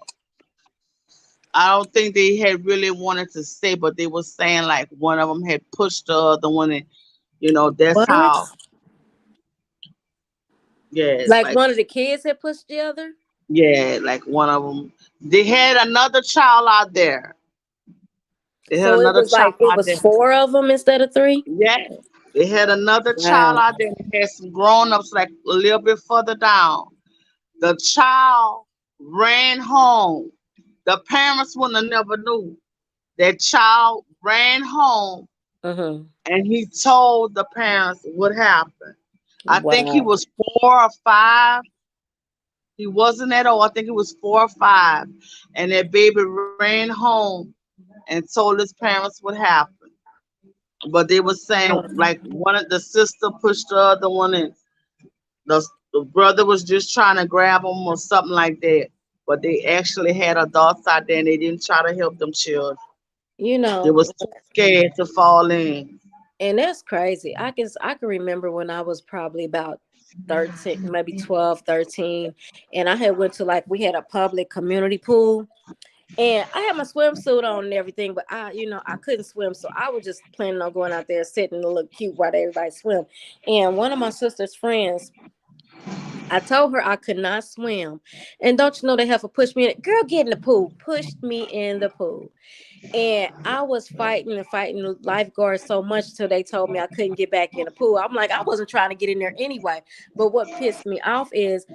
B: I don't think they had really wanted to say, but they were saying like one of them had pushed the other one, and that's
A: What?
B: how. Yes,
A: Like
B: like
A: one of the kids had pushed the other?
B: yeah, like one of them. They had another child out there. They had
A: So it
B: another
A: was
B: child
A: like it
B: out
A: was
B: there.
A: four of them instead of three?
B: Yeah, they had another child
A: Wow.
B: out there. They had some grown ups like a little bit further down. The child ran home. The parents wouldn't have never knew. That child ran home
A: Mm-hmm.
B: and he told the parents what happened. I think he
A: Wow.
B: was 4 or 5. He wasn't at all. I think he was 4 or 5. And that baby ran home and told his parents what happened. But they were saying like one of the sister pushed the other one and the brother was just trying to grab him or something like that. But they actually had adults out there and they didn't try to help them children.
A: You
B: They
A: know,
B: was too scared to fall in.
A: and that's crazy. I can remember when I was probably about 13, maybe 12, 13, and I had went to like we had a public community pool. And I had my swimsuit on and everything, but I couldn't swim, so I was just planning on going out there sitting to look cute while everybody swim. And one of my sister's friends, I told her I could not swim, and don't you know they have to push me in? Girl, get in the pool, pushed me in the pool, and I was fighting and fighting the lifeguards so much till they told me I couldn't get back in the pool. I'm like, I wasn't trying to get in there anyway. But what pissed me off is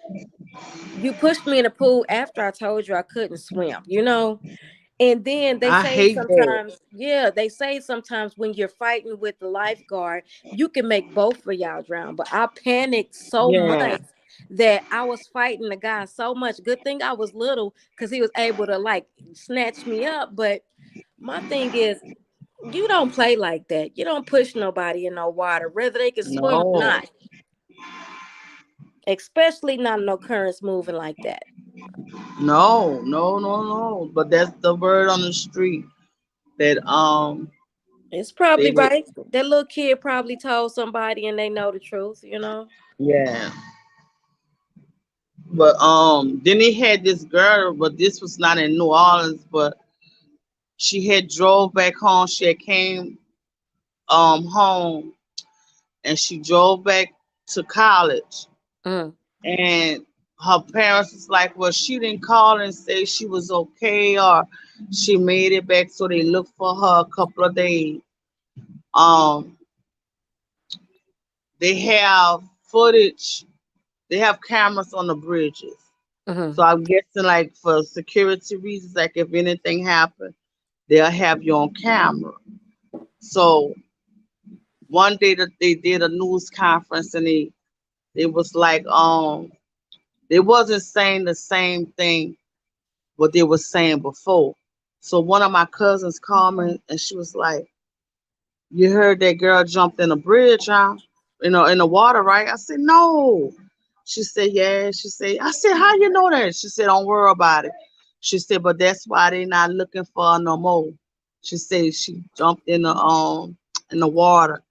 A: you pushed me in the pool after I told you I couldn't swim. And then they
B: I
A: say
B: hate that.
A: sometimes, yeah, they say sometimes when you're fighting with the lifeguard, you can make both of y'all drown. But I panicked so
B: Yeah.
A: much. that I was fighting the guy so much. Good thing I was little because he was able to like snatch me up. But my thing is, you don't play like that. You don't push nobody in no water, whether they can swim or
B: No,
A: not. Especially not no currents moving like that.
B: no. But that's the word on the street that
A: It's
B: they
A: probably
B: would,
A: right. That little kid probably told somebody and they know the truth.
B: yeah. But then he had this girl, but this was not in New Orleans, but she had drove back home. She had came home and she drove back to college,
A: Mm,
B: and her parents was like, well, she didn't call and say she was okay or she made it back, so they looked for her a couple of days. um they have footage, they have cameras on the bridges,
A: mm-hmm,
B: so I'm guessing like for security reasons, like if anything happened, they'll have you on camera. So one day that they did a news conference, and they was like, they wasn't saying the same thing what they were saying before. So one of my cousins called me and she was like, you heard that girl jumped in a bridge, huh? In the water, right? I said, no. She said, yeah. She said, I said, how you know that? She said, don't worry about it. She said, but that's why they not looking for her no more. She said she jumped in the water.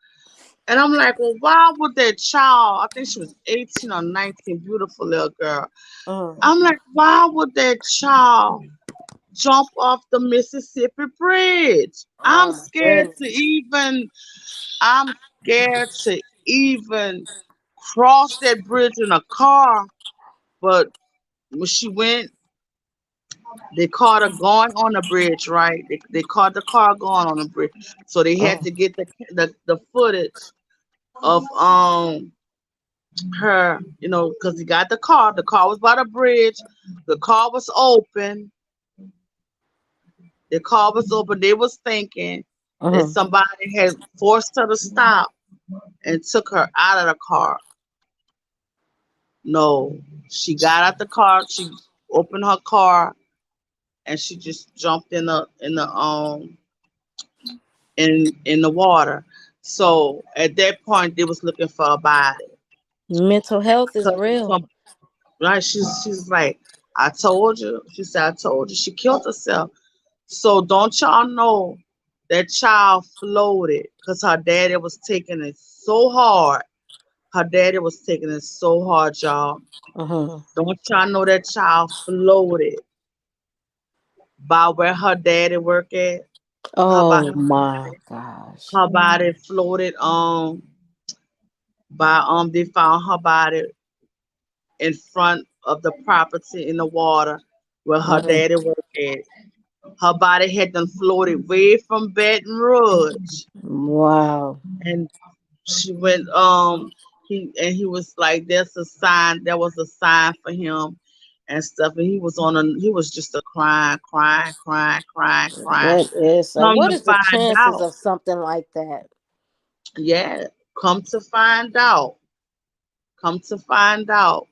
B: And I'm like, well, why would that child, I think she was 18 or 19, beautiful little girl.
A: mm.
B: I'm like, why would that child jump off the Mississippi Bridge?
A: Oh my goodness.
B: I'm scared to even cross that bridge in a car. But when she went, they caught her going on the bridge, right? They caught the car going on the bridge. So they had
A: Mm,
B: to get the footage of her, because he got the car. The car was by the bridge. The car was open. The car was open. They was thinking that
A: mm,
B: somebody had forced her to stop and took her out of the car. No, she got out the car. She opened her car and she just jumped in the water. So at that point, they was looking for a body.
A: mental health is
B: Cousin
A: real.
B: come, right? She's like, I told you. She said, I told you. She killed herself. So don't y'all know that child floated because her daddy was taking it so hard. Her daddy was taking it so hard, y'all.
A: Hmm.
B: Don't y'all know that child floated by where her daddy work at? Her by
A: Oh my gosh.
B: her body floated by they found her body in front of the property in the water where her
A: Mm,
B: daddy work at. Her body had done floated way from Baton Rouge,
A: wow.
B: and she went he was like, that's a sign, that was a sign for him and stuff, and he was just a crying. Come
A: What
B: to
A: is the
B: find
A: chances
B: out,
A: of something like that?
B: yeah, come to find out, come to find out,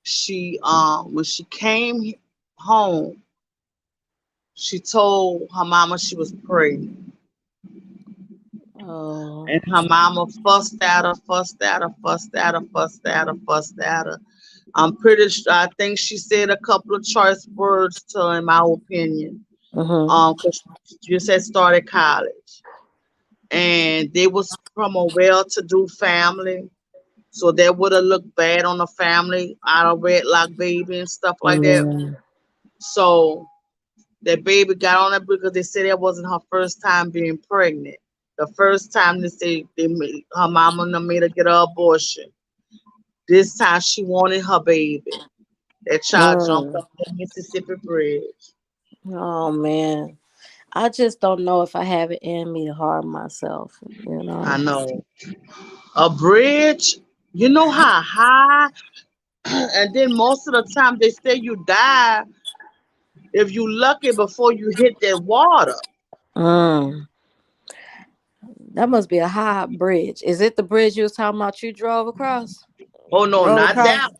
B: she when she came home, she told her mama she was pregnant,
A: Oh.
B: and her mama fussed at her. I'm pretty sure. I think she said a couple of choice words to her, in my opinion.
A: Mm-hmm.
B: 'Cause she just had started college, and they was from a well-to-do family, so that would have looked bad on the family out of wedlock baby and stuff like that.
A: Yeah.
B: So that baby got on it because they said that wasn't her first time being pregnant. The first time they say her mama done made her get an abortion. This time she wanted her baby. That child jumped
A: Mm.
B: off the Mississippi Bridge.
A: Oh man. I just don't know if I have it in me to harm myself.
B: I know. A bridge, you know how high? And then most of the time they say you die if you lucky before you hit that water.
A: Mm. That must be a high bridge. Is it the bridge you was talking about you drove across?
B: Oh no,
A: Roll
B: not that.
A: across.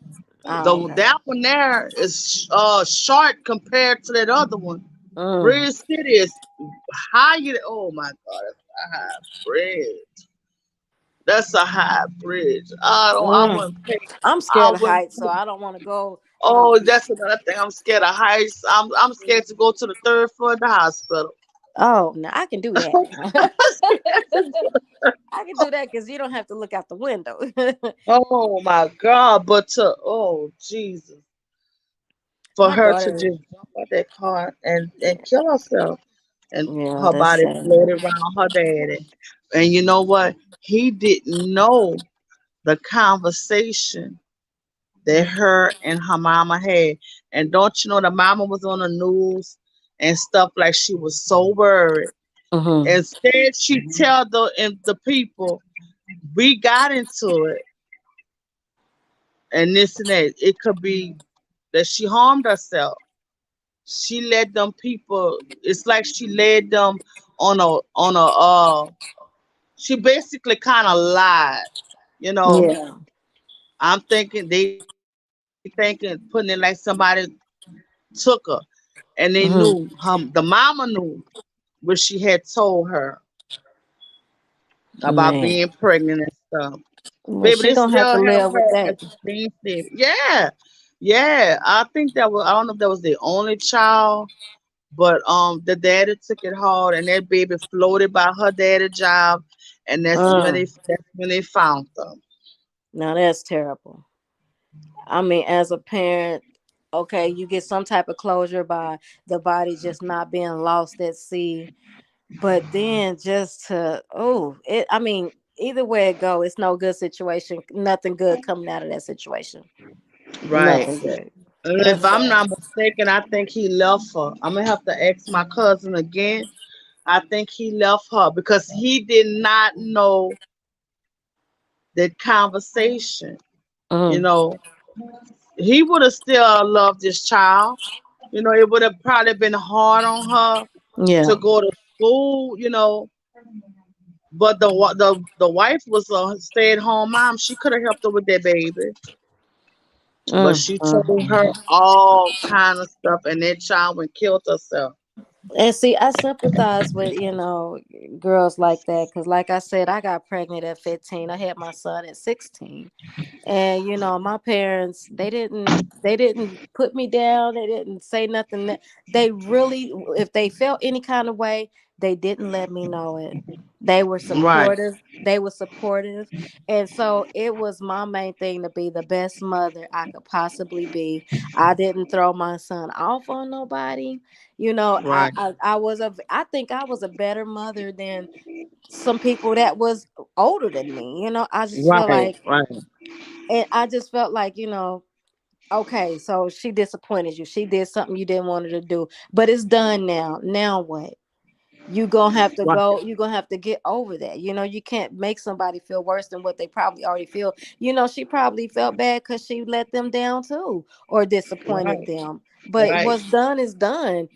A: Oh, okay.
B: That one there is short compared to that other one.
A: Mm,
B: Bridge City is higher. Oh my God, that's a high bridge. That's a high bridge. I don't. I
A: mm.
B: wouldn't pay.
A: I'm
B: I
A: scared of
B: wouldn't.
A: heights, so I don't want to go.
B: Oh, that's another thing. I'm scared of heights. I'm scared to go to the third floor of the hospital.
A: Oh, no, I can do that.
B: I'm scared to
A: I can do that because you don't have to look out the window.
B: Oh my God! But oh Jesus, for
A: My
B: her to
A: daughter,
B: just jump out that car and kill herself, and
A: yeah,
B: her
A: that's
B: body
A: sad.
B: floated around her daddy. And you know what? He didn't know the conversation that her and her mama had. And don't you know the mama was on the news and stuff like she was so worried.
A: Mm-hmm.
B: Instead, she tell the people we got into it and this and that. It could be that she harmed herself. She led them people. It's like she led them on a. She basically kind of lied. You know,
A: Yeah.
B: I'm thinking they thinking putting it like somebody took her, and they knew
A: Mm-hmm.
B: the mama knew what she had told her about being
A: Man,
B: pregnant and stuff.
A: well,
B: Baby,
A: she
B: they
A: gonna have
B: still
A: to
B: have
A: live with
B: her
A: that.
B: as a scene slave. Yeah, yeah. I think that was. I don't know if that was the only child, but the daddy took it hard, and that baby floated by her daddy job, and
A: Mm.
B: that's when they found them.
A: Now that's terrible. I mean, as a parent, okay, you get some type of closure by the body just not being lost at sea. But then just to it I mean, either way it go, it's no good situation. Nothing good coming out of that situation.
B: Right.
A: Nothing good.
B: And if
A: That's
B: I'm
A: sad.
B: not mistaken, I think he left her. I'm gonna have to ask my cousin again. I think he left her because he did not know that conversation. You
A: Mm,
B: know, he would have still loved this child. You know, it would have probably been hard on her
A: yeah.
B: to go to school. But the wife was a stay at home mom. She could have helped her with that baby, but
A: Mm,
B: she told her
A: mm.
B: all kind of stuff, and that child went killed herself.
A: And see, I sympathize with, girls like that. Cause like I said, I got pregnant at 15. I had my son at 16. And my parents, they didn't put me down. They didn't say nothing. They really, if they felt any kind of way, they didn't let me know it. They were
B: Right,
A: supportive. They were supportive. And so it was my main thing to be the best mother I could possibly be. I didn't throw my son off on nobody. I,
B: right,
A: I think I was a better mother than some people that was older than me. I just feel
B: right,
A: like,
B: right,
A: and I just felt like, okay, so she disappointed you. She did something you didn't want her to do, but it's done now. Now what?
B: right,
A: You're gonna have to get over that. You can't make somebody feel worse than what they probably already feel. She probably felt bad because she let them down too, or disappointed
B: right,
A: them. But
B: right,
A: what's done is done.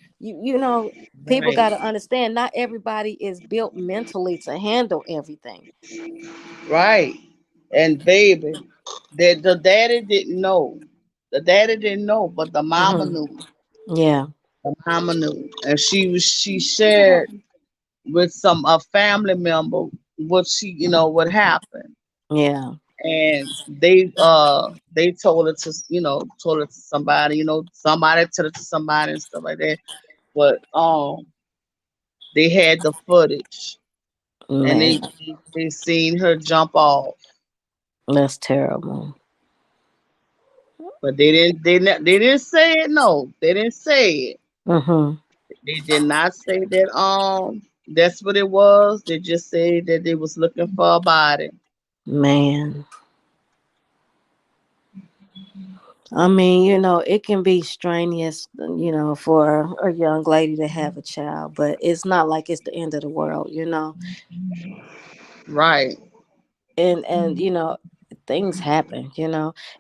A: People
B: right,
A: got to understand not everybody is built mentally to handle everything.
B: right. And baby, the daddy didn't know. The daddy didn't know, but the mama
A: Hmm.
B: knew.
A: Yeah.
B: The mama knew, and she shared with some a family member what what happened,
A: Yeah.
B: and they told it to told it to somebody, somebody told it to somebody and stuff like that. But they had the footage, and
A: Man,
B: they seen her jump off,
A: that's terrible.
B: but they didn't say it. No, they didn't say it.
A: Hmm.
B: They did not say that that's what it was. They just said that they was looking for a body.
A: Man. I mean, it can be strenuous, for a young lady to have a child, but it's not like it's the end of the world.
B: Right,
A: And things happen.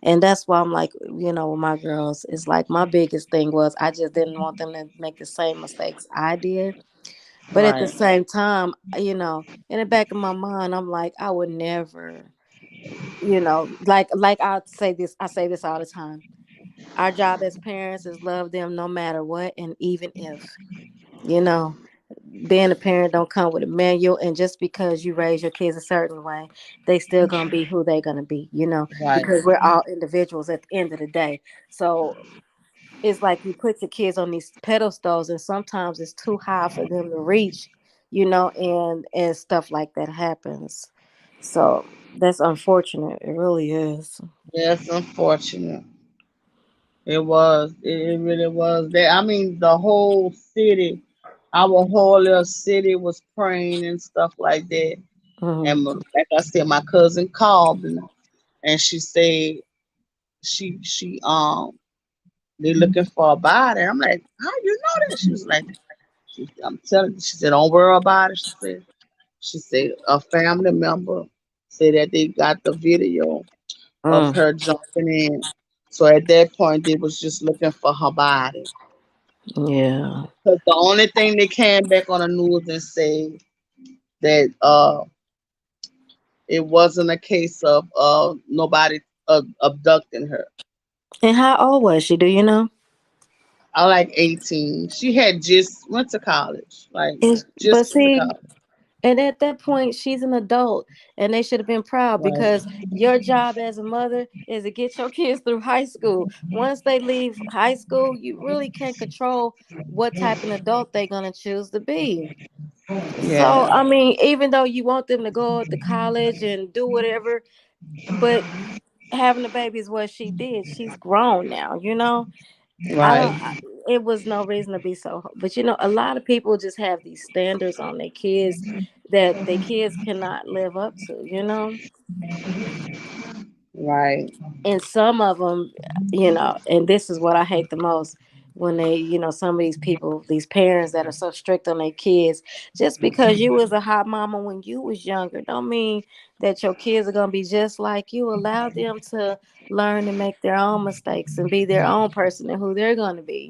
A: And that's why I'm like, with my girls, it's like my biggest thing was I just didn't want them to make the same mistakes I did. But at the
B: right,
A: same time, in the back of my mind, I'm like, I would never. Like I say this all the time. Our job as parents is love them no matter what, and even if you know being a parent don't come with a manual, and just because you raise your kids a certain way, they still gonna be who they gonna be,
B: Right.
A: because we're all individuals at the end of the day. So it's like you put your kids on these pedestals, and sometimes it's too high for them to reach, and stuff like that happens. So that's unfortunate. It really is.
B: That's unfortunate. It was. It really was. That I mean, the whole city, our whole little city was praying and stuff like that.
A: Hmm.
B: And like I said, my cousin called and she said she they looking for a body. I'm like, how you know that? She was like, I'm telling you. She said, don't worry about it. She said a family member said that they got the video of
A: Mm,
B: her jumping in. So at that point, they was just looking for her body.
A: yeah.
B: Because the only thing they came back on the news and say that it wasn't a case of nobody abducting her.
A: And how old was she? Do you know?
B: I like 18. She had just went to college, like
A: But
B: just went to
A: see,
B: college.
A: and at that point, she's an adult, and they should have been proud,
B: Right,
A: because your job as a mother is to get your kids through high school. Once they leave high school, you really can't control what type of adult they're gonna choose to be. So,
B: yeah,
A: I mean, even though you want them to go to college and do whatever, but having a baby is what she did. She's grown now. I don't.
B: right,
A: It was no reason to be so. But a lot of people just have these standards on their kids that their kids cannot live up to.
B: right,
A: And some of them, and this is what I hate the most, when some of these people, these parents that are so strict on their kids. Just because you was a hot mama when you was younger, don't mean that your kids are gonna be just like you. Allow them to learn and make their own mistakes and be their own person and who they're gonna be.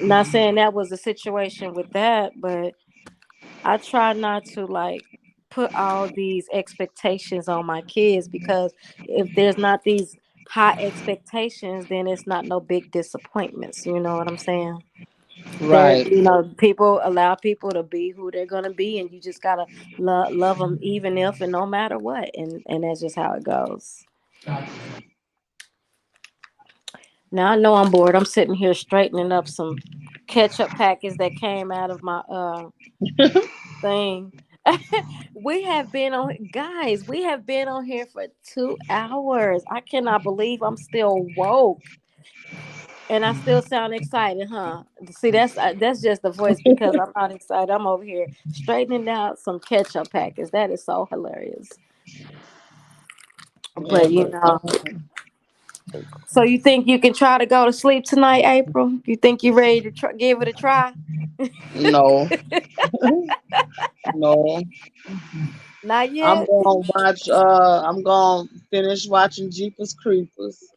A: Not saying that was the situation with that, but I try not to like put all these expectations on my kids, because if there's not these high expectations, then it's not no big disappointments. You know what I'm saying? That
B: right,
A: people allow people to be who they're gonna be, and you just gotta love them even if and no matter what, and that's just how it goes. Now I know I'm bored. I'm sitting here straightening up some ketchup packets that came out of my thing. We have been on here for 2 hours. I cannot believe I'm still woke and I still sound excited, huh? See, that's just the voice, because I'm not excited. I'm over here straightening out some ketchup packets. That is so hilarious.
B: yeah,
A: But
B: but
A: so you think you can try to go to sleep tonight, April? You think you're ready to give it a try?
B: no, no.
A: Not
B: I'm
A: yet.
B: gonna watch. I'm gonna finish watching Jeepers Creepers.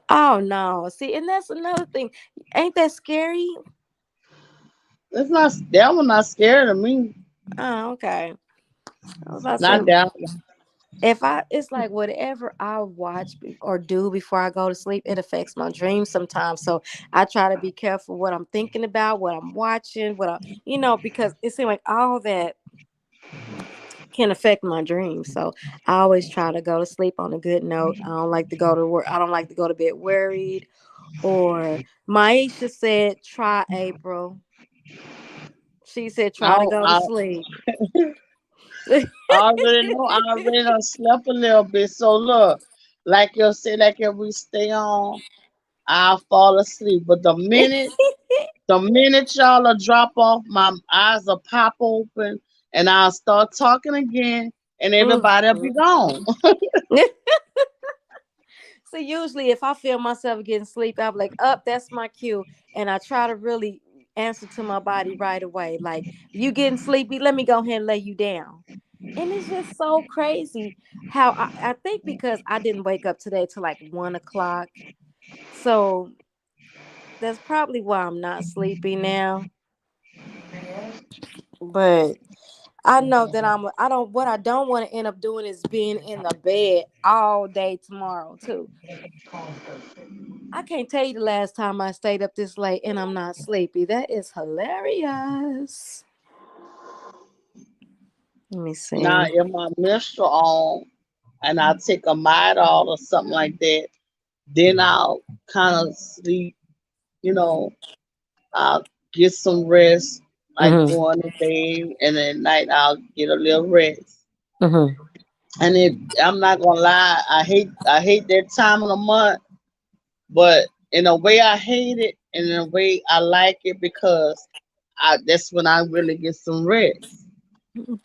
A: Oh no. See, and that's another thing. Ain't that scary?
B: It's not that one. Not scared of me.
A: Oh, okay. I was about to say,
B: Not that
A: it's like whatever I watch or do before I go to sleep, it affects my dreams sometimes. So I try to be careful what I'm thinking about, what I'm watching, because it seems like all that can affect my dreams. So I always try to go to sleep on a good note. I don't like to go to work. I don't like to go to bed worried. Or Maisha said, try April. She said,
B: one.
A: try to go to sleep.
B: I already know. I already done slept a little bit. So look, like you say, like if we stay on, I'll fall asleep. But the minute y'all will drop off, my eyes will pop open, and I'll start talking again, and everybody'll be
A: Mhm.
B: gone.
A: So usually if I feel myself getting sleep, I'm like, up, that's my cue. And I try to really answer to my body right away. Like, you getting sleepy, let me go ahead and lay you down. And it's just so crazy how I think, because I didn't wake up today till like 1 o'clock. So that's probably why I'm not sleepy now. But I know that I don't. What I don't want to end up doing is being in the bed all day tomorrow too. I can't tell you the last time I stayed up this late and I'm not sleepy. That is hilarious. Let me
B: Now,
A: see.
B: if my menstrual on and I take a Midol or something like that, then I'll kind of sleep. You know, I'll get some rest, like
A: Mhm.
B: during the day, and then at night I'll get a little rest.
A: Mhm.
B: And I'm not gonna lie, I hate that time of the month, but in a way I hate it, and in a way I like it because that's when I really get some rest.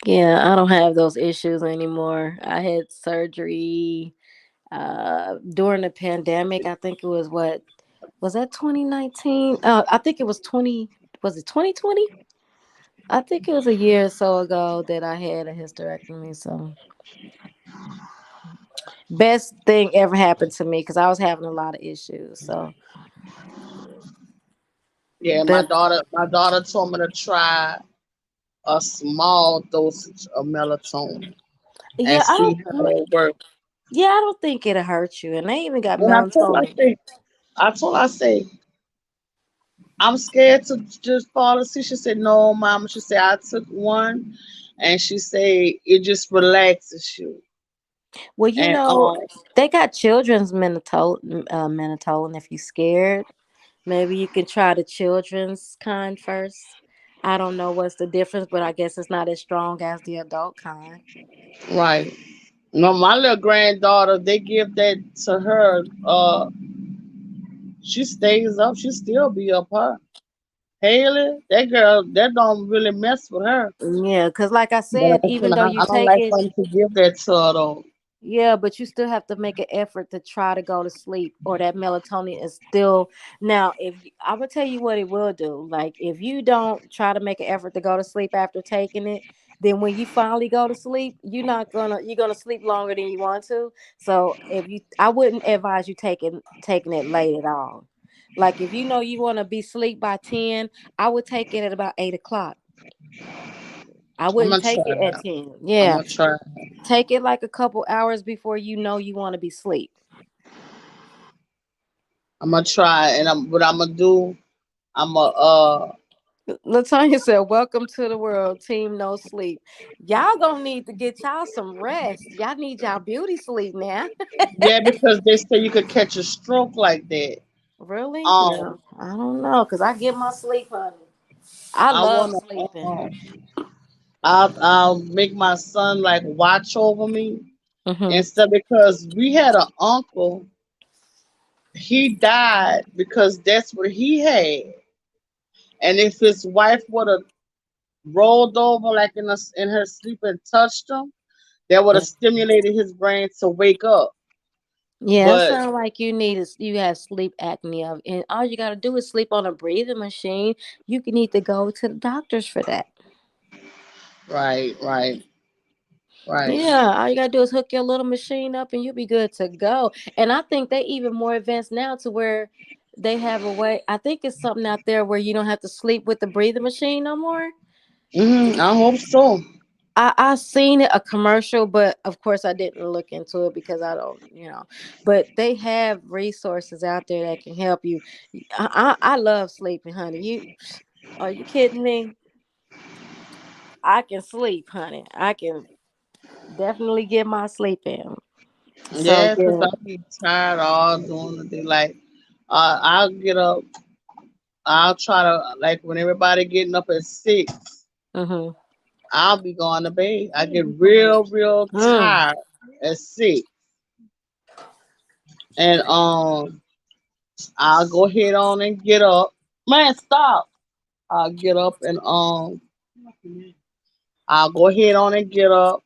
A: Yeah, I don't have those issues anymore. I had surgery during the pandemic. I think it was what was that 2019? I think it was 20, was it 2020? I think it was a year or so ago that I had a hysterectomy. So best thing ever happened to me because I was having a lot of issues. So
B: Yeah, my
A: best,
B: daughter told me to try a small dosage of melatonin and
A: yeah, I
B: see how
A: don't.
B: it works.
A: Yeah, I don't think it'll hurt you. And they even got
B: And
A: melatonin.
B: I say, I'm scared to just fall asleep. She said, no, mama. She said, I took one, and she said it just relaxes you.
A: Well,
B: And
A: they got children's melatonin if you're scared. Maybe you can try the children's kind first. I don't know what's the difference, but I guess it's not as strong as the adult kind.
B: right. No, my little granddaughter, they give that to her. She stays up. She still be up her. Haley, that girl, that don't really mess with her.
A: Yeah, because like I
B: But
A: said,
B: I,
A: even
B: said,
A: though you
B: I don't
A: take
B: like
A: it,
B: for them to give that to her though.
A: yeah, but you still have to make an effort to try to go to sleep, or that melatonin is still. Now, if I would tell you what it will do, like if you don't try to make an effort to go to sleep after taking it, then when you finally go to sleep, you're gonna sleep longer than you want to. So I wouldn't advise you taking it late at all. Like if you know you want to be sleep by 10, I would take it at about 8 o'clock. I
B: I'm
A: wouldn't
B: gonna
A: take
B: try
A: it at
B: it.
A: 10.
B: I'm
A: Yeah,
B: gonna try.
A: take it like a couple hours before you know you want to be sleep.
B: I'm gonna try, and what I'm gonna do. I'm gonna
A: Latanya said, "Welcome to the world, team no sleep. Y'all gonna need to get y'all some rest. Y'all need y'all beauty sleep now."
B: yeah, because they say you could catch a stroke like that.
A: Really?
B: Um,
A: No, I don't know, cause I get my sleep, honey. I
B: I
A: love
B: wanna
A: sleeping.
B: I'll make my son like watch over me
A: Hmm.
B: instead because we had an uncle. He died because that's what he had, and if his wife would have rolled over like in her sleep and touched him, that would have stimulated his brain to wake up.
A: Yeah, it
B: But
A: sounds like you have sleep apnea, and all you gotta do is sleep on a breathing machine. You can need to go to the doctors for that.
B: right, right, right.
A: Yeah, all you gotta do is hook your little machine up and you'll be good to go. And I think they even more advanced now to where they have a way. I think it's something out there where you don't have to sleep with the breathing machine no more.
B: I hope so.
A: I seen it a commercial, but of course I didn't look into it because I don't, But they have resources out there that can help you. I love sleeping, honey. Are you kidding me? I can sleep, honey. I can definitely get my sleep in. So
B: Yeah, 'cause
A: yeah.
B: I'll be tired all during the day. Like, I'll get up. I'll try to like when everybody getting up at 6.
A: Mm-hmm.
B: I'll be going to bed. I get real, real
A: Mm.
B: tired at 6, and I'll go ahead on and get up. Man, stop! I'll get up and I'll go ahead on and get up.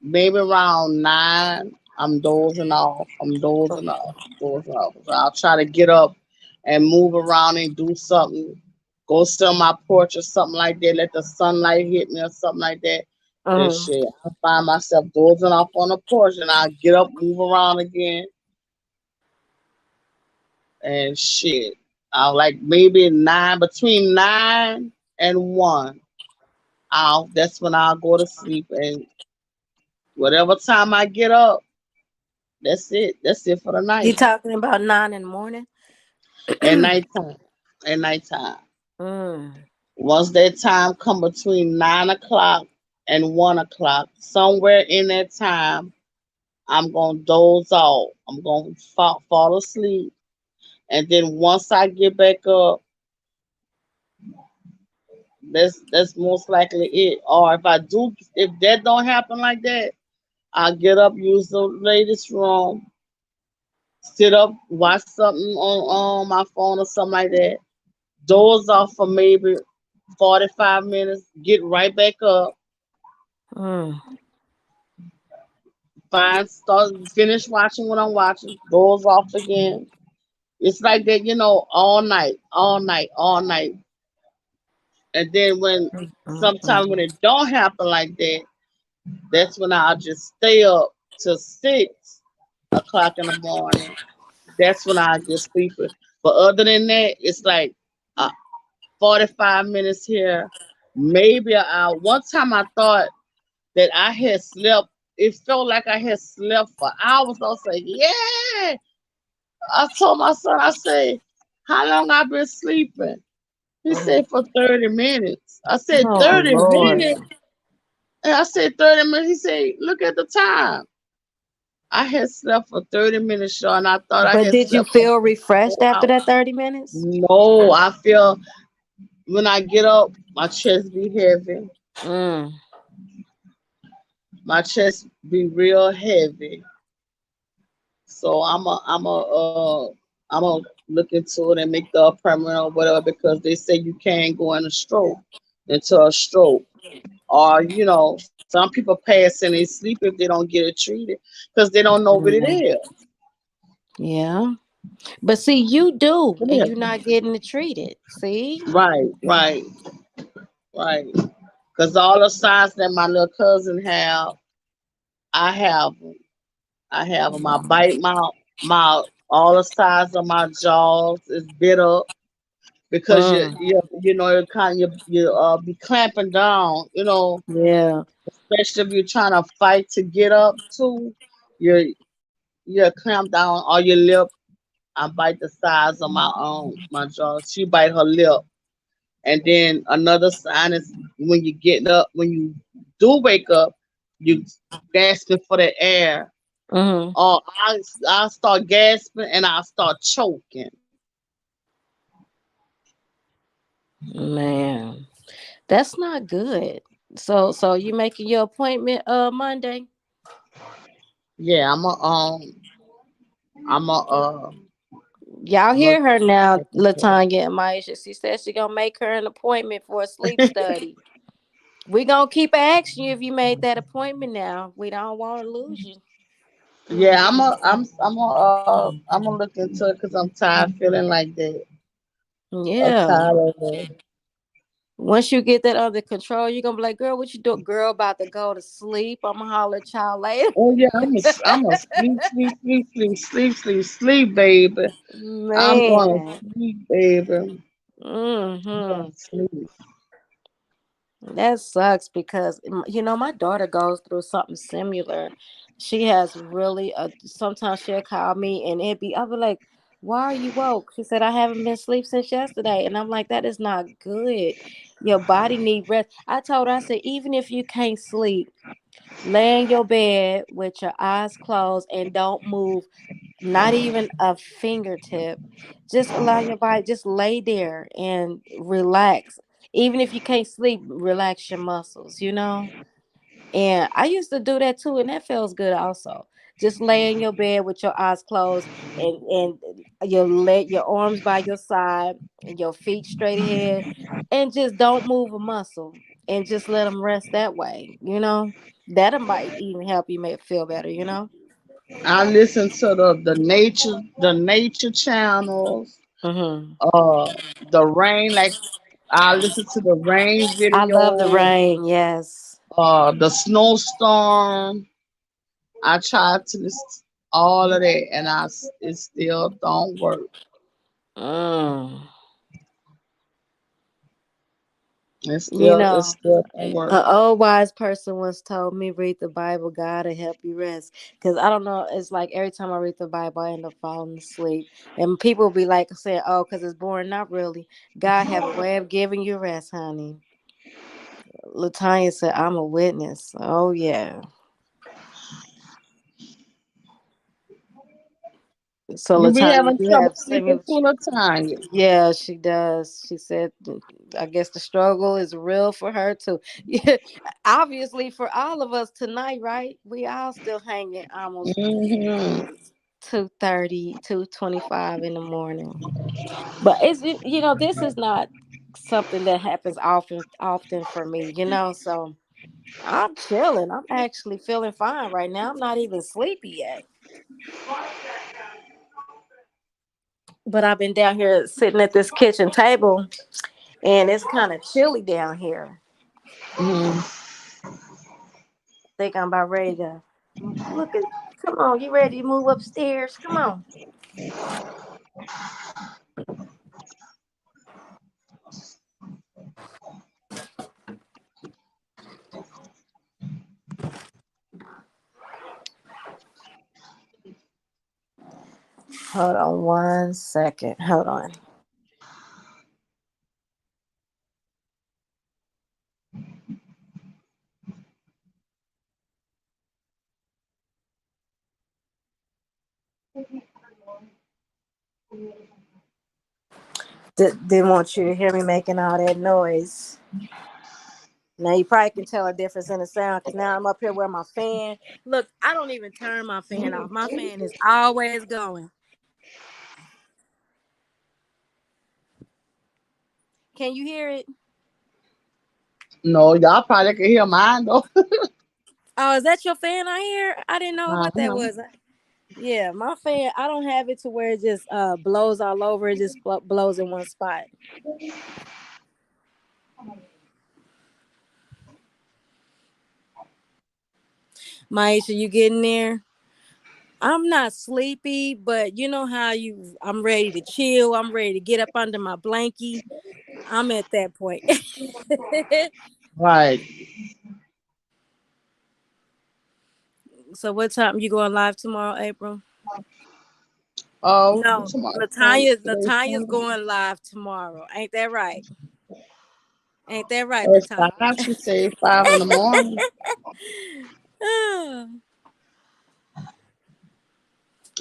B: Maybe around 9, I'm dozing off. I'm dozing off. Dozing off. So I'll try to get up and move around and do something. Go sit on my porch or something like that. Let the sunlight hit me or something like that. Then
A: Mm.
B: shit, I find myself dozing off on the porch and I get up, move around again, and shit. I like maybe 9, between 9 and 1. That's when I'll go to sleep, and whatever time I get up, that's it. That's it for the
A: You
B: night.
A: talking about 9 in the morning?
B: At nighttime. At nighttime.
A: Mm.
B: Once that time come between 9 o'clock and 1 o'clock, somewhere in that time, I'm gonna doze off. I'm gonna fall asleep, and then once I get back up, that's most likely it. Or if that don't happen like that, I get up, use the latest room, sit up, watch something on my phone or something like that, doze off for maybe 45 minutes, get right back up,
A: Mm.
B: finish watching what I'm watching, doze off again. It's like that, all night, all night, all night. And then sometimes when
A: Mm.
B: it don't happen like that, that's when I'll just stay up till 6 o'clock in the morning. That's when I get sleepy. But other than that, it's like uh, 45 minutes here, maybe an hour. One time I thought that I had slept. It felt like I had slept for hours. I was like, yeah. I told my son, I said, how long I been sleeping? He
A: Mm.
B: said for 30 minutes. I said,
A: Oh
B: 30
A: Lord.
B: minutes? And I said, 30 minutes. He said, look at the time. I had slept for 30 minutes, Sean. And I thought I
A: But
B: had
A: did you
B: slept for
A: feel refreshed
B: 4
A: after
B: hours.
A: that 30 minutes?
B: No, I feel when I get up, my chest be heavy.
A: Mm.
B: My chest be real heavy. So I'm a look into it and make the appointment or whatever because they say you can't go into a stroke. Or some people pass in their sleep if they don't get it treated because they don't know what it
A: Yeah.
B: is.
A: Yeah. But see, you do, and
B: Yeah.
A: you're not getting it treated. See?
B: Right, right, right. Because all the signs that my little cousin have, I have 'em. I have them. I bite my all the sides of my jaws is bit up because
A: Mm.
B: it kind of you be clamping down,
A: Yeah.
B: especially if you're trying to fight to get up too. You clamp down all your lip. I bite the sides of my jaws. She bite her lip, and then another sign is when you get up, when you do wake up, you gasping for the air.
A: Mm.
B: Or I start gasping and I start choking.
A: Man, that's not good. So you making your appointment Monday?
B: Yeah, I'm a
A: Y'all
B: I'm a
A: hear her now, Latanya and Maisha. She said she gonna make her an appointment for a sleep study. We gonna keep asking you if you made that appointment now. We don't want to lose you.
B: yeah, I'm gonna look into it because I'm tired feeling like that. I'm
A: Yeah.
B: tired of it.
A: Once you get that under control, you're gonna be like, girl, what you doing? Girl, about to go to sleep. I'ma holler at y'all later.
B: Oh yeah, I'm a sleep, sleep, sleep, sleep, sleep, sleep, sleep, baby. I'm gonna
A: Man.
B: sleep, baby. I'm gonna
A: Hmm.
B: sleep.
A: That sucks because my daughter goes through something similar. She has really sometimes she'll call me and I'll be like, why are you woke? She said, I haven't been asleep since yesterday. And I'm like, that is not good. Your body need rest. I told her, I said, even if you can't sleep, lay in your bed with your eyes closed and don't move, not even a fingertip. Just allow your body, just lay there and relax. Even if you can't sleep, relax your muscles. And I used to do that too, and that feels good also. Just lay in your bed with your eyes closed and your arms by your side and your feet straight ahead, and just don't move a muscle and just let them rest that way. That might even help you make feel better.
B: I listen to the nature channels.
A: Hmm.
B: Uh, the rain, like I listen to the rain
A: I love the
B: video.
A: rain. Yes.
B: The snowstorm. I tried to listen to all of that, and it still don't work.
A: Mm. You
B: It's
A: know,
B: still gonna work.
A: an old wise person once told me, read the Bible, God will help you rest. Because I don't know, it's like every time I read the Bible, I end up falling asleep. And people be like saying, oh, because it's boring. Not really. God have a way of giving you rest, honey. Latanya said, I'm a witness. Oh, yeah. So,
B: You be
A: Latanya,
B: having
A: you
B: trouble
A: have
B: sleeping
A: similar.
B: too, Latanya.
A: Yeah, she does. She said, I guess the struggle is real for her too. Yeah, obviously for all of us tonight, right? We all still hanging almost
B: Hmm.
A: 2:30, 2:25 in the morning. But this is not something that happens often for me, so I'm chilling. I'm actually feeling fine right now. I'm not even sleepy yet. But I've been down here sitting at this kitchen table and it's kind of chilly down here.
B: Hmm.
A: Think I'm about ready to look at. Come on, you ready to move upstairs? Come on. Hold on 1 second. Hold on. Didn't want you to hear me making all that noise. Now you probably can tell a difference in the sound because now I'm up here where my fan. Look, I don't even turn my fan off. My fan is always going. Can you hear it?
B: No, y'all probably can hear mine though.
A: Oh, is that your fan I hear? I didn't know what that
B: Uh-huh.
A: was. Yeah, my fan. I don't have it to where it just blows all over. It just blows in one spot. Maisha, you getting there? I'm not sleepy, but you know how I'm ready to chill. I'm ready to get up under my blankie. I'm at that point.
B: Right.
A: So what time you going live tomorrow, April?
B: Oh,
A: No,
B: tomorrow. Today's
A: Latanya's
B: Sunday.
A: going live tomorrow. Ain't that right? Ain't that right,
B: At
A: Latanya?
B: 5, she said 5 in the morning.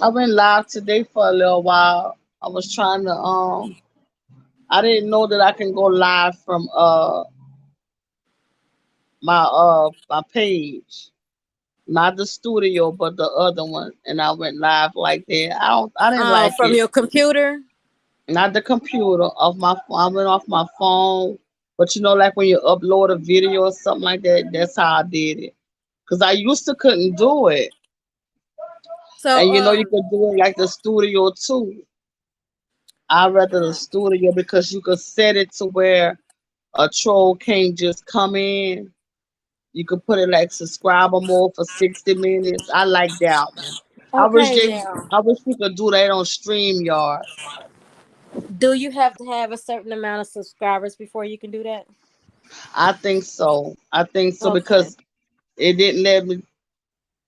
B: I went live today for a little while. I was trying to I didn't know that I can go live from my page. Not the studio, but the other one. And I went live like that. I didn't like
A: From
B: it.
A: your computer.
B: Not the computer, off my I went off my phone. But like when you upload a video or something like that, that's how I did it. Cause I used to couldn't do it.
A: So
B: And you could do it like the studio too. I rather the studio because you could set it to where a troll can't just come in. You could put it like subscriber mode for 60 minutes. I like that one.
A: okay now.
B: I wish we could do that on StreamYard.
A: Do you have to have a certain amount of subscribers before you can do that?
B: I think so. I think so
A: Okay.
B: because it didn't let me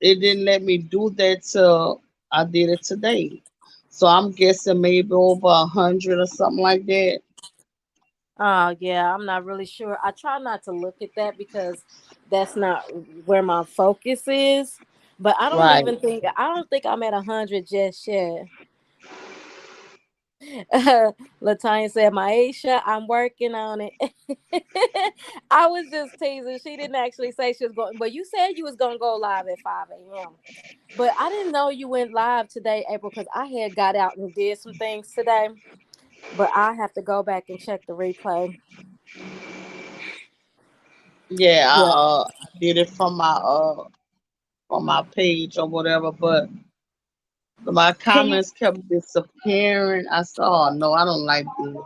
B: it didn't let me do that till I did it today. So I'm guessing maybe over 100 or something like that.
A: Oh yeah, I'm not really sure. I try not to look at that because that's not where my focus is. But
B: Right.
A: I don't think I'm at 100 just yet. Latanya said, Maisha, I'm working on it. I was just teasing. She didn't actually say she was going, but you said you was gonna go live at 5 a.m. But I didn't know you went live today, April, because I had got out and did some things today. But I have to go back and check the replay.
B: Yeah,
A: Yeah.
B: I did it from my page or whatever, but my
A: Can you
B: comments kept disappearing. I saw, oh, no, I don't like this.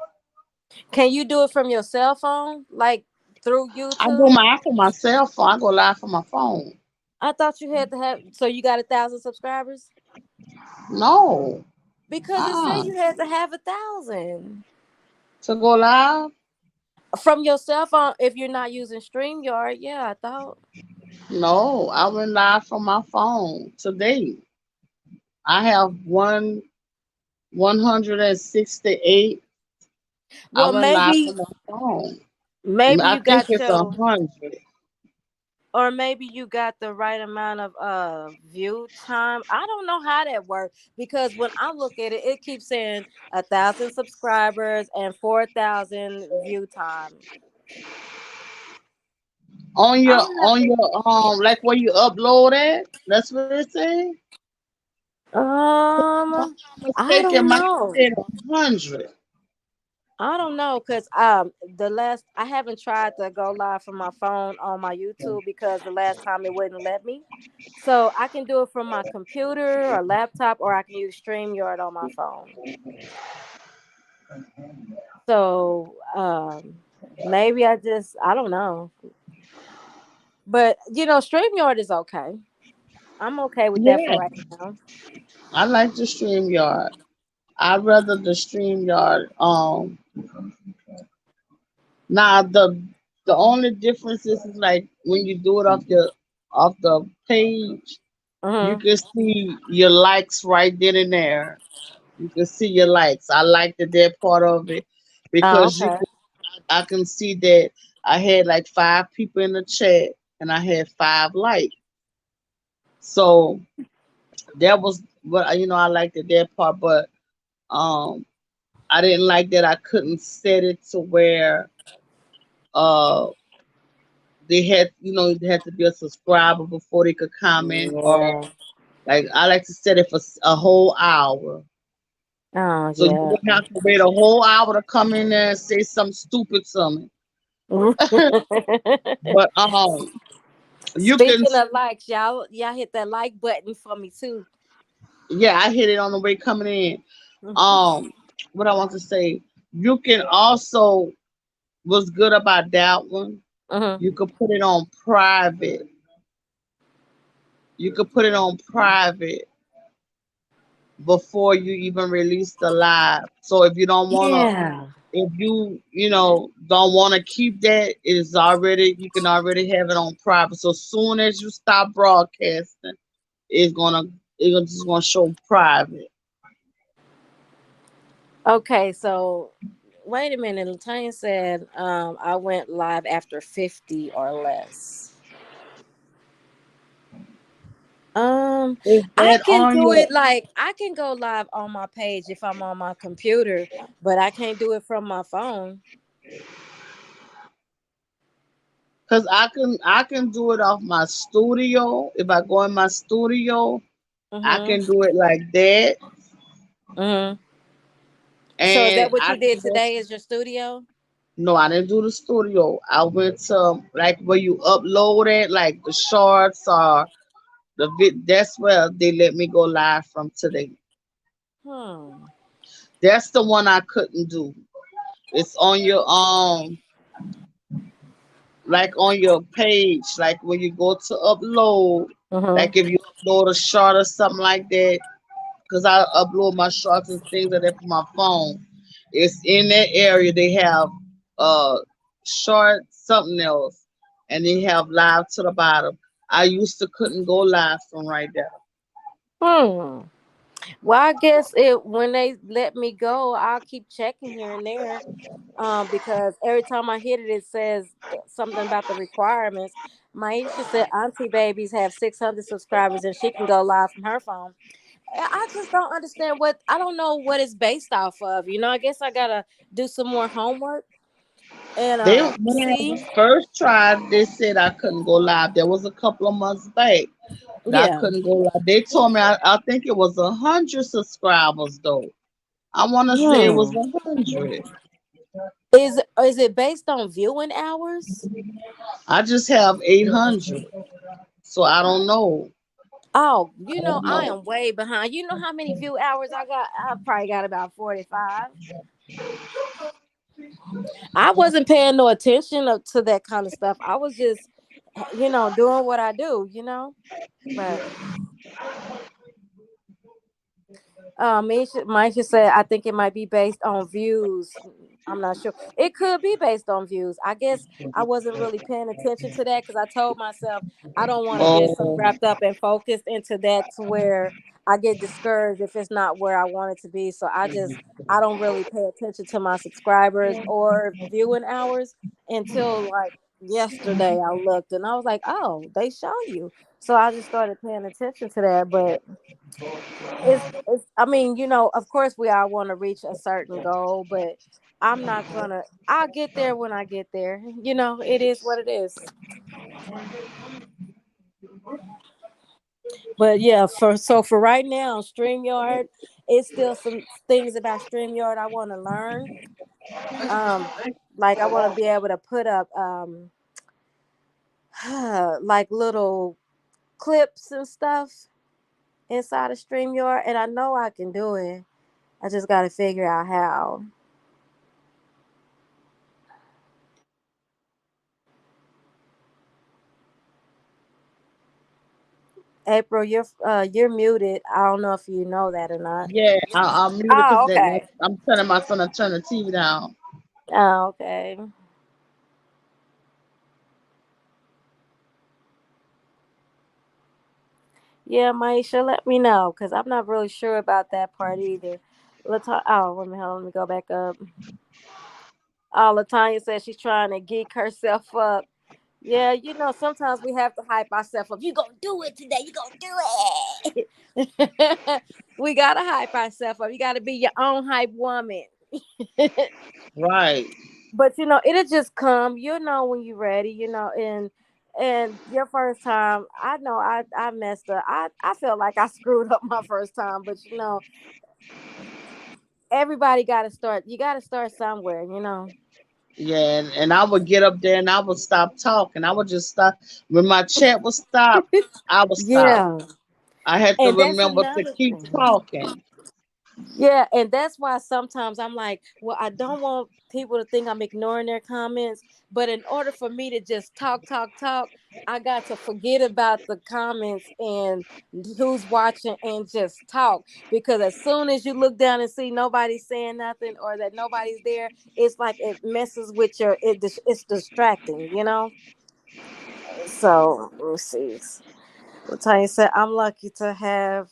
A: can you do it from your cell phone? Like through
B: I do
A: YouTube?
B: mine for my cell phone. I go live from my phone.
A: I thought you had to have so you got 1,000 subscribers?
B: No.
A: Because it said
B: Uh-uh.
A: you had to have 1,000.
B: To go live?
A: From your cell phone, if you're not using StreamYard, yeah, I thought.
B: No, I went live from my phone today. I have 168. I
A: Well,
B: went live
A: maybe
B: from my phone.
A: maybe
B: I
A: you
B: think
A: got
B: it's a
A: your,
B: hundred.
A: or maybe you got the right amount of view time. I don't know how that works because when I look at it, it keeps saying 1,000 subscribers and 4,000 view time.
B: On
A: I
B: your
A: don't know.
B: like where you upload it. That's what it says. If I'm not
A: I
B: mistaken,
A: don't
B: mine
A: know.
B: said 100.
A: I don't know because the last I haven't tried to go live from my phone on my YouTube because the last time it wouldn't let me. So I can do it from my computer or laptop, or I can use StreamYard on my phone. So maybe I don't know, but StreamYard is okay. I'm okay with that for
B: Yeah,
A: right now.
B: I like the StreamYard. I rather the StreamYard. Now the only difference is like when you do it off the page, you
A: Mm-hmm.
B: can see your likes right then and there. You can see your likes. I liked that part of it
A: Oh,
B: because
A: okay.
B: I can see that I had like 5 people in the chat and I had 5 likes. So that was what I liked that part, but um I didn't like that I couldn't set it to where uh they had to be a subscriber before they could comment, or
A: Yeah.
B: like I like to set it for a whole hour.
A: Oh,
B: So you
A: yeah.
B: would have to wait a whole hour to come in there and say something stupid to me. But you can,
A: Speaking of likes, y'all hit that like button for me too.
B: yeah, I hit it on the way coming in. Um, what I want to say, you can also, what's good about that one,
A: Mm-hmm.
B: you could put it on private. You could put it on private before you even release the live. So if you don't wanna,
A: Yeah.
B: if you don't want to keep that, it's already you can already have it on private. So soon as you stop broadcasting, it's gonna it's just gonna show private.
A: Okay, so wait a minute. Latanya said I went live after 50 or less. Um,
B: Is
A: I
B: that
A: can
B: on
A: do
B: your?
A: it like I can go live on my page if I'm on my computer, but I can't do it from my phone.
B: Cause I can do it off my studio. If I go in my studio, I
A: Mm-hmm.
B: can do it like that,
A: Mm-hmm. So is
B: and
A: that what
B: I
A: you did
B: can go.
A: today? Is your studio?
B: No, I didn't do the studio. I went to like where you upload it, like the shorts or That's where they let me go live from today.
A: Hmm.
B: That's the one I couldn't do. It's on your like on your page, like when you go to upload, like
A: Mm-hmm.
B: if you upload a short or something like that, because I upload my shorts and things like that from my phone. It's in that area they have uh short something else, and they have live to the bottom. I used to couldn't go live from right there.
A: Hmm. Well, I guess it when they let me go, I'll keep checking here and there. Because every time I hit it, it says something about the requirements. Maisha said Auntie Babies have 600 subscribers and she can go live from her phone. I just don't understand I don't know what it's based off of. I guess I gotta do some more homework and
B: They when
A: see.
B: I first tried, they said I couldn't go live. There was a couple of months back that I
A: Yeah.
B: couldn't go live. They told me I think it was 100 subscribers though. I want to say it was
A: Hmm.
B: 100.
A: Is it based on viewing hours?
B: I just have 800, so I don't know.
A: Oh,
B: I don't
A: I
B: know.
A: am way behind. You know how many view hours I got? I probably got about 45. I wasn't paying no attention to that kind of stuff. I was just, doing what I do. But Misha said, I think it might be based on views. I'm not sure. It could be based on views. I guess I wasn't really paying attention to that because I told myself I don't want to get so
B: Oh,
A: wrapped up and focused into that to where I get discouraged if it's not where I want it to be. So I don't really pay attention to my subscribers or viewing hours until like yesterday I looked and I was like, oh, they show you. So I just started paying attention to that. But it's I mean, of course we all want to reach a certain goal, but I'm not gonna I'll get there when I get there. It is what it is. But yeah, for right now, StreamYard, it's still some things about StreamYard I want to learn. Um like I want to be able to put up like little clips and stuff inside of StreamYard, and I know I can do it. I just got to figure out how. April, you're muted. I don't know if you know that or not.
B: yeah, I'm muted
A: Oh,
B: because
A: okay.
B: I'm telling my son to turn the TV down.
A: Oh, okay. Yeah, Maisha, let me know because I'm not really sure about that part either. Oh, wait a minute, hold on, let me go back up. Oh, Latanya says she's trying to geek herself up. Yeah, sometimes we have to hype ourselves up. You gonna do it today? You gonna do it? We gotta hype ourselves up. You gotta be your own hype woman.
B: Right,
A: But it'll just come. When you're ready. And your first time, I know I messed up. I felt like I screwed up my first time, but everybody got to start. You got to start somewhere.
B: yeah, and I would get up there and I would stop talking. I would just stop when my chat would stop. I would stop.
A: Yeah,
B: I had to
A: and that's
B: remember to
A: another
B: keep
A: thing.
B: talking.
A: Yeah, and that's why sometimes I'm like, well, I don't want people to think I'm ignoring their comments, but in order for me to just talk, talk, talk, I got to forget about the comments and who's watching and just talk. Because as soon as you look down and see nobody saying nothing or that nobody's there, it's like it messes with it's distracting. So let me see. Latanya said, I'm lucky to have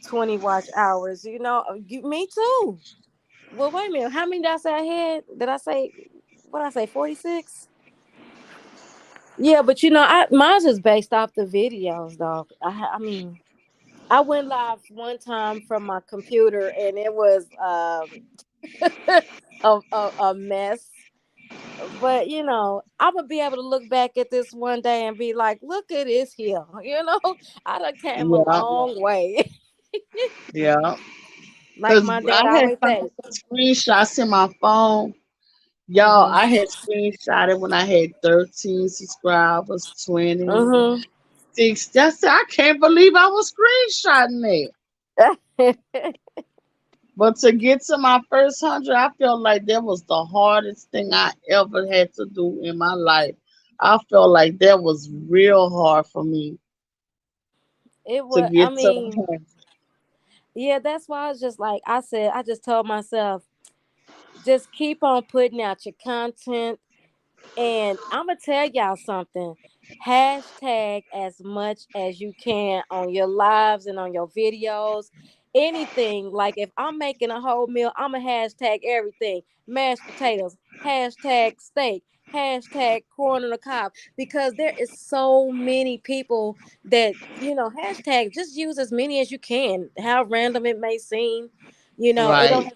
A: 20 watch hours. Me too. Well, wait a minute. How many did I say I had? Did I say what did I say? 46? Yeah, but mine's just based off the videos, dog. I mean, I went live one time from my computer, and it was a mess. But I'm gonna be able to look back at this one day and be like, "Look at this here." I done came a
B: Yeah,
A: long way.
B: yeah.
A: Like
B: Cause
A: my
B: I
A: dad
B: had
A: always
B: found
A: say.
B: some screenshots in my phone. Y'all,
A: Mhm.
B: I had screenshotted when I had 13 subscribers, 20,
A: Mhm.
B: 6. I can't believe I was screenshotting it. But to get to my first 100, I felt like that was the hardest thing I ever had to do in my life. I felt like that was real hard for me
A: It
B: to
A: was. I
B: get to
A: mean,
B: 100.
A: yeah, that's why I was just like I said. I just told myself, just keep on putting out your content. And I'm gonna tell y'all something. Hashtag as much as you can on your lives and on your videos. Anything like if I'm making a whole meal, I'm a hashtag everything. Mashed potatoes, hashtag steak, hashtag corn on the cob. Because there is so many people that hashtag just use as many as you can. How random it may seem, it don't
B: Right,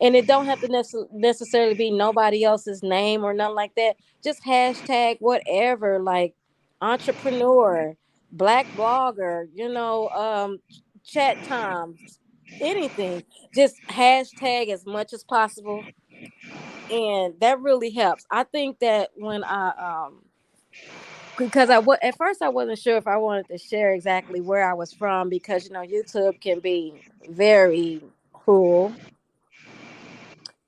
A: and it don't have to necessarily be nobody else's name or nothing like that. Just hashtag whatever, like entrepreneur, black blogger, chat times, anything. Just hashtag as much as possible, and that really helps. I think that when because at first I wasn't sure if I wanted to share exactly where I was from because YouTube can be very cruel.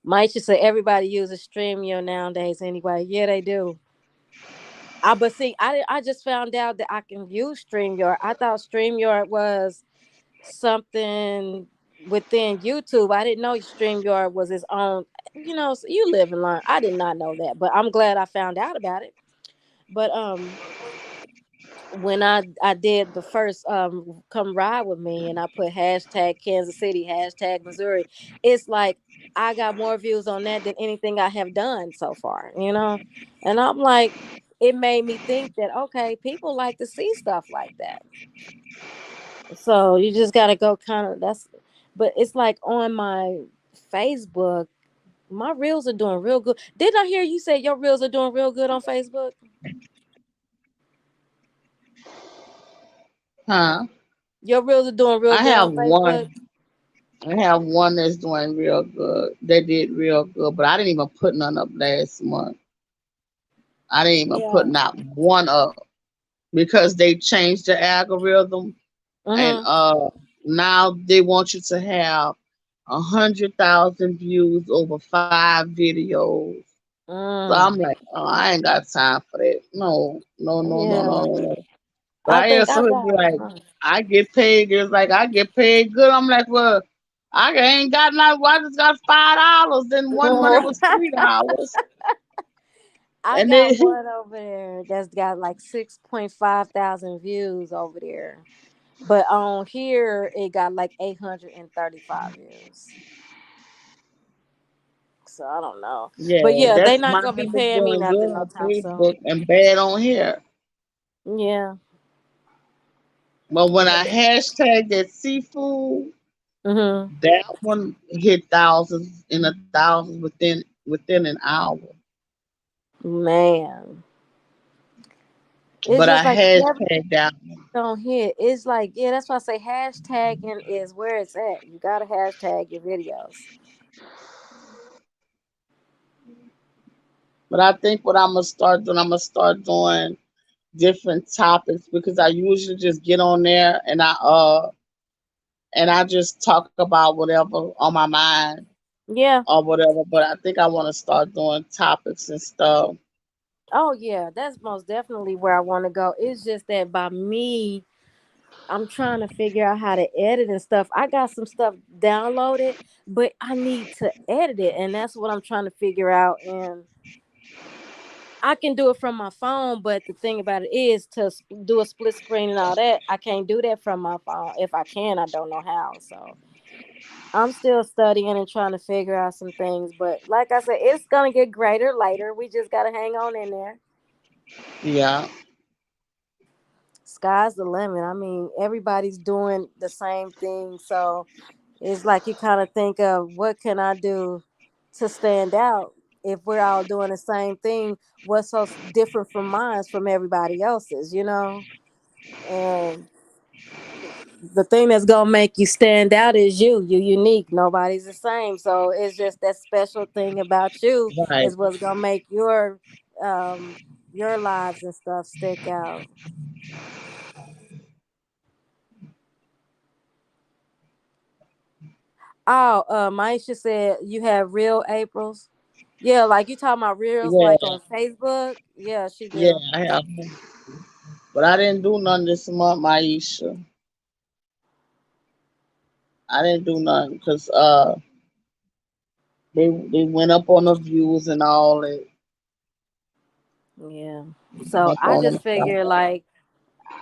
A: Mike should say everybody uses StreamYard nowadays anyway. Yeah, they do. But see, I just found out that I can use StreamYard. I thought StreamYard was something within YouTube. I didn't know StreamYard was its own. So you live and learn. I did not know that, but I'm glad I found out about it. But when I did the first come ride with me, and I put hashtag Kansas City, hashtag Missouri, it's like I got more views on that than anything I have done so far. And I'm like, it made me think that okay, people like to see stuff like that. So you just gotta go kind of but it's like on my Facebook, my reels are doing real good. Didn't I hear you say your reels are doing real good on Facebook?
B: Huh?
A: Your reels are doing real
B: I
A: good on
B: have
A: Facebook.
B: one. I have one that's doing real good. They did real good, but I didn't even put none up last month. I didn't even
A: Yeah.
B: put not one up because they changed the algorithm, and
A: Mm-hmm.
B: now they want you to have 100,000 views over 5 videos. So I'm
A: Mm.
B: like, oh, I ain't got time for that. No, no, no, no,
A: Yeah.
B: no, no. But
A: I
B: I hear
A: think I
B: some people be
A: got
B: like, I get paid. It's like I get paid good. I'm like, well, I ain't got nothing. I just got $5. Then one month it was $3,
A: I
B: and
A: got
B: then
A: one over there that's got like 6.5 thousand views over there. But on here it got like 835 views. So I don't know.
B: yeah,
A: But yeah, they
B: that's
A: not
B: mine
A: gonna be
B: is
A: paying me
B: doing good
A: nothing no
B: on
A: time soon.
B: Facebook and bad on here.
A: Yeah.
B: But when
A: But
B: I hashtag that seafood,
A: mm-hmm.
B: that one hit thousands in a thousands within an hour.
A: Man. It's
B: But
A: just
B: I
A: like
B: hashtag that one.
A: don't hit. It's like, yeah, that's why I say hashtagging is where it's at. You gotta hashtag your videos.
B: But I think what I'm gonna start doing different topics because I usually just get on there and I just talk about whatever on my mind
A: Yeah.
B: or whatever. But I think I want to start doing topics and stuff.
A: Oh yeah, that's most definitely where I want to go. It's just that by me, I'm trying to figure out how to edit and stuff. I got some stuff downloaded, but I need to edit it, and that's what I'm trying to figure out. And I can do it from my phone, but the thing about it is to do a split screen and all that. I can't do that from my phone. If I can, I don't know how. So I'm still studying and trying to figure out some things. But like I said, it's gonna get greater later. We just gotta hang on in there.
B: Yeah,
A: Sky's the limit. I mean, everybody's doing the same thing. So it's like you kind of think of what can I do to stand out if we're all doing the same thing? What's so different from mine from everybody else's? And the thing that's gonna make you stand out is you. You're unique. Nobody's the same. So it's just that special thing about you
B: right.
A: is what's gonna make um your lives and stuff stick out. Oh, Maisha said you have real Aprils. Yeah, like you talking about reels like
B: Yeah,
A: on Facebook. Yeah, she
B: yeah,
A: do.
B: I have. But I didn't do none this month, Maisha. I didn't do nothing because they went up on the views and all that.
A: Yeah. So
B: Up
A: I
B: on
A: just
B: them.
A: figure like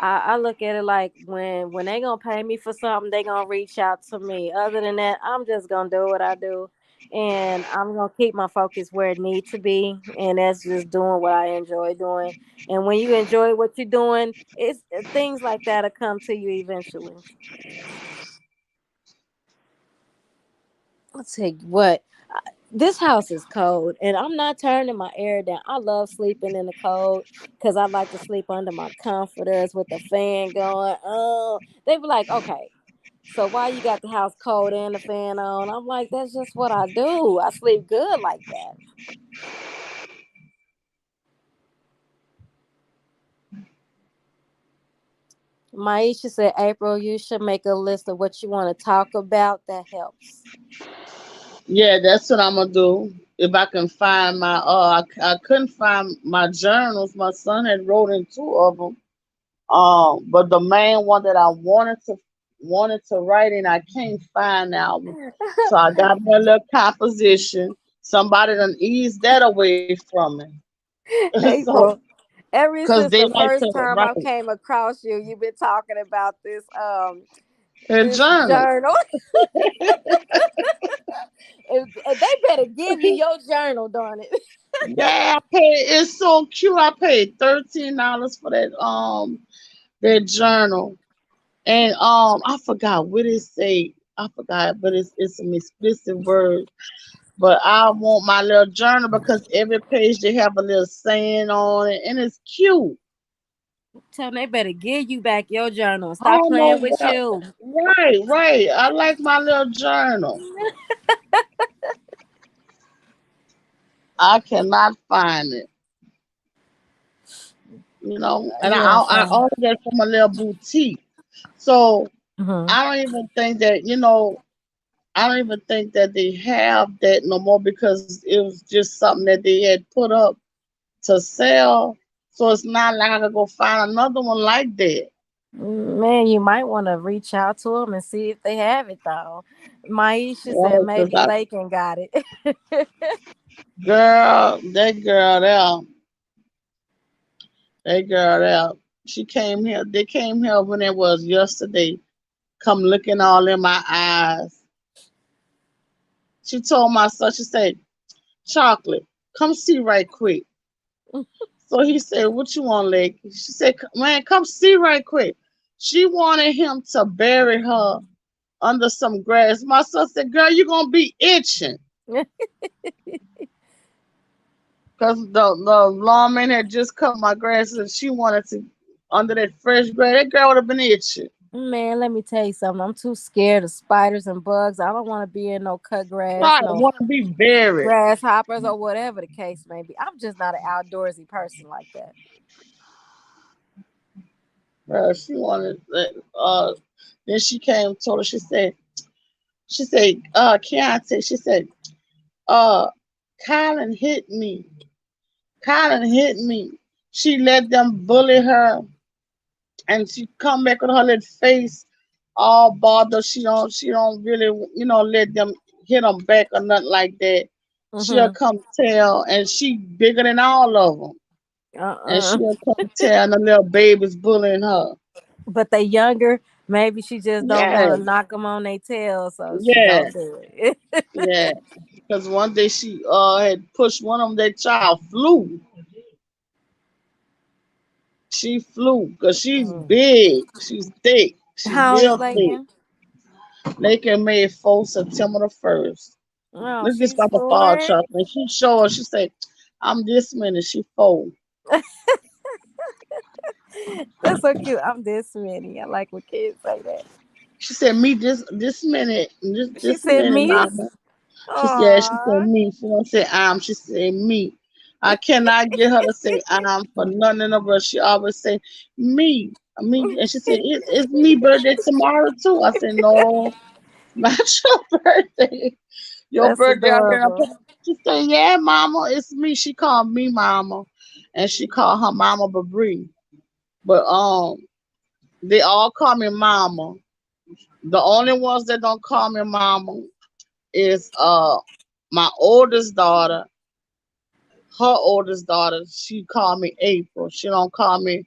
A: I look at it like when they gonna pay me for something, they gonna reach out to me. Other than that, I'm just gonna do what I do. And I'm gonna keep my focus where it needs to be, and that's just doing what I enjoy doing. And when you enjoy what you're doing, it's things like that'll come to you eventually. I'll tell you what, this house is cold, and I'm not turning my air down. I love sleeping in the cold because I like to sleep under my comforters with the fan going. Oh, they be like, okay, so why you got the house cold and the fan on? I'm like, that's just what I do. I sleep good like that. Maisha said, April, you should make a list of what you want to talk about. That helps.
B: Yeah, that's what I'm gonna do. If I can find I couldn't find my journals. My son had wrote in two of them. But the main one that I wanted to wanted to write and I can't find the album. So I got me a little composition. Somebody done eased that away from me. So,
A: April, ever
B: because
A: since
B: they
A: the
B: like
A: first
B: to
A: time I
B: write
A: came across you, you've been talking about this
B: a
A: this
B: journal.
A: journal. And they better give you your journal, darn it.
B: Yeah, I paid. It's so cute. I paid $13 for that journal, and I forgot what it say. I forgot, but it's some explicit words. But I want my little journal because every page they have a little saying on it, and it's cute.
A: Tell them they better give you back your journal and
B: I
A: stop
B: don't know
A: playing with
B: what.
A: you.
B: Right, right. I like my little journal. I cannot find it, and
A: Yes.
B: I ordered that from a little boutique. So
A: Mhm.
B: I don't even think that I don't even think that they have that no more because it was just something that they had put up to sell. So it's not like I could go find another one like that.
A: Man, you might want to reach out to them and see if they have it though. Maisha said
B: Right, cause
A: maybe Lakin got it.
B: that girl there, she came here. They came here when it was yesterday. Come looking all in my eyes. She told my son, she said, "Chocolate, come see right quick." So he said, "What you want, Lake?" She said, "Man, come see right quick." She wanted him to bury her under some grass. My son said, "Girl, you gonna be itching." Because the lawman had just cut my grass and she wanted to under that fresh grass. That girl would have been itching.
A: Man, let me tell you something. I'm too scared of spiders and bugs. I don't want to be in no cut grass,
B: Right,
A: no
B: want to be buried.
A: grasshoppers or whatever the case may be. I'm just not an outdoorsy person like that.
B: She wanted then she came and told her, she said, Keontae, she said, uh, Colin hit me. Colin hit me. She let them bully her and she come back with her little face all bothered. She don't really let them hit them back or nothing like that. She'll
A: Mhm.
B: come tell, and she bigger than all of them, and
A: Uh-uh.
B: she'll come tell, and the little baby's bullying her.
A: But they younger. Maybe she just don't want
B: Yeah,
A: to knock them on their tail, so she
B: yeah,
A: don't do it.
B: yeah. Because one day she had pushed one of them. That child flew. She flew because she's
A: Mm.
B: big. She's thick. She's
A: How old is
B: real thick.
A: Lakin?
B: They can May 4th, September the 1st.
A: Oh,
B: Look, it's
A: she's
B: got the fall
A: 4.
B: chart. And she showed her, she said, I'm this many. She 4.
A: That's so cute. I'm this many. I like when kids say that.
B: She said, me this minute,
A: She
B: this
A: said
B: minute,
A: me.
B: mama. She said
A: Aw.
B: me. She don't say she said me. I cannot get her to say for nothing in the world. She always say me. Me. And she said, it's me birthday tomorrow too. I said, no, not your birthday. Your
A: That's
B: birthday out there.
A: adorable.
B: She said, yeah, mama, it's me. She called me mama. And she called her mama Babri. But they all call me mama. The only ones that don't call me mama is my oldest daughter. Her oldest daughter, she call me April. She don't call me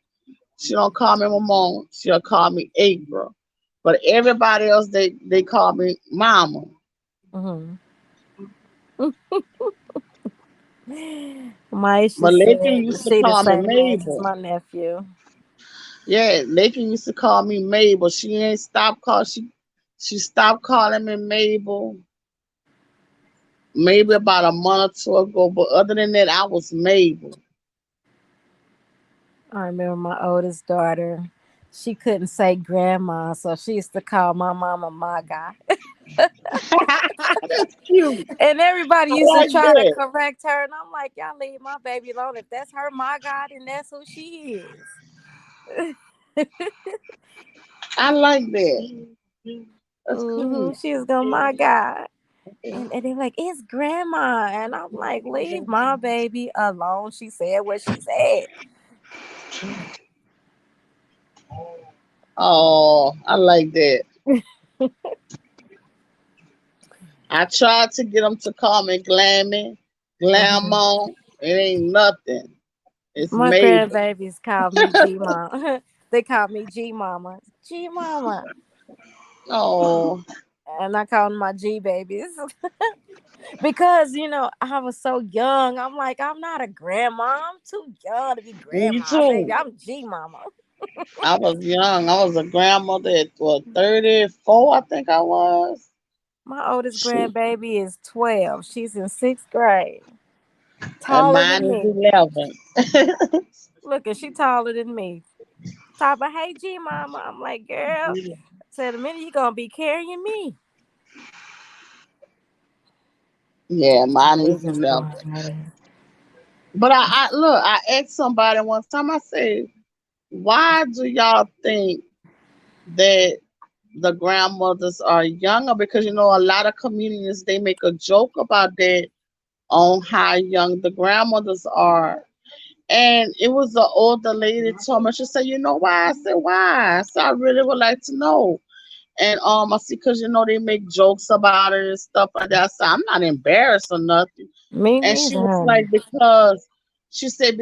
B: mama. She'll call me April. But everybody else they call me mama.
A: Hmm. Maisha
B: But Lakin
A: said
B: used to
A: she the
B: call me
A: same age as
B: Mabel.
A: my nephew.
B: Yeah, Lakin used to call me Mabel. She ain't stopped call she stopped calling me Mabel maybe about a month or two ago. But other than that, I was Mabel.
A: I remember my oldest daughter. She couldn't say grandma, so she used to call my mama my guy.
B: That's cute.
A: And everybody
B: I
A: used to
B: like
A: try to
B: that.
A: correct her. And I'm like, y'all leave my baby alone. If that's her my God, then that's who she is.
B: I like that. That's
A: Hmm.
B: cool.
A: She was going, my God. And they're like, it's grandma. And I'm like, leave my baby alone. She said what she said.
B: Oh, I like that. I tried to get them to call me Glammy,
A: Mhm.
B: Glamour. It ain't nothing. It's
A: My
B: Mabel.
A: grandbabies call me G Mama. They call me G Mama. G Mama.
B: Oh,
A: And I call them my G babies. Because, I was so young. I'm like, I'm not a grandma. I'm too young to be
B: me
A: grandma, baby.
B: too.
A: I'm G Mama.
B: I was young. I was a grandmother at what 34, I think I was.
A: My oldest
B: Shoot.
A: grandbaby is 12. She's in sixth grade.
B: And
A: Taller
B: mine
A: than
B: is
A: me.
B: 11.
A: Look, and she taller than me. Talk about, hey, G Mama. I'm like, girl, said the minute you going to be carrying me.
B: Yeah, mine is
A: Biggest
B: 11.
A: one, baby.
B: But I look, I asked somebody one time, I said, why do y'all think that the grandmothers are younger? Because a lot of communities they make a joke about that on how young the grandmothers are. And it was an older lady told me, she said, you know why? I said, why? I said, I really would like to know. And I see, because they make jokes about it and stuff like that. I said, I'm not embarrassed or nothing.
A: Me
B: And she
A: neither,
B: was
A: honey.
B: like, because she said,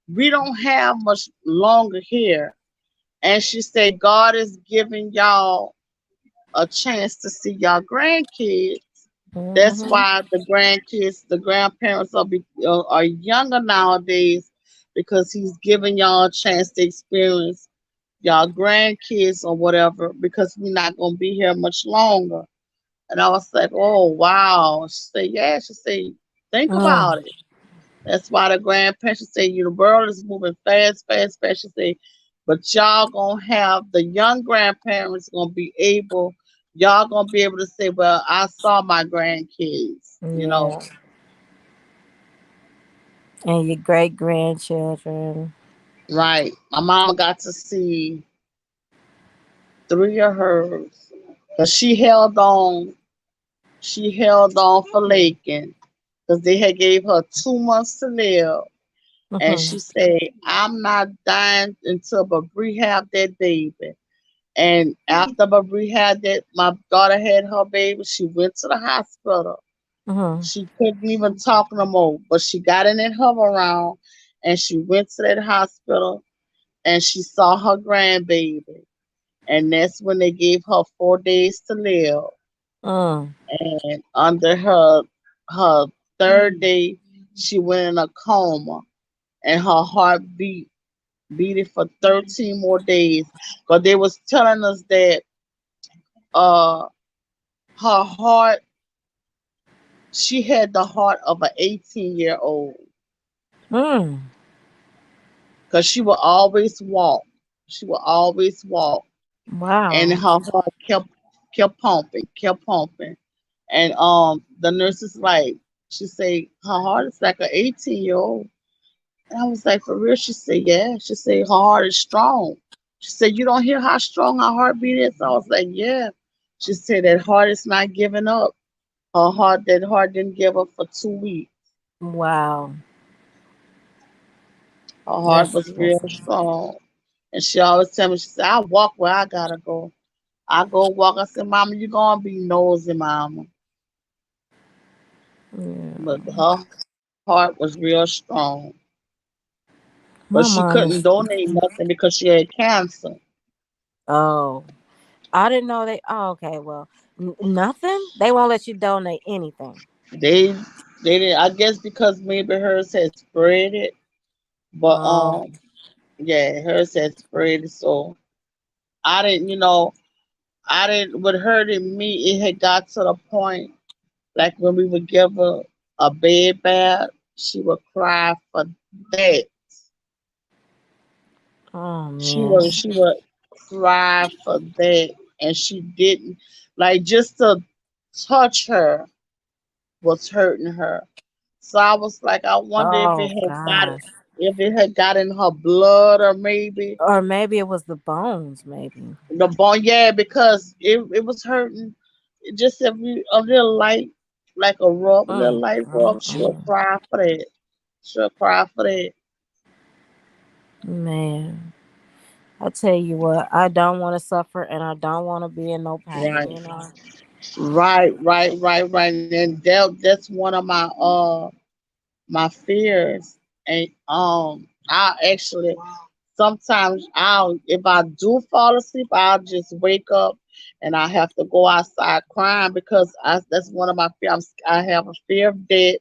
B: we don't have much longer here. And she said, God is giving y'all a chance to see y'all grandkids. That's
A: Hmm.
B: why the grandparents are younger nowadays, because he's giving y'all a chance to experience y'all grandkids or whatever, because we're not gonna be here much longer. And I was like, oh wow. She said, yeah. She said, think
A: Mm.
B: about it. That's why the grandparents say the world is moving fast, fast, fast. She say, but y'all gonna have the young grandparents gonna be able, y'all gonna be able to say, well, I saw my grandkids.
A: Yeah. And your great grandchildren.
B: Right. My mama got to see three of hers. Cause she held on for Lakin, because they had gave her 2 months to live. And
A: Hmm.
B: she said, I'm not dying until Bree have that baby. And after Bree had that, my daughter had her baby, she went to the hospital.
A: Hmm.
B: She couldn't even talk no more, but she got in that hover around and she went to that hospital and she saw her grandbaby. And that's when they gave her 4 days to live.
A: Mm.
B: And under her third day, she went in a coma, and her heart beat it for 13 more days. But they was telling us that uh her heart, she had the heart of an 18-year-old,
A: Mm.
B: because she would always walk. She would always walk, and her
A: Wow.
B: heart kept pumping, kept pumping. And the nurses like, she say her heart is like an 18-year-old. And I was like, for real? She said, yeah. She said her heart is strong. She said, you don't hear how strong her heartbeat is? I was like, yeah. She said that heart is not giving up. That heart didn't give up for 2 weeks.
A: Wow.
B: Her heart
A: That's
B: was real
A: that's
B: strong. And she always tell me, she said, I walk where I gotta go. I go walk. I said, Mama, you gonna be nosy, Mama. But
A: yeah.
B: her heart was real strong. But
A: My
B: she
A: mom
B: couldn't
A: is.
B: donate nothing because she had cancer.
A: Oh, I didn't know they. Oh, okay. Well, nothing. They won't let you donate anything.
B: They they didn't, I guess, because maybe hers had spread it. But
A: Um.
B: yeah, hers had spread it. So I didn't, I didn't, with her and me, it had got to the point, like when we would give her a bed bath, she would cry for that.
A: Oh
B: She
A: man.
B: would she would cry for that, and she didn't, like, just to touch her was hurting her. So I was like, I wonder
A: Oh gosh.
B: if it had got in her blood, or maybe
A: Or maybe it was the bones. Maybe.
B: the bone. Yeah, because it was hurting. Just a little light, like a rub, a little
A: Mm,
B: light rub.
A: mm,
B: She'll
A: mm.
B: cry for that. She'll cry for that.
A: Man. I tell you what, I don't want to suffer and I don't want to be in no pain,
B: Right.
A: you know.
B: Right. And that's one of my fears. And I actually sometimes I'll if I do fall asleep, I'll just wake up and I have to go outside crying because that's one of my fears. I have a fear of death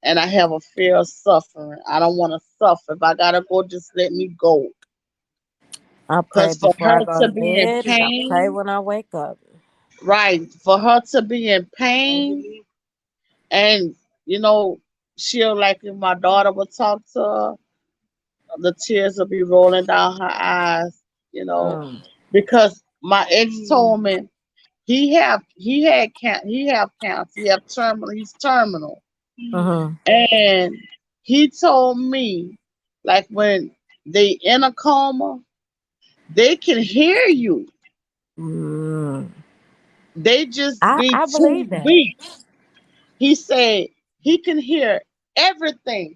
B: and I have a fear of suffering. I don't want to suffer. If I gotta go, just let me go.
A: I pray
B: Cause for
A: before
B: her
A: I go
B: to
A: to
B: be in
A: bed and I pray
B: pain,
A: when I wake up.
B: right? For her to be in pain, and you know, she'll like if my daughter would talk to her, the tears will be rolling down her eyes. You know,
A: Mm.
B: because my ex told me he have cancer, he have terminal, he's terminal,
A: Mm-hmm.
B: and he told me like when they in a coma, they can hear you.
A: Mm.
B: They just be
A: I
B: too
A: believe that.
B: weak. He said he can hear everything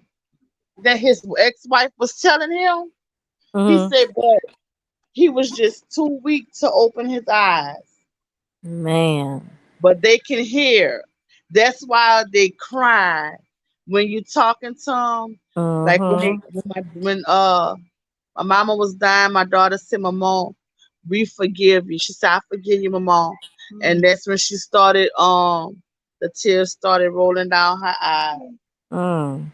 B: that his ex-wife was telling him. He
A: Mm-hmm.
B: said, but he was just too weak to open his eyes.
A: Man.
B: But they can hear. That's why they cry when you talking to them. Like
A: Mm-hmm.
B: when my mama was dying, my daughter said, "My mom, we forgive you." She said, "I forgive you, my mom," and that's when she started. The tears started rolling down her eyes.
A: Mm.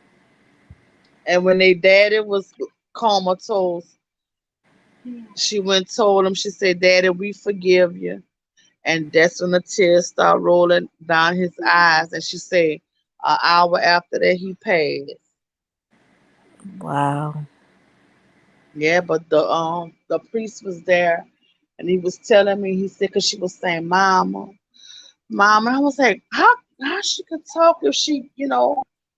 B: And when they daddy was comatose, she went and told him. She said, "Daddy, we forgive you." And that's when the tears start rolling down his eyes. And she said, an hour after that, he passed.
A: Wow.
B: Yeah, but the priest was there, and he was telling me. He said, because she was saying, "Mama, Mama," and I was like, how she could talk if she,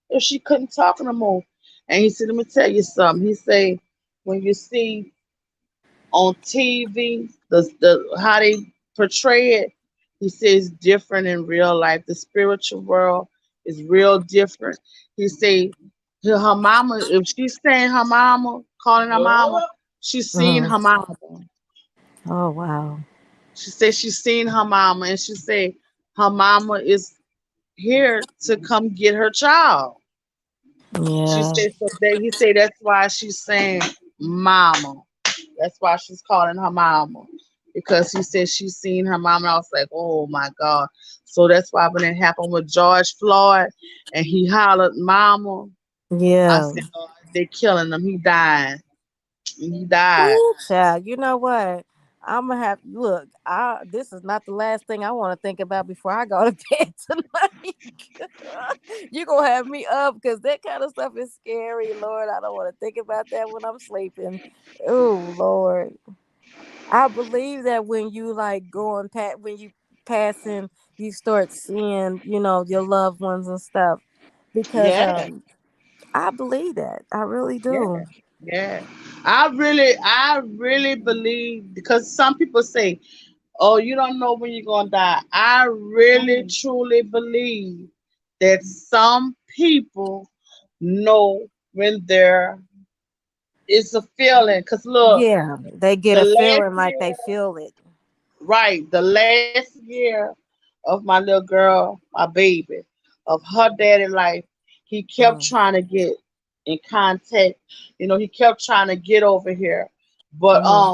B: if she couldn't talk no more. And he said, "Let me tell you something." He said, when you see on TV, the how they portray it, he says different in real life. The spiritual world is real different. He say her mama, if she's saying her mama, calling her mama, she's seen
A: Mm-hmm.
B: her mama.
A: Oh wow.
B: She said she's seen her mama, and she said her mama is here to come get her child. She
A: Yeah.
B: said so. He said that's why she's saying mama. That's why she's calling her mama. Because he said she's seen her mama. And I was like, oh my God. So that's why when it happened with George Floyd and he hollered mama, I
A: Yeah.
B: said, oh, they killing him. He died. He died.
A: Ooh, child. You know what? I'm gonna have look. This is not the last thing I want to think about before I go to bed tonight. You gonna have me up because that kind of stuff is scary, Lord. I don't want to think about that when I'm sleeping. Oh, Lord. I believe that when you like going pat when you passing, you start seeing, your loved ones and stuff. Because
B: Yeah.
A: I believe that. I really
B: Yeah.
A: do.
B: Yeah. I really believe because some people say, oh, you don't know when you're gonna die. I really truly believe that some people know when there is a feeling. Cause look,
A: Yeah. They get
B: the
A: a
B: last
A: feeling like they
B: year,
A: feel it.
B: right, the last year of my little girl, my baby, of her daddy life, he kept
A: Mm.
B: trying to get in contact. He kept trying to get over here, but
A: Mm-hmm.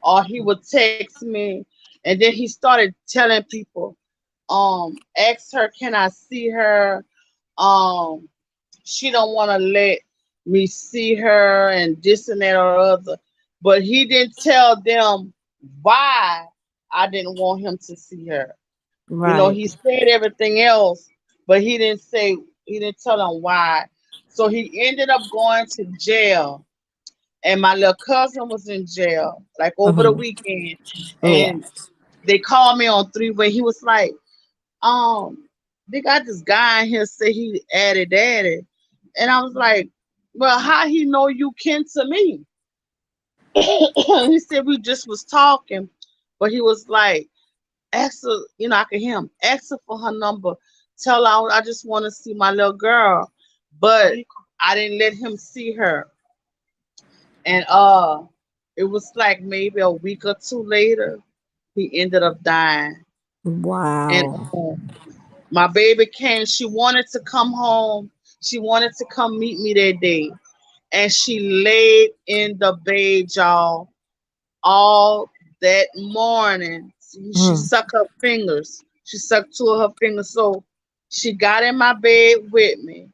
B: or he would text me, and then he started telling people, ask her, can I see her? Um, she don't want to let me see her, and this and that or other. But he didn't tell them why I didn't want him to see her.
A: Right.
B: He said everything else, but he didn't tell them why. So he ended up going to jail, and my little cousin was in jail like over the
A: Mm-hmm.
B: weekend,
A: Yeah.
B: and they called me on three-way. He was like, they got this guy in here say he added daddy. And I was like, well, how he know you kin to me? He said we just was talking, but he was like, ask her, I could hear him, ask her for her number. Tell her I just want to see my little girl. But I didn't let him see her. And It was like maybe a week or two later, he ended up dying. And
A: Wow.
B: my baby came. She wanted to come home. She wanted to come meet me that day. And she laid in the bed, y'all, all that morning. She
A: Mm.
B: sucked her fingers. She sucked two of her fingers. So she got in my bed with me.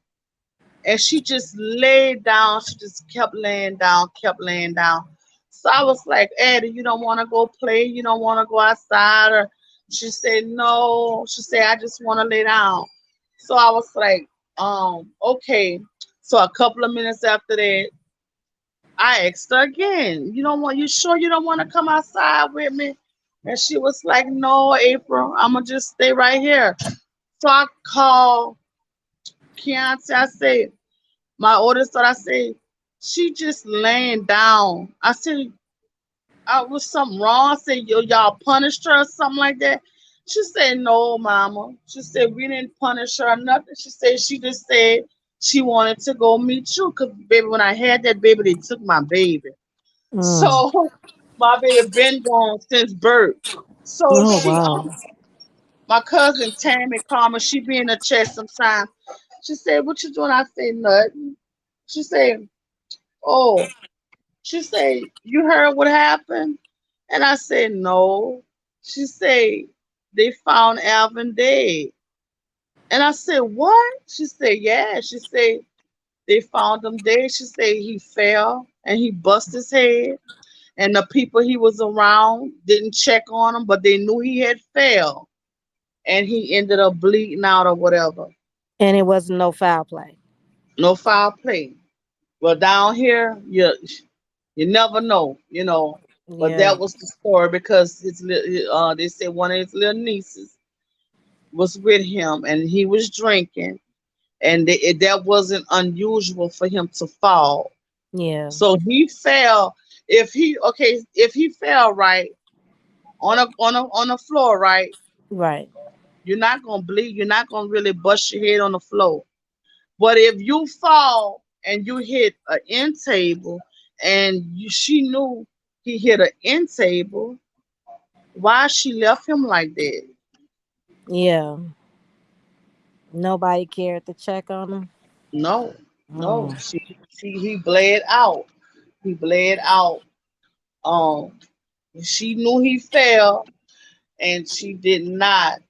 B: And she just laid down. She just kept laying down, kept laying down. So I was like, Eddie, you don't want to go play? You don't want to go outside? Or she said, no. She said, I just want to lay down. So I was like, okay. So a couple of minutes after that, I asked her again, you sure you don't want to come outside with me? And she was like, no, April, I'm going to just stay right here. So I called Keontae. I said, my oldest daughter, I said, she just laying down. I said, was something wrong? I said, y'all punished her or something like that. She said, no, mama. She said, we didn't punish her or nothing. She said, she just said she wanted to go meet you. Because, baby, when I had that baby, they took my baby.
A: Mm.
B: So my baby been gone since birth. So
A: Oh
B: she,
A: wow.
B: my cousin Tammy called me. She be in the chat sometime. She said, what you doing? I said, nothing. She said, oh, she said, you heard what happened? And I said, no. She said, they found Alvin dead. And I said, what? She said, yeah. She said, they found him dead. She said he fell and he bust his head. And the people he was around didn't check on him, but they knew he had fell. And he ended up bleeding out or whatever.
A: And it wasn't no foul play.
B: No foul play. Well, down here, you never know. But
A: Yeah.
B: that was the story because they said one of his little nieces was with him and he was drinking, and that wasn't unusual for him to fall.
A: Yeah.
B: So he fell. If he fell right on a floor, right,
A: Right.
B: you're not gonna bleed. You're not gonna really bust your head on the floor. But if you fall and you hit an end table, and she knew he hit an end table, why she left him like that?
A: Yeah. Nobody cared to check on him.
B: No, no.
A: Mm.
B: He bled out. He bled out. Um, she knew he fell, and she did not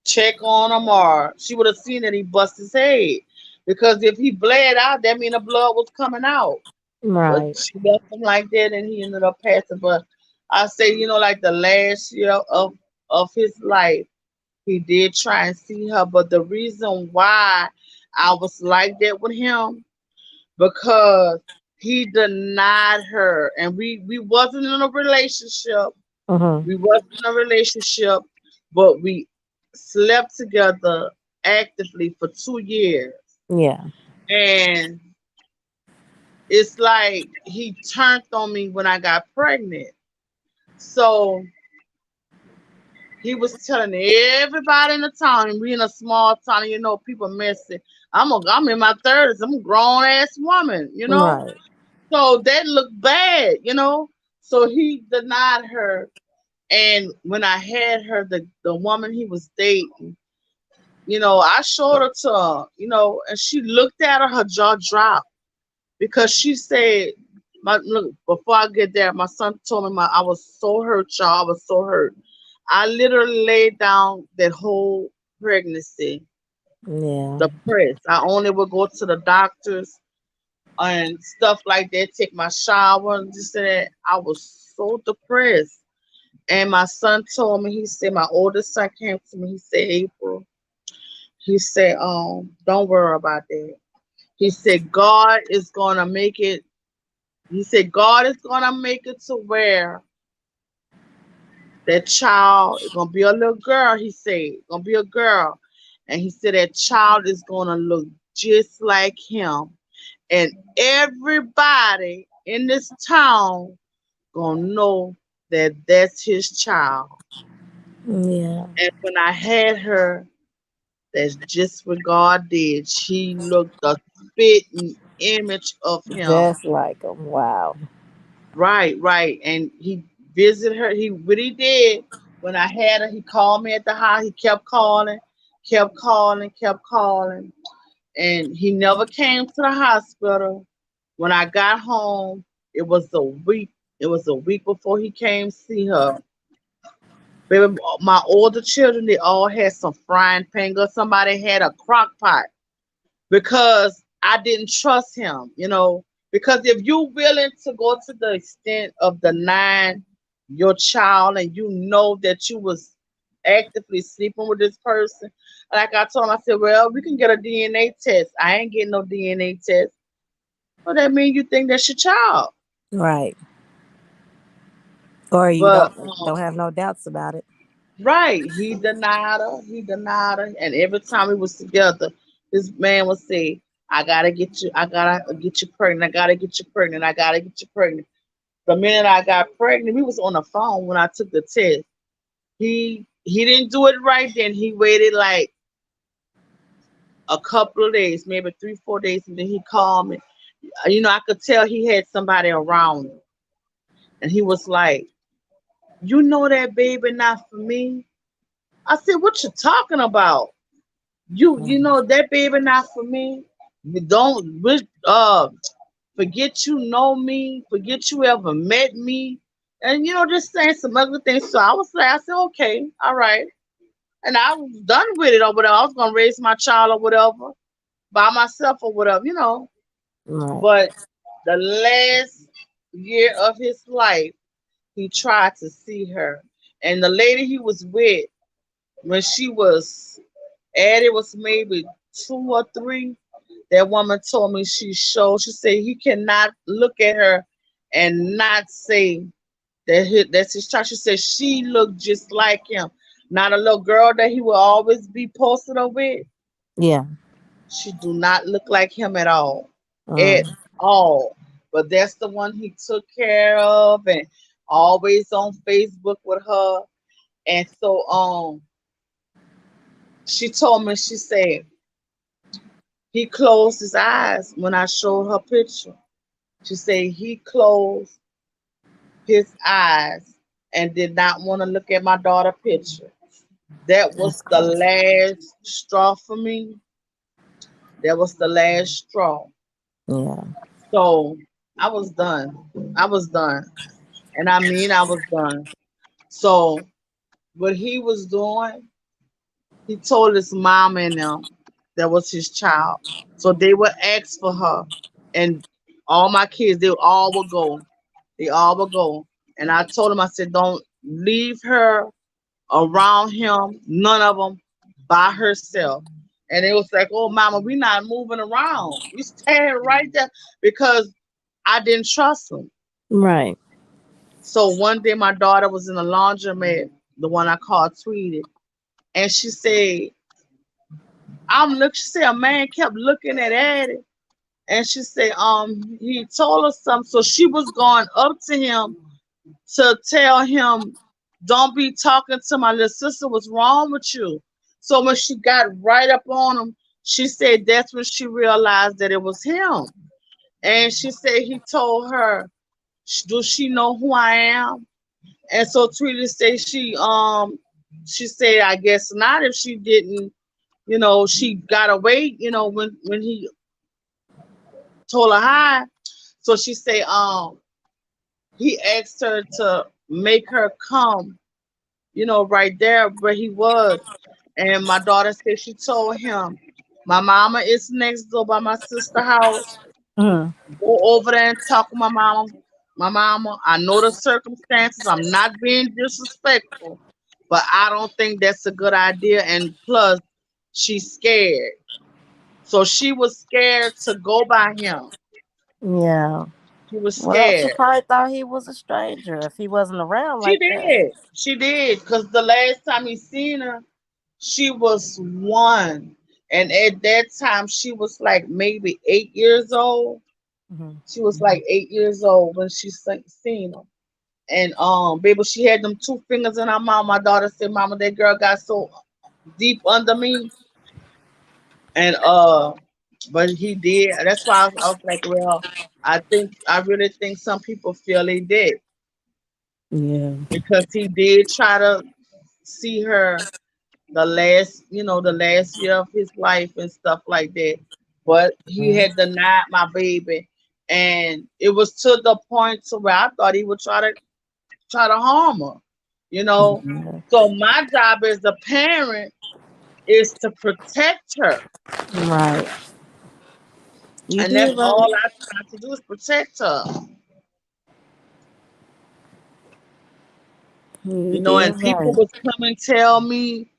B: check on him, or she would have seen that he bust his head. Because if he bled out, that mean the blood was coming out. But
A: Right.
B: she left him like that, and he ended up passing. But I say, like the last year of his life, he did try and see her. But the reason why I was like that with him, because he denied her, and we wasn't in a relationship.
A: Mm-hmm.
B: We wasn't in a relationship, but we slept together actively for 2 years,
A: Yeah.
B: and it's like he turned on me when I got pregnant. So he was telling everybody in the town, and we in a small town, and people messy. I'm in my 30s. I'm a grown ass woman.
A: Right.
B: So that looked bad. So he denied her. And when I had her, the woman he was dating, I showed her to her, and she looked at her jaw dropped because she said, look, before I get there, my son told me I was so hurt, y'all. I was so hurt. I literally laid down that whole pregnancy,
A: Yeah.
B: depressed. I only would go to the doctors and stuff like that, take my shower and this and that. I was so depressed. And my son told me, he said, my oldest son came to me, he said, April, he said, don't worry about that. He said, God is gonna make it. He said, God is gonna make it to where that child is gonna be a little girl. He said, gonna be a girl, and he said that child is gonna look just like him, and everybody in this town gonna know that that's his child.
A: Yeah.
B: And when I had her, That's just what God did. She looked a spitting image of him.
A: Just like him. Wow.
B: Right, right. And he visited her. He really did. When I had her, he called me at the house. He kept calling, kept calling, kept calling. And he never came to the hospital. When I got home, it was a week. It was a week before he came see her. Baby, my older children, they all had some frying pan. Or somebody had a crock pot because I didn't trust him. Because if you're willing to go to the extent of denying your child and you know that you was actively sleeping with this person, like I told him, I said, well, we can get a DNA test. I ain't getting no DNA test. Well, that means you think that's your child.
A: Right. Or you
B: But
A: don't have no doubts about it.
B: right, he denied her. He denied her, and every time we was together, this man would say, "I gotta get you. I gotta get you pregnant. I gotta get you pregnant. I gotta get you pregnant." The minute I got pregnant, we was on the phone when I took the test. He didn't do it right then. He waited like a couple of days, maybe 3, 4 days, and then he called me. I could tell he had somebody around him, and he was like, "You know that baby not for me." I said, "What you talking about? You
A: Mm.
B: know that baby not for me. Don't forget you know me, forget you ever met me, and just saying some ugly things." So I said, okay, all right, and I was done with it or whatever. I was gonna raise my child or whatever by myself or whatever.
A: Right.
B: But the last year of his life, he tried to see her, and the lady he was with when she was Addie was maybe 2 or 3. That woman told me she said he cannot look at her and not say that's his child. She said she looked just like him. Not a little girl that he will always be posted up with.
A: Yeah.
B: She do not look like him at all. At
A: Mm.
B: all. But that's the one he took care of and always on Facebook with her. And so she told me, she said, he closed his eyes when I showed her picture. She said he closed his eyes and did not want to look at my daughter picture. That was
A: That's
B: the
A: crazy.
B: last straw for me. That was the last straw.
A: Yeah.
B: So I was done. I was done. And I mean I was done. So what he was doing, he told his mom and them that was his child. So they would ask for her. And all my kids, they all would go. They all would go. And I told him, I said, don't leave her around him, none of them, by herself. And it was like, oh, mama, we not moving around. We stand right there because I didn't trust him.
A: Right.
B: So one day my daughter was in the laundromat, the one I called Tweety, and she said, she said a man kept looking at Addie. And she said, he told her something. So she was going up to him to tell him, don't be talking to my little sister. What's wrong with you? So when she got right up on him, she said that's when she realized that it was him. And she said he told her, do she know who I am? And so Tweety said she said I guess not if she didn't, she got away, when he told her hi. So she said he asked her to make her come, right there where he was. And my daughter said she told him, my mama is next door by my sister house.
A: Mm.
B: Go over there and talk with my mama. My mama, I know the circumstances. I'm not being disrespectful, but I don't think that's a good idea. And plus, she's scared. So she was scared to go by him.
A: Yeah.
B: She was
A: Well, she
B: scared.
A: probably thought he was a stranger if he wasn't around
B: She
A: like that.
B: did. She did. Because the last time he seen her, she was 1. And at that time, she was like maybe 8 years old.
A: Hmm.
B: She was like 8 years old when she seen him. And baby, she had them 2 fingers in her mouth. My daughter said, "Mama, that girl got so deep under me." And but he did. That's why I was like, well, I really think some people feel he did
A: Yeah.
B: because he did try to see her the last year of his life and stuff like that. But he
A: Mhm.
B: had denied my baby, and it was to the point to where I thought he would try to harm her. You know,
A: Yeah.
B: so my job as a parent is to protect her,
A: Right. You
B: and
A: did
B: that's all
A: right.
B: I try to do is protect her.
A: You
B: You know,
A: did
B: and people
A: right.
B: would come and tell me,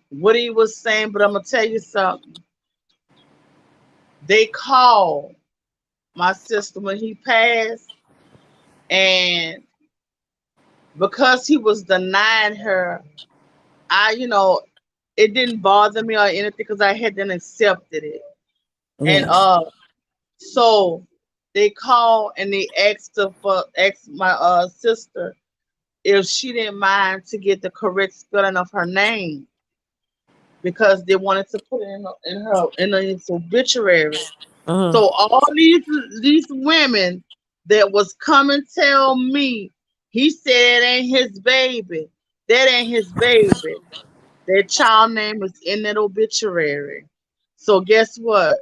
B: what he was saying, but I'm gonna tell you something. They called my sister when he passed, and because he was denying her, it didn't bother me or anything because I hadn't accepted it. And
A: Yeah.
B: so they called and they asked my sister if she didn't mind to get the correct spelling of her name because they wanted to put it in his obituary.
A: Mhm.
B: So all these women that was come and tell me, he said it ain't his baby. That ain't his baby. That child name is in that obituary. So guess what?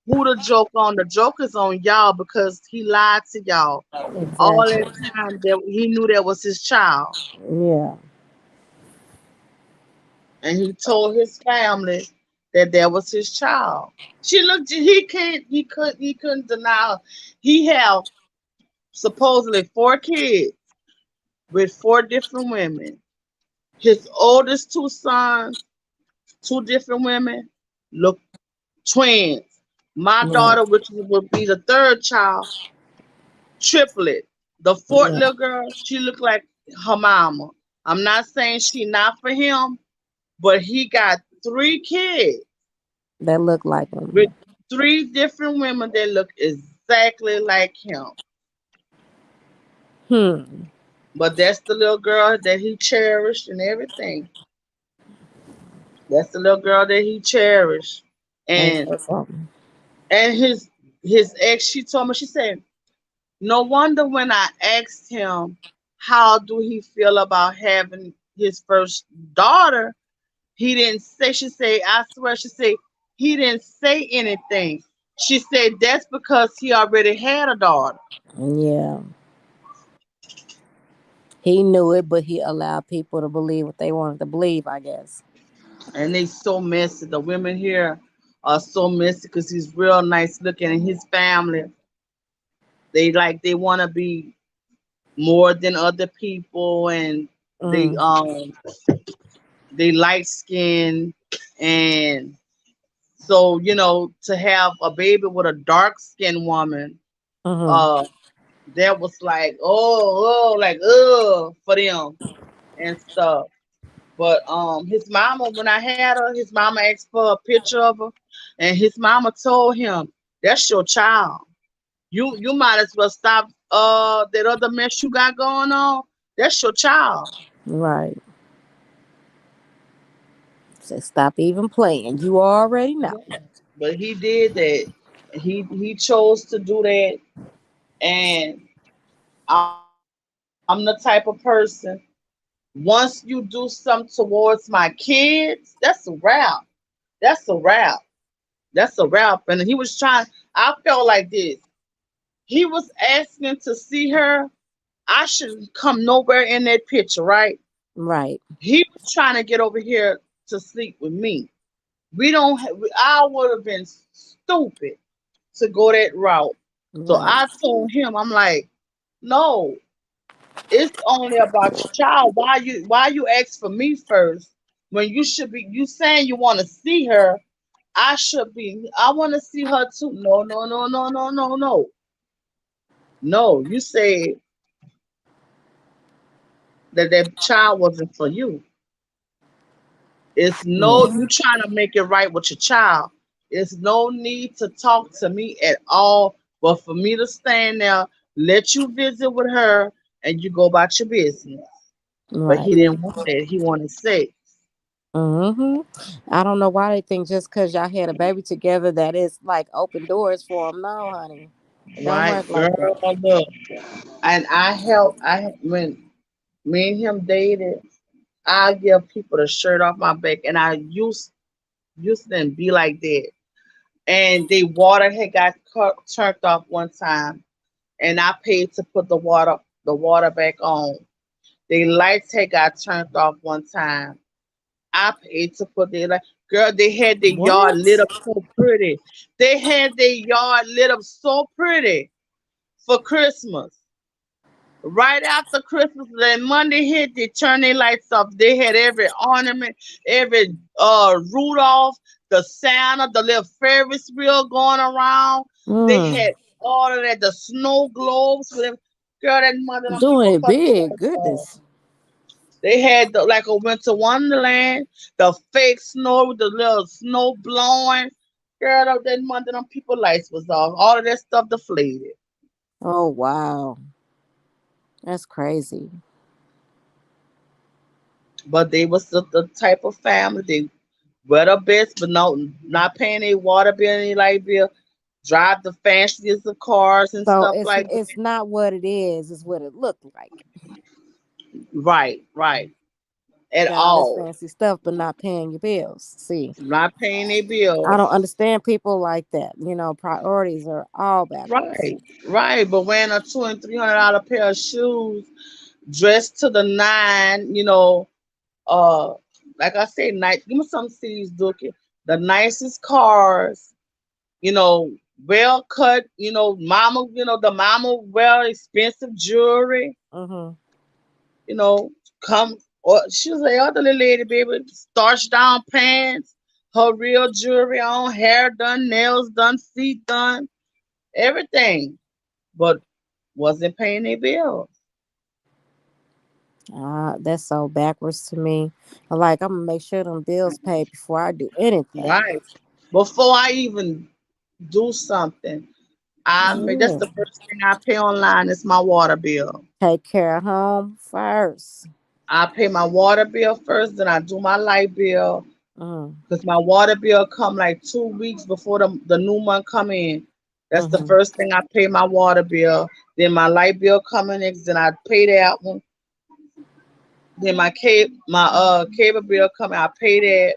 B: Who the joke on? The joke is on y'all because he lied to y'all all that
A: Exactly.
B: time that he knew that was his child.
A: Yeah.
B: And he told his family that was his child. She looked. He couldn't deny her. He have supposedly 4 kids with 4 different women. His oldest 2 sons, 2 different women, look twins. My
A: Yeah.
B: daughter, which would be the third child, triplet. The fourth
A: Yeah.
B: little girl, she looked like her mama. I'm not saying she not for him, but he got 3 kids
A: That looked like
B: with
A: him.
B: 3 different women that look exactly like him.
A: Hmm.
B: But that's the little girl that he cherished and everything. That's the little girl that he cherished.
A: Ain't
B: And
A: that something?
B: and his ex, she told me, she said, no wonder when I asked him how do he feel about having his first daughter, he didn't say, she said, I swear, she said, he didn't say anything. She said that's because he already had a daughter.
A: Yeah. He knew it, but he allowed people to believe what they wanted to believe, I guess.
B: And they so messy. The women here are so messy because he's real nice looking and his family, they want to be more than other people, and they
A: Mm.
B: um they light skin, and so to have a baby with a dark skinned woman,
A: Mhm.
B: uh that was like for them and stuff. But his mama, when I had her, his mama asked for a picture of her, and his mama told him, "That's your child. You might as well stop that other mess you got going on. That's your child."
A: Right. So stop even playing. You already know.
B: But he did that. He chose to do that, and I'm the type of person. Once you do something towards my kids, that's a wrap. That's a wrap. That's a wrap. And he was trying. I felt like this. He was asking to see her. I shouldn't come nowhere in that picture, right?
A: Right.
B: He was trying to get over here to sleep with me. We don't. I would have been stupid to go that route. So
A: Right.
B: I told him, I'm like, no, it's only about your child. Why you ask for me first when you should be you saying you want to see her? I want to see her too. No, no, no, no, no, no, no. No, you said that child wasn't for you. It's no,
A: Yeah.
B: you trying to make it right with your child. It's no need to talk to me at all, but for me to stand there, let you visit with her, and you go about your business. But
A: Right.
B: he didn't want that. He wanted sex.
A: Hmm. I don't know why they think just because y'all had a baby together that it's like open doors for them. No, honey, it don't
B: Right,
A: work like
B: girl.
A: that.
B: Look, and when me and him dated, I give people the shirt off my back, and I used to them be like that. And the water had got turned off one time, and I paid to put the water back on. The lights had got turned off one time. I paid to put the light. Girl, they had the yard lit
A: What?
B: up so pretty. They had the yard lit up so pretty for Christmas. Right after Christmas, then Monday hit, they turned their lights off. They had every ornament, every Rudolph, the Santa, the little Ferris wheel going around. They
A: Mm.
B: had all of that, the snow globes. Girl, that mother them
A: Doing
B: people
A: it
B: fucking
A: big.
B: had fun.
A: Goodness.
B: They had like a winter wonderland, the fake snow with the little snow blowing. Girl, that mother them people lights was off. All of that stuff deflated.
A: Oh wow, that's crazy.
B: But they was the type of family they wear the best, but no, not paying a water bill, any light bill, drive the fanciest of cars and
A: So
B: stuff like
A: it's
B: that.
A: not what it is. It's what it looked like.
B: Right, right. At
A: Got all this
B: all.
A: fancy stuff, but not paying your bills. See,
B: Not paying a
A: I don't
B: bills.
A: understand people like that. Priorities are all backwards.
B: Right, right. But wearing a $200 and $300 pair of shoes, dressed to the nine, uh, like I said, night. Give me some cities, Dookie. The nicest cars, you know, well cut, mama, the mama wear expensive jewelry,
A: Mm-hmm.
B: you know, come or she was the elderly lady, baby, starched down pants, her real jewelry on, hair done, nails done, feet done, everything. But wasn't paying their bills.
A: That's so backwards to me. Like I'm gonna make sure them bills paid before I do anything.
B: Right. Before I even do something, that's
A: Yeah.
B: the first thing I pay online is my water bill.
A: Take care of home first.
B: I pay my water bill first, then I do my light bill
A: Mm,
B: because my water bill come like 2 weeks before the new month come in. That's the
A: mm-hmm.
B: first thing I pay my water bill. Then my light bill coming next, then I pay that one. Then my cable bill coming, I pay that.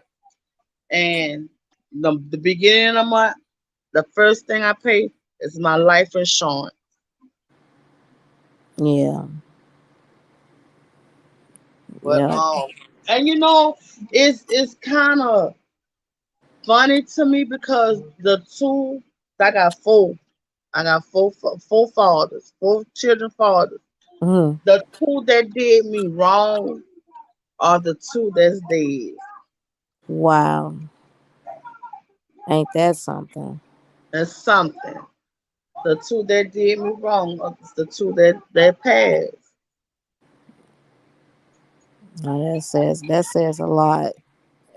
B: And the beginning of the month, the first thing I pay is my life insurance.
A: Yeah.
B: But
A: Yeah.
B: and it's kind of funny to me because the two I got four. I got four fathers, four children fathers.
A: Mm,
B: The two that did me wrong are the two that's dead.
A: wow. Ain't that something?
B: That's something. The two that did me wrong are the two that passed.
A: That says a lot.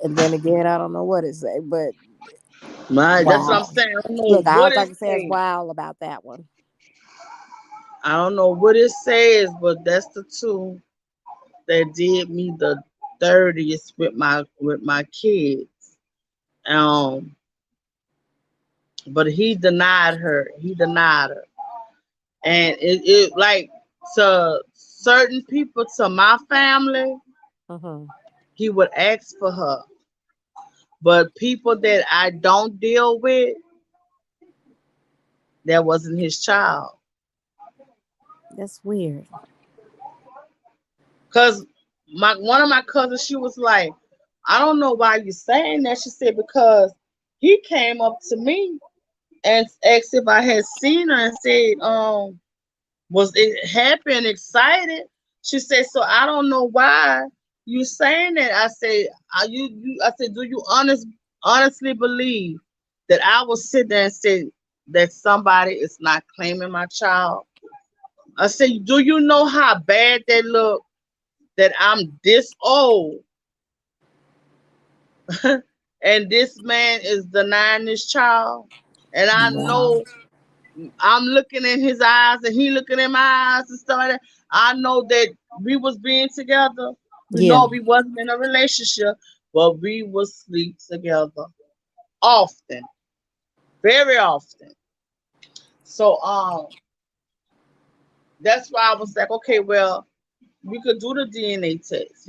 A: And then again, I don't know what it say, but
B: Right, that's what I'm
A: wow.
B: saying. I don't know
A: Look, all
B: what
A: I
B: it
A: can say is
B: says.
A: wow about that one.
B: I don't know what it says, but that's the two that did me the dirtiest with my kids. Um, but he denied her. He denied her, and it like to certain people, to my family,
A: Mm-hmm.
B: he would ask for her. But people that I don't deal with, that wasn't his child.
A: That's weird.
B: Cause one of my cousins, she was like, I don't know why you saying that. She said because he came up to me and asked if I had seen her and said, was it happy and excited? She said, so I don't know why you saying that. I said, are you I said, do you honestly believe that I will sit there and say that somebody is not claiming my child? I said, do you know how bad that look that I'm this old and this man is denying this child? And I
A: Wow.
B: know I'm looking in his eyes and he looking in my eyes and stuff like that. I know that we was being together. We
A: Yeah.
B: know we wasn't in a relationship, but we would sleep together often, very often. So that's why I was like, okay, well, we could do the DNA test,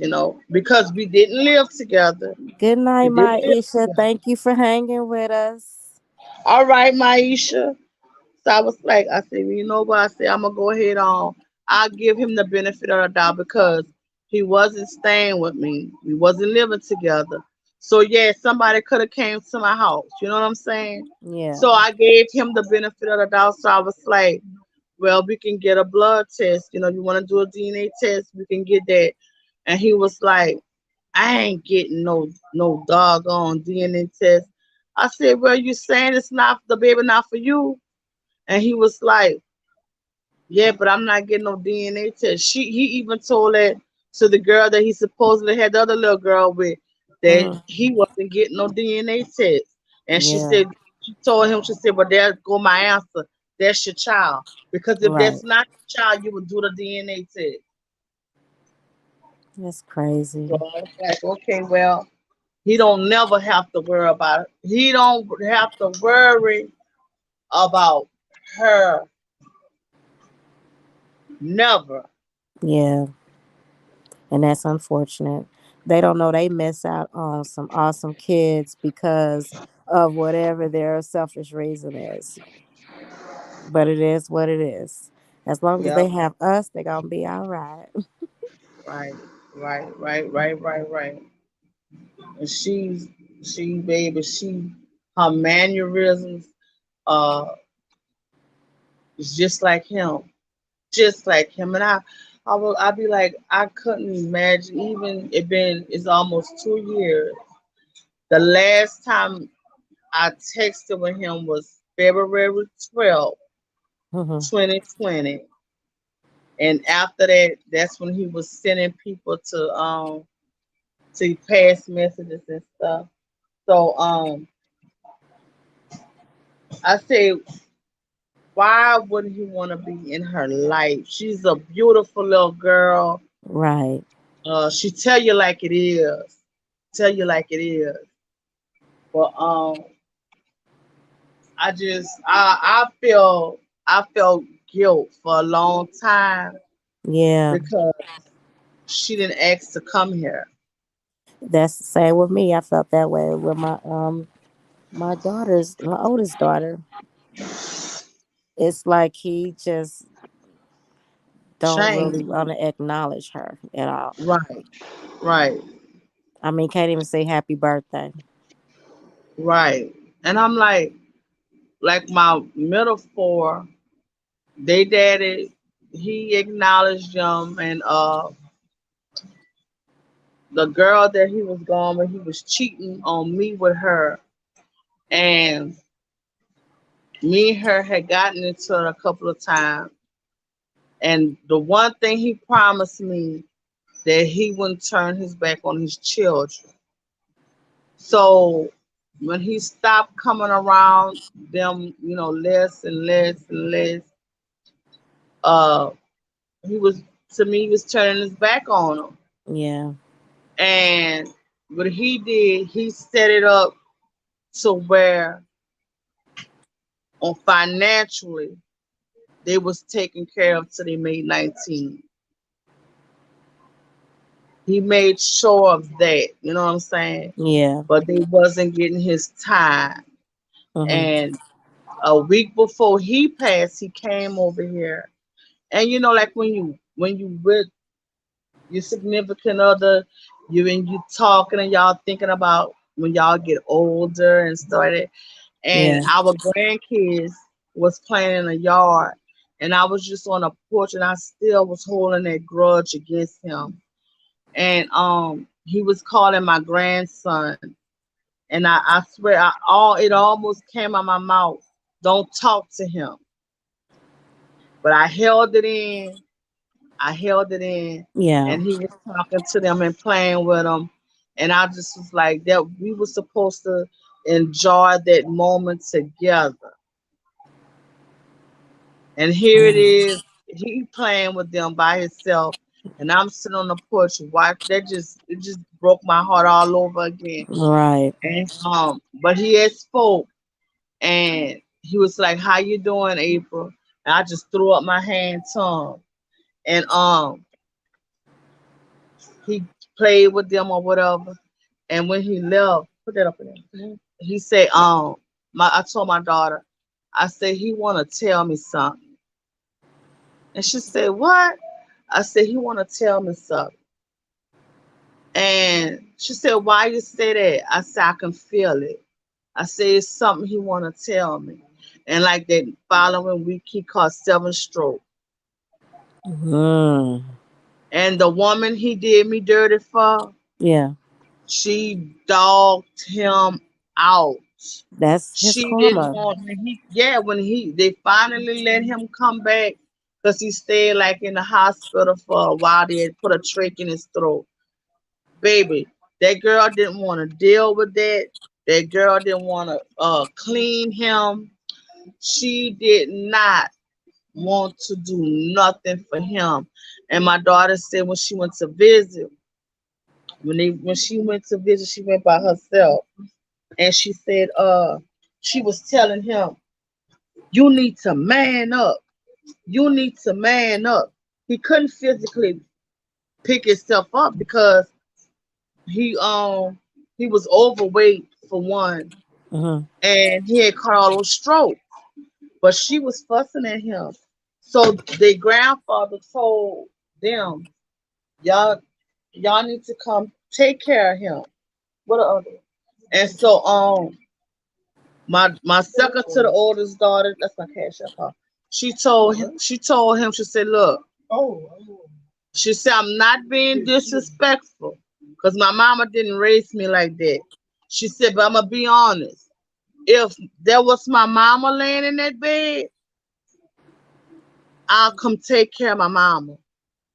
B: because we didn't live together.
A: Good
B: We
A: night,
B: didn't live
A: Maisha.
B: together.
A: Thank you for hanging with us.
B: All right, Maisha. So I was like, I said, well, you know what? I said, I'm gonna go ahead on. I'll give him the benefit of the doubt because he wasn't staying with me. We wasn't living together. So yeah, somebody could have came to my house. You know what I'm saying?
A: Yeah.
B: So I gave him the benefit of the doubt. So I was like, well, we can get a blood test. You want to do a DNA test? We can get that. And he was like, I ain't getting no doggone DNA test. I said, well, you saying it's not the baby, not for you? And he was like, yeah, but I'm not getting no DNA test. He even told that to the girl that he supposedly had the other little girl with that
A: Hmm.
B: he wasn't getting no DNA test. And
A: Yeah.
B: she told him, she said, well, there go my answer. That's your child. Because if
A: Right.
B: that's not your child, you would do the DNA test.
A: That's
B: So
A: crazy.
B: I was like, okay, well, he don't never have to worry about it. He don't have to worry about her. Never.
A: Yeah. And that's unfortunate. They don't know they miss out on some awesome kids because of whatever their selfish reason is. But it is what it is. As long as they
B: Yep.
A: have us, they're gonna be all right.
B: Right, right. And baby, her mannerisms, uh, is just like him. And I'd be like, I couldn't imagine. Even it's almost 2 years. The last time I texted with him was February 12th,
A: Hmm.
B: 2020. And after that, that's when he was sending people to pass messages and stuff. So I say, why wouldn't he want to be in her life? She's a beautiful little girl.
A: Right.
B: She tell you like it is. Tell you like it is. But I felt guilt for a long time
A: Yeah.
B: because she didn't ask to come here.
A: That's the same with me. I felt that way with my oldest daughter. It's like he just don't really
B: Shame.
A: want to acknowledge her at all.
B: Right, right,
A: I mean, can't even say happy birthday.
B: right. And I'm like my middle four, they daddy, he acknowledged them, and the girl that he was going with, he was cheating on me with her, and me and her had gotten into it a couple of times. And the one thing he promised me that he wouldn't turn his back on his children. So when he stopped coming around them, less and less and less, uh, he was to me he was turning his back on them.
A: Yeah.
B: And what he did, he set it up to where on financially they was taken care of till they made 19. He made sure of that, you know what I'm saying?
A: Yeah.
B: But they wasn't getting his time.
A: Hmm.
B: And a week before he passed, he came over here. And like when you with your significant other, you talking and y'all thinking about when y'all get older and stuff like that. And
A: Yeah.
B: our grandkids was playing in the yard, and I was just on a porch, and I still was holding that grudge against him. And he was calling my grandson, and I swear, it almost came out my mouth. Don't talk to him, but I held it in. I held it in,
A: Yeah.
B: and he was talking to them and playing with them, and I just was like that. We were supposed to enjoy that moment together. And here it is, he playing with them by himself, and I'm sitting on the porch watch. That just it just broke my heart all over again.
A: Right.
B: And but he had spoke, and he was like, "How you doing, April?" And I just threw up my hand to him, and he played with them or whatever. And when he left, put that up in there. He said, I told my daughter, I said he wanna tell me something, and she said, "What?" I said he wanna tell me something, and she said, "Why you say that?" I said, "I can feel it." I said, "It's something he wanna tell me," and like that following week, he caught 7 stroke,
A: Mm.
B: and the woman he did me dirty for,
A: Yeah.
B: she dogged him out.
A: That's his
B: She didn't
A: karma.
B: want when he yeah when he they finally let him come back because he stayed like in the hospital for a while. They had put a trach in his throat. Baby, that girl didn't want to deal with that. That girl didn't want to clean him. She did not want to do nothing for him. And my daughter said when she went to visit, when she went to visit, she went by herself, and she said she was telling him, "You need to man up. You need to man up." He couldn't physically pick himself up because he um he was overweight for one,
A: Hmm.
B: and he had caught all those strokes. But she was fussing at him. So their grandfather told them, "Y'all, y'all need to come take care of him." What other? And so my second to the oldest daughter, that's my cash up. Huh? She told him, she said, "Look," she said, "I'm not being disrespectful because my mama didn't raise me like that." She said, "But I'm gonna be honest. If there was my mama laying in that bed, I'll come take care of my mama."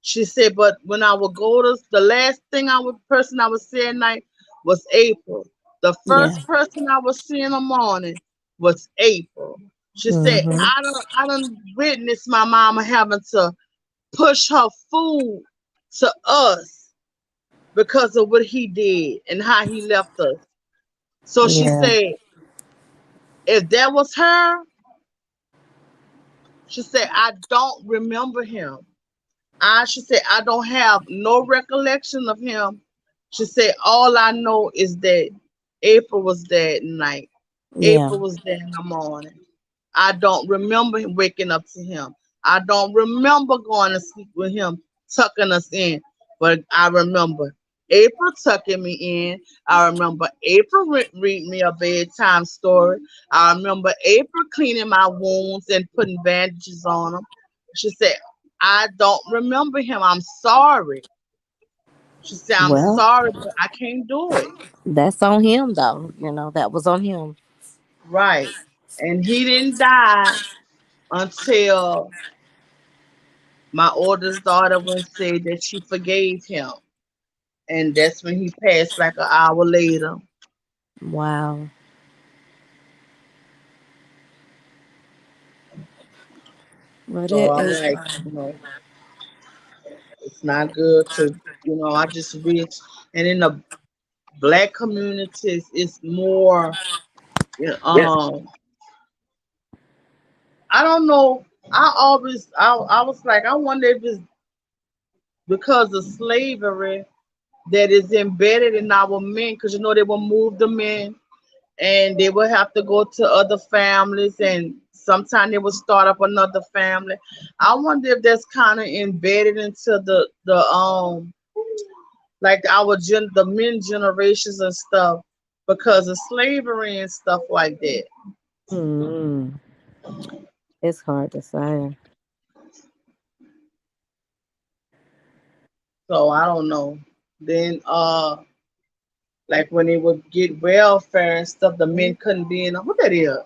B: She said, "But when I would go to the last thing person I would see at night was April. The
A: Yeah.
B: first person I would see in the morning was April." She said,
A: Hmm.
B: I done witnessed my mama having to push her food to us because of what he did and how he left us." So she
A: Yeah.
B: said, if that was her, she said, "I don't remember him. She said, "I don't have no recollection of him." She said, "All I know is that April was there at night.
A: Yeah.
B: April was there in the morning. I don't remember him waking up to him. I don't remember going to sleep with him, tucking us in. But I remember April tucking me in. I remember April reading me a bedtime story. I remember April cleaning my wounds and putting bandages on them." She said, "I don't remember him. I'm sorry." She said, "I'm
A: Well,
B: sorry, but I can't do it."
A: that's on him, though. That was on him.
B: Right. And he didn't die until my oldest daughter went and said that she forgave him. And that's when he passed like an hour later.
A: Wow. But
B: So
A: it
B: I'm
A: is.
B: like, it's not good to, I just wish. And in the black communities, it's more, I don't know. I was like, I wonder if it's because of slavery that is embedded in our men, because they will move the men and they will have to go to other families, and sometimes they will start up another family. I wonder if that's kind of embedded into the like the men generations and stuff because of slavery and stuff like that.
A: Mm, it's hard to say.
B: So I don't know. Then like when they would get welfare and stuff, the men couldn't be in. What that is?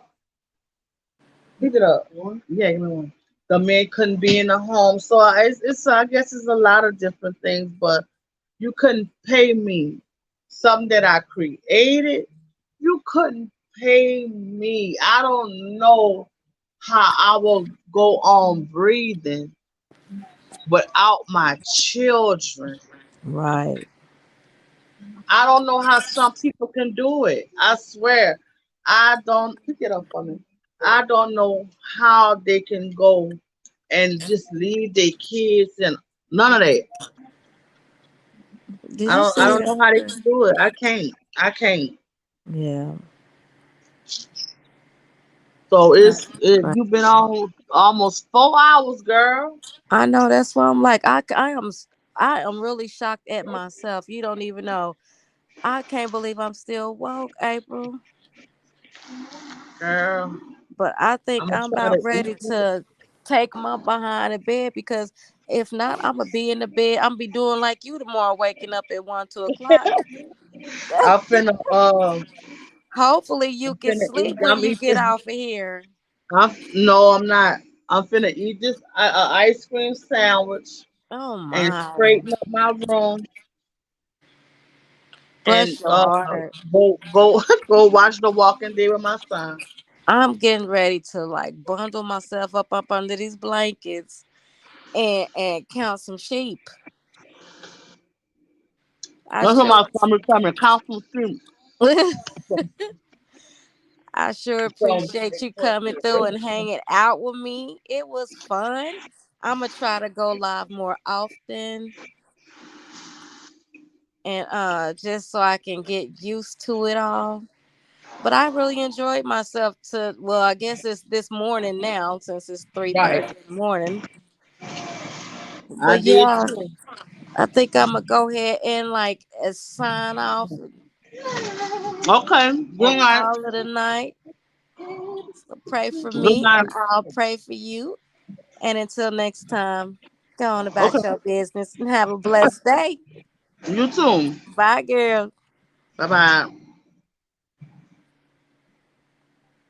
B: Pick it up. Yeah, give me one. The men couldn't be in the home, so I guess it's a lot of different things. But you couldn't pay me something that I created. You couldn't pay me. I don't know how I will go on breathing without my children.
A: Right.
B: I don't know how some people can do it. I swear. I don't pick it up for me. I don't know how they can go and just leave their kids and none of that.
A: Did
B: I
A: you
B: don't I
A: see
B: don't
A: that?
B: know how they can do it. I can't. I can't.
A: Yeah.
B: So
A: Right. Right.
B: you've been on almost 4 hours, girl.
A: I know that's why I'm like I am really shocked at myself. You don't even know. I can't believe I'm still woke, April.
B: Girl,
A: But I
B: I'm
A: think
B: gonna
A: I'm
B: try
A: about
B: to eat
A: ready
B: it.
A: to take my behind in bed because if not, I'm gonna be in the bed. I'm gonna be doing like you tomorrow, waking up at 1, 2 o'clock.
B: I'm finna
A: Hopefully you
B: I'm
A: can
B: finna
A: sleep
B: eat.
A: when
B: I'm
A: you
B: eat
A: get
B: this.
A: off of here.
B: No, I'm not. I'm finna eat this ice cream sandwich
A: Oh
B: and
A: my.
B: straighten up my room and
A: Bless your heart.
B: go go watch The Walking Dead with my son.
A: I'm getting ready to like bundle myself up under these blankets and count some sheep. I
B: That's what
A: sure
B: my son tell me. Count some streams.
A: I sure
B: So,
A: appreciate you coming through and hanging out with me. It was fun. I'm gonna try to go live more often and just so I can get used to it all. But I really enjoyed myself to well, I guess it's this morning now since it's 3:30
B: right,
A: in the morning.
B: I
A: But
B: did
A: yeah,
B: too.
A: I think I'm gonna go ahead and like sign off
B: Okay, good
A: and
B: night.
A: call it a night. So pray for
B: Good
A: me
B: night.
A: and I'll pray for you. And until next time, go on
B: Okay,
A: about your business and have a blessed day.
B: you too.
A: Bye, girl.
B: Bye bye.